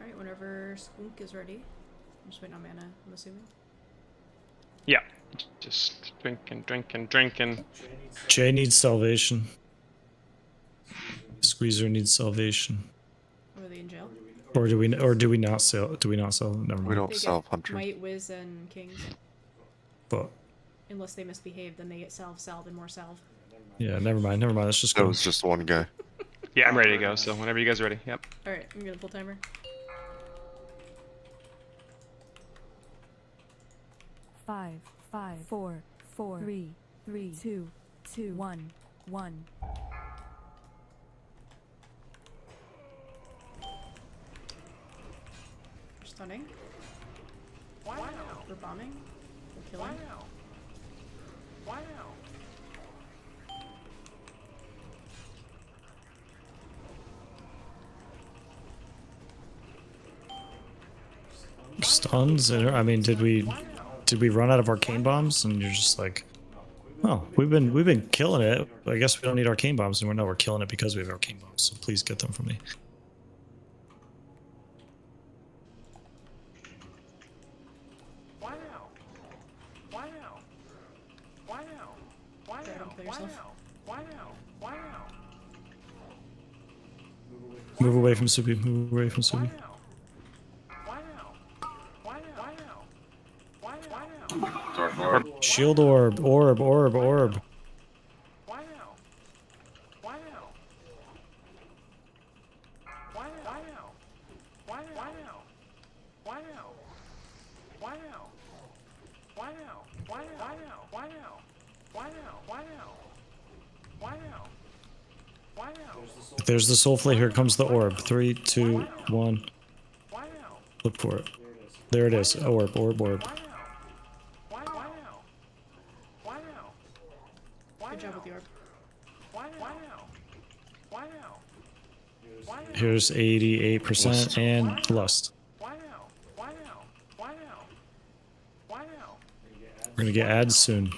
Alright, whenever Skunk is ready. I'm just waiting on mana, I'm assuming. Yeah, Just drinking. Jay needs salvation. Squeezer needs salvation. Are they in jail? Or do we not sell? Do we not sell? Never mind. We don't They sell get hunters. Might, Wiz, and Kings. But Unless they misbehave, then they get salve, and more salve. yeah, never mind. Let's just That go. was just one guy. Yeah, I'm ready to go. So whenever you guys are ready. Yep. Alright, I'm gonna pull timer. Five, 4, 3, 2, 1. We're stunning. Wow. We're bombing. We're killing. Wow. Stuns? I mean, did we run out of arcane bombs? And you're just like, oh, we've been killing it. I guess we don't need arcane bombs, and we're killing it because we have arcane bombs. So please get them for me. Move away from Subi. Move away from Subi. Shield orb. There's the soul flame. Here comes the orb. 3, 2, 1. Look for it. There it is. Orb. Good job with the orb. Here's 88% and lust. We're gonna get ads soon.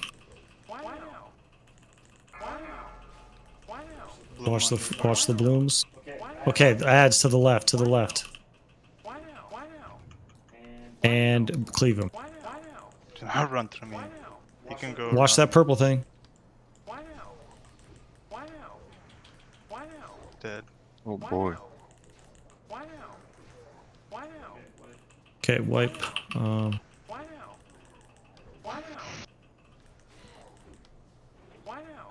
Watch the blooms. Okay, the ads to the left. And cleave them. Do not run through me. You can go. Watch that purple thing. Dead. Oh boy. Okay, wipe.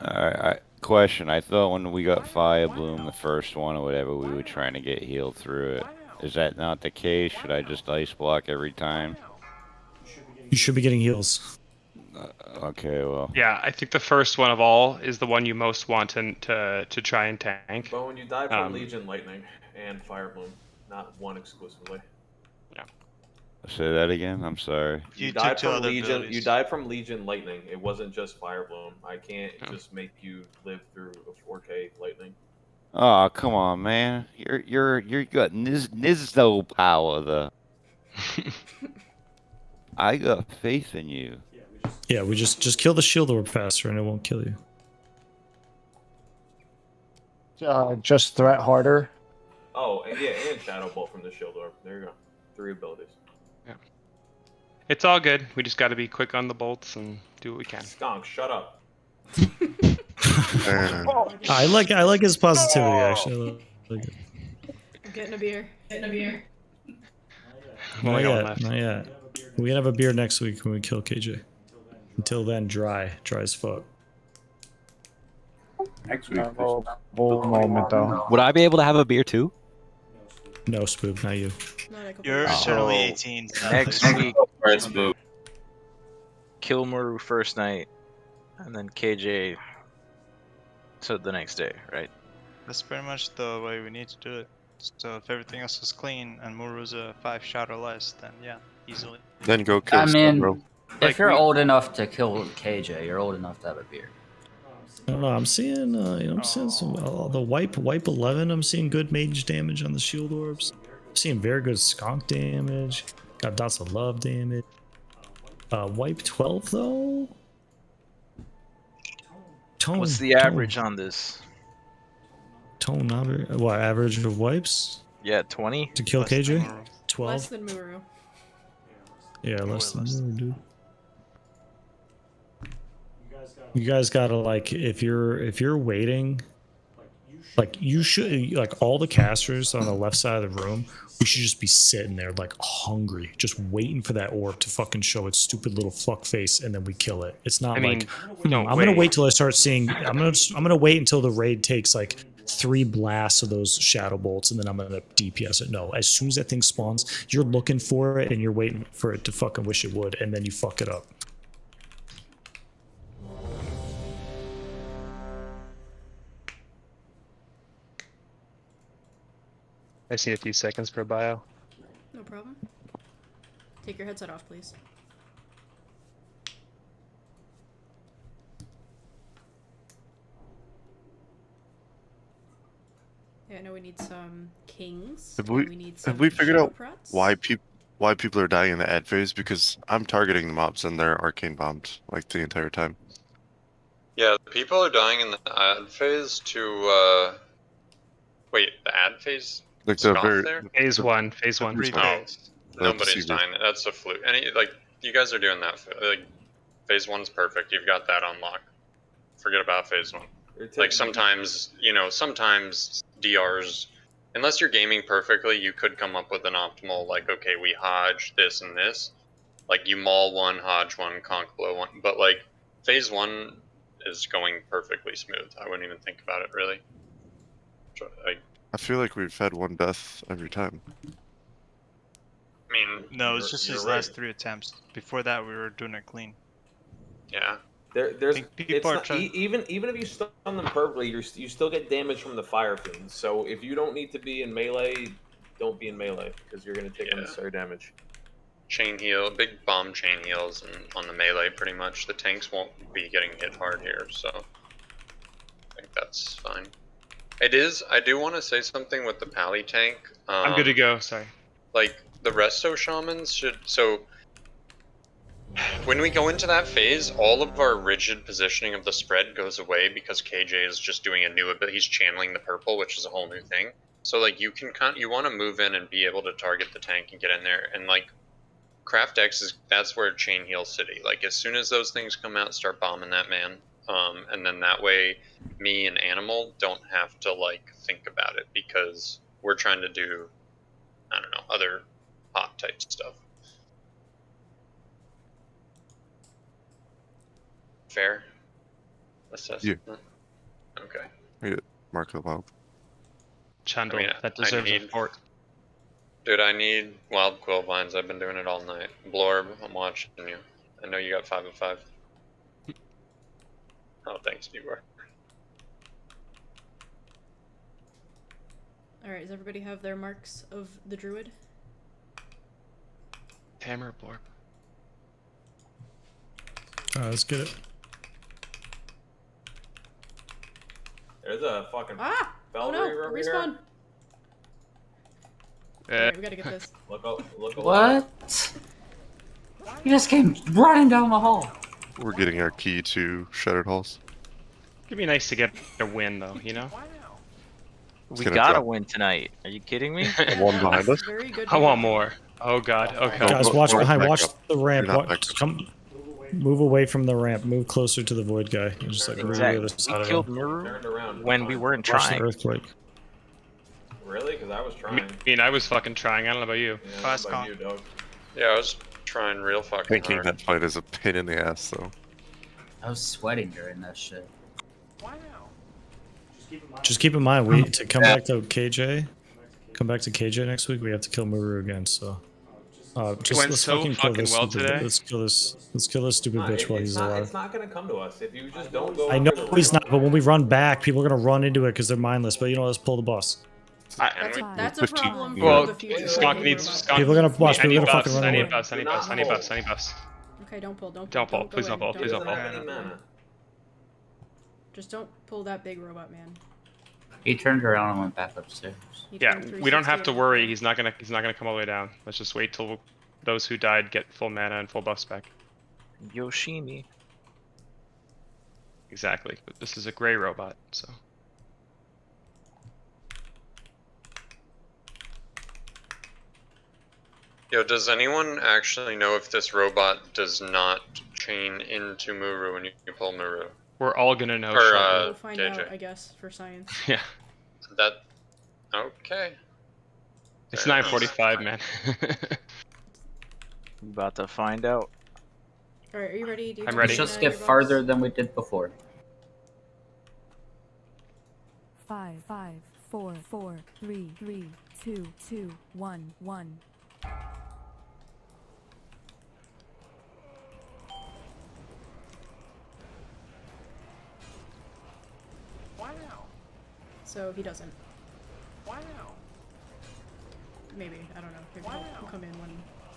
Alright, question. I thought when we got Fire Bloom, the first one or whatever, we were trying to get healed through it. Is that not the case? Should I just ice block every time? You should be getting heals. Okay, well. Yeah, I think the first one of all is the one you most want to try and tank. But when you die from Legion Lightning and Fire Bloom, not one exclusively. Yeah. Say that again. I'm sorry. You died from Legion. You died from Legion Lightning. It wasn't just Fire Bloom. I can't just make you live through a 4K Lightning. Oh, come on, man. You're got Nizzo power though. I got faith in you. Yeah, we just kill the shield orb faster and it won't kill you. Just threat harder. Oh, and yeah, and Shadow Bolt from the Shield Orb. There you go. 3 abilities. Yeah. It's all good. We just got to be quick on the bolts and do what we can. Skunk, shut up. I like his positivity actually. I'm getting a beer. Not yet. We can have a beer next week when we kill KJ. Until then, dry as fuck. Next week. Bold moment though. Would I be able to have a beer too? No, Spook, not you. You're eternally 18. Next week, kill Muru first night, and then KJ. So the next day, right? That's pretty much the way we need to do it. So if everything else is clean and Muru's a 5-shot or less, then yeah, easily. Then go kill I mean, bro. if you're old enough to kill KJ, you're old enough to have a beer. I don't know. I'm seeing, I'm seeing some the wipe 11. I'm seeing good mage damage on the shield orbs. I'm seeing very good skunk damage. Got dots of love damage. Wipe 12 though. What's the average on this? Tone average. What average of wipes? Yeah, 20 to kill KJ. 12. Less than Muru. Yeah, less than Muru, dude. You guys gotta like if you're waiting, like you should like all the casters on the left side of the room. We should just be sitting there like hungry, just waiting for that orb to fucking show its stupid little fuck face, and then we kill it. It's not I mean, like don't I'm gonna wait till I start seeing. I'm gonna wait until the raid takes like 3 blasts of those shadow bolts, and then I'm gonna DPS it. No, as soon as that thing spawns, you're looking for it and you're waiting for it to fucking wish it would, and then you fuck it up. I just need a few seconds for a bio. No problem. Take your headset off, please. Yeah, I know we need some kings. Have and we need some have we figured out Shadowprats. why people are dying in the ad phase? Because I'm targeting the mobs and they're arcane bombed like the entire time. Yeah, people are dying in the ad phase to, wait, the ad phase? Like the very there? Phase one. No, nobody's dying. That's a fluke. Like, you guys are doing that. Like, phase one's perfect. You've got that unlocked. Forget about phase one. Like, sometimes, sometimes DRs, unless you're gaming perfectly, you could come up with an optimal, like, okay, we hodge this and this. Like, you maul one, hodge one, conk blow one. But, like, phase one is going perfectly smooth. I wouldn't even think about it, really. Like, I feel like we've had one death every time. I mean, No, it's just his last 3 attempts. Before that, we were doing it clean. Yeah. There's people are even if you stun them perfectly, you still get damage from the fire fiends. So if you don't need to be in melee, don't be in melee because you're gonna take unnecessary damage. Chain heal, big bomb chain heals on the melee pretty much. The tanks won't be getting hit hard here, so I think that's fine. It is, I do want to say something with the Pally tank. I'm good to go, sorry. Like, the resto shamans should, so when we go into that phase, all of our rigid positioning of the spread goes away because KJ is just doing a new ability. He's channeling the purple, which is a whole new thing. So like you want to move in and be able to target the tank and get in there, and like Craft X that's where chain heal city. Like as soon as those things come out, start bombing that man. And then that way me and Animal don't have to like think about it because we're trying to do, I don't know, other hot type stuff. Fair assessment? Yeah. Okay. Yeah, Mark the Wild. Chandel, I mean, that deserves I a fort. Dude, I need wild quill vines. I've been doing it all night. Blorb, I'm watching you. I know you got 5 of 5. Oh, thanks, Newbar. Alright, does everybody have their marks of the druid? Hammer, Blorb. Let's get it. There's a fucking Oh no! Respawn! Alright, we gotta get this. Look up, What? You just came running down the hall. We're getting our key to Shattered Halls. It'd be nice to get a win, though, you know? We gotta win tonight. Are you kidding me? One behind us. I want more. Oh god. Okay. Guys, watch behind. back Watch up. the ramp. You're not Watch, come, move away from the ramp. Move closer to the void guy. And just like move to the other side We of killed him. Miru when we weren't Watch the trying. earthquake. Really? Because I was I trying. mean, I was fucking trying. I don't know about you. Yeah, what about you, dog? Yeah, I was trying real fucking Thinking hard. that fight is a pain in the ass, though. I was sweating during that shit. Just keep in mind, we to come back to KJ. Come back to KJ next week. We have to kill Muru again. So, just went let's so fucking kill this well stupid. today. Let's kill this. Let's kill this stupid bitch while he's alive. It's not gonna come to us if you just don't go. I know under the he's ramp. not, but when we run back, people are gonna run into it because they're mindless. But you know, let's pull the boss. That's a problem for Well, the future. Skunk needs. Skunk, People are gonna watch, I people need are gonna buffs. fucking I run need away. buffs. I need buffs. I need buffs. I need buffs. Okay, don't pull. Don't Don't pull. go Please in, don't pull. Please don't pull. Doesn't have any mana. Just don't pull that big robot man. He turned around and went back upstairs. Yeah, we don't have to worry. He's not gonna come all the way down. Let's just wait till those who died get full mana and full buffs back. Yoshimi. Exactly. But this is a gray robot, so. Yo, does anyone actually know if this robot does not chain into Muru when you pull Muru. We're all gonna know. Or, shortly. We'll find JJ. out, I guess, for science. Yeah. That. Okay. It's Fair enough. 9:45, man. About to find out. Alright, are you ready? Do you Let's I'm have ready. just your get box? farther than we did before. 5, 5, 4, 4, 3, 3, 2, 2, 1, 1. So he doesn't. Maybe, I don't know. Maybe he'll come in when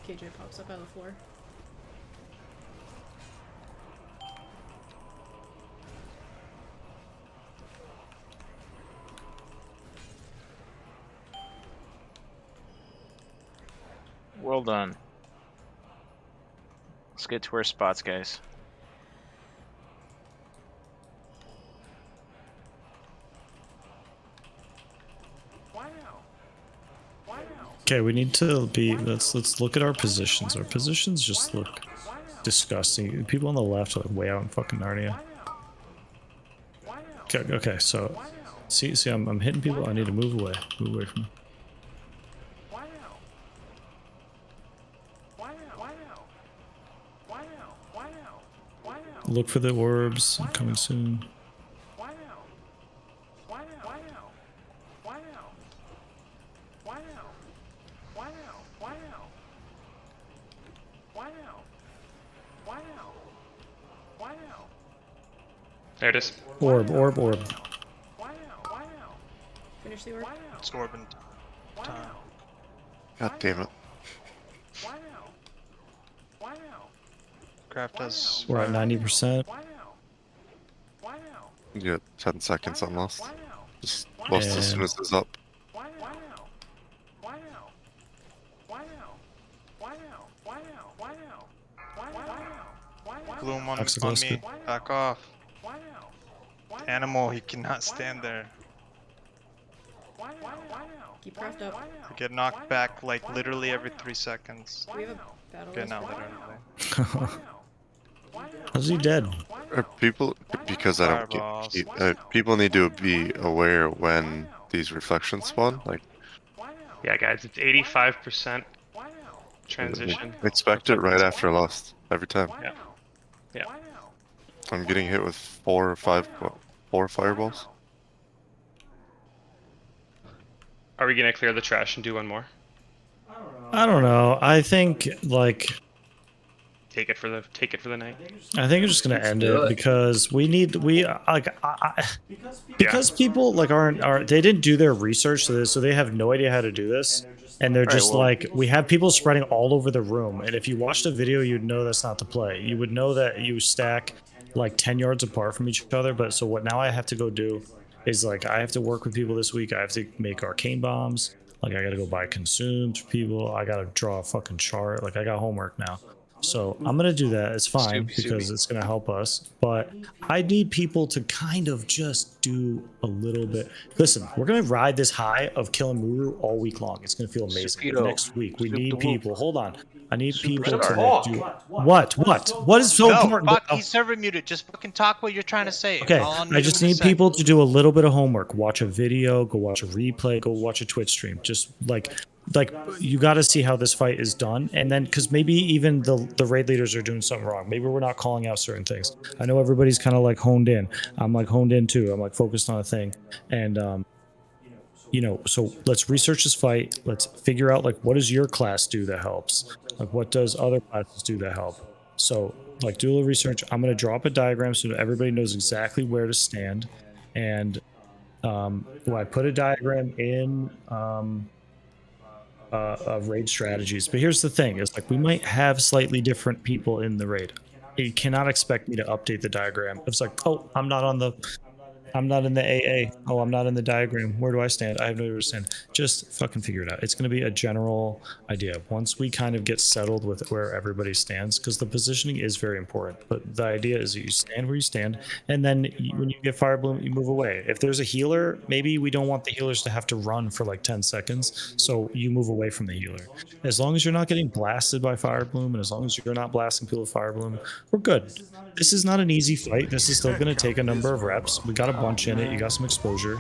KJ pops up out of the floor. Well done. Let's get to our spots, guys. Okay, we need to be. Let's look at our positions. Our positions just look disgusting. People on the left are like way out in fucking Narnia. Okay. So, see, I'm hitting people. I need to move away. Move away from them. Look for the orbs. I'm coming soon. There it is. Orb. Finish the orb. It's orbing time. God damn it. Craft has. We're at 90%. You got 10 seconds almost. Just lost as soon as it's up. Gloom on Oxyglow's me. good. Back off. Animal, he cannot stand there. Keep craft up. I get knocked back like literally every 3 seconds. We have a battle. Okay, list not for that? literally. How's he dead? People, because I don't Fireballs. get. People need to be aware when these reflections spawn. Like, Yeah, guys, it's 85% transition. expect it right after lost every time. Yeah. I'm getting hit with 4 or 5 fireballs. Are we gonna clear the trash and do one more? I don't know. I think like Take it for the night. I think I'm just gonna end it because because people like aren't they didn't do their research to this, so they have no idea how to do this, and they're just like, we have people spreading all over the room, and if you watched a video, you'd know that's not the play. You would know that you stack like 10 yards apart from each other. But so what now I have to go do is like I have to work with people this week. I have to make arcane bombs. Like I gotta go buy consumed for people. I gotta draw a fucking chart. Like I got homework now. So I'm gonna do that. It's fine because it's gonna help us. But I need people to kind of just do a little bit. Listen, we're gonna ride this high of killing Muru all week long. It's gonna feel amazing. Speedo. Next week we need Superstar. people. Hold on. I need people to Superstar. do what is so No, important? fuck, he's server muted. Just fucking talk what you're trying to say. Okay, I'll unmute I just him in a need sec. people to do a little bit of homework. Watch a video, go watch a replay, go watch a Twitch stream. Just like you got to see how this fight is done, and then because maybe even the raid leaders are doing something wrong. Maybe we're not calling out certain things. I know everybody's kind of like honed in. I'm like honed in too. I'm like focused on a thing, and you know, so let's research this fight. Let's figure out like what does your class do that helps? Like what does other classes do that help? So like do a little research. I'm gonna drop a diagram so that everybody knows exactly where to stand, and I put a diagram in of raid strategies. But here's the thing: is like we might have slightly different people in the raid. You cannot expect me to update the diagram. It's like, oh, I'm not on I'm not in the AA. Oh, I'm not in the diagram. Where do I stand? I have nowhere to stand. Just fucking figure it out. It's going to be a general idea. Once we kind of get settled with where everybody stands, because the positioning is very important. But the idea is that you stand where you stand, and then when you get Fire Bloom, you move away. If there's a healer, maybe we don't want the healers to have to run for like 10 seconds, so you move away from the healer. As long as you're not getting blasted by Fire Bloom, and as long as you're not blasting people with Fire Bloom, we're good. This is not an easy fight. This is still going to take a number of reps. We got a bunch in it. You got some exposure.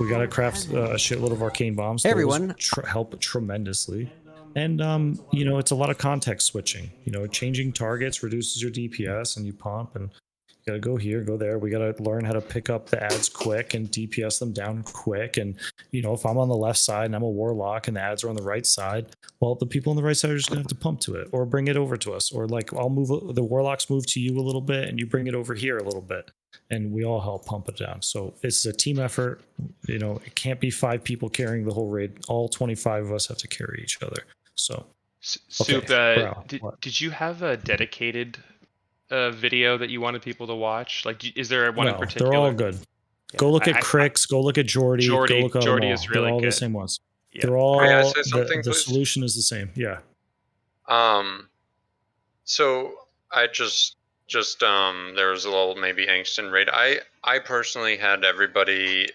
We got to craft a shitload of arcane bombs. Hey, everyone. Help tremendously. And, you know, it's a lot of context switching. You know, changing targets reduces your DPS, and you pump, and you gotta go here, go there. We gotta learn how to pick up the ads quick and DPS them down quick. And, you know, if I'm on the left side and I'm a warlock and the ads are on the right side, well, the people on the right side are just gonna have to pump to it or bring it over to us. Or like I'll move, the warlocks move to you a little bit and you bring it over here a little bit. And we all help pump it down. So it's a team effort. You know, it can't be 5 people carrying the whole raid. All 25 of us have to carry each other. So, Soup, bro, did you have a dedicated video that you wanted people to watch? Like, is there one in no, particular? they're all good. Go look at Crix. Go look at Jordy. Go look at Jordy them all. is really They're all good. the same ones. Yeah. They're all May I say something, the please? solution is the same. Yeah. So I just there was a little maybe angst in raid. I personally had everybody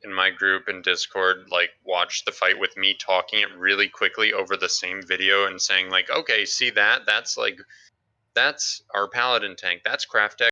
in my group in Discord like watch the fight with me talking it really quickly over the same video and saying like, okay, see that? That's our paladin tank. That's craft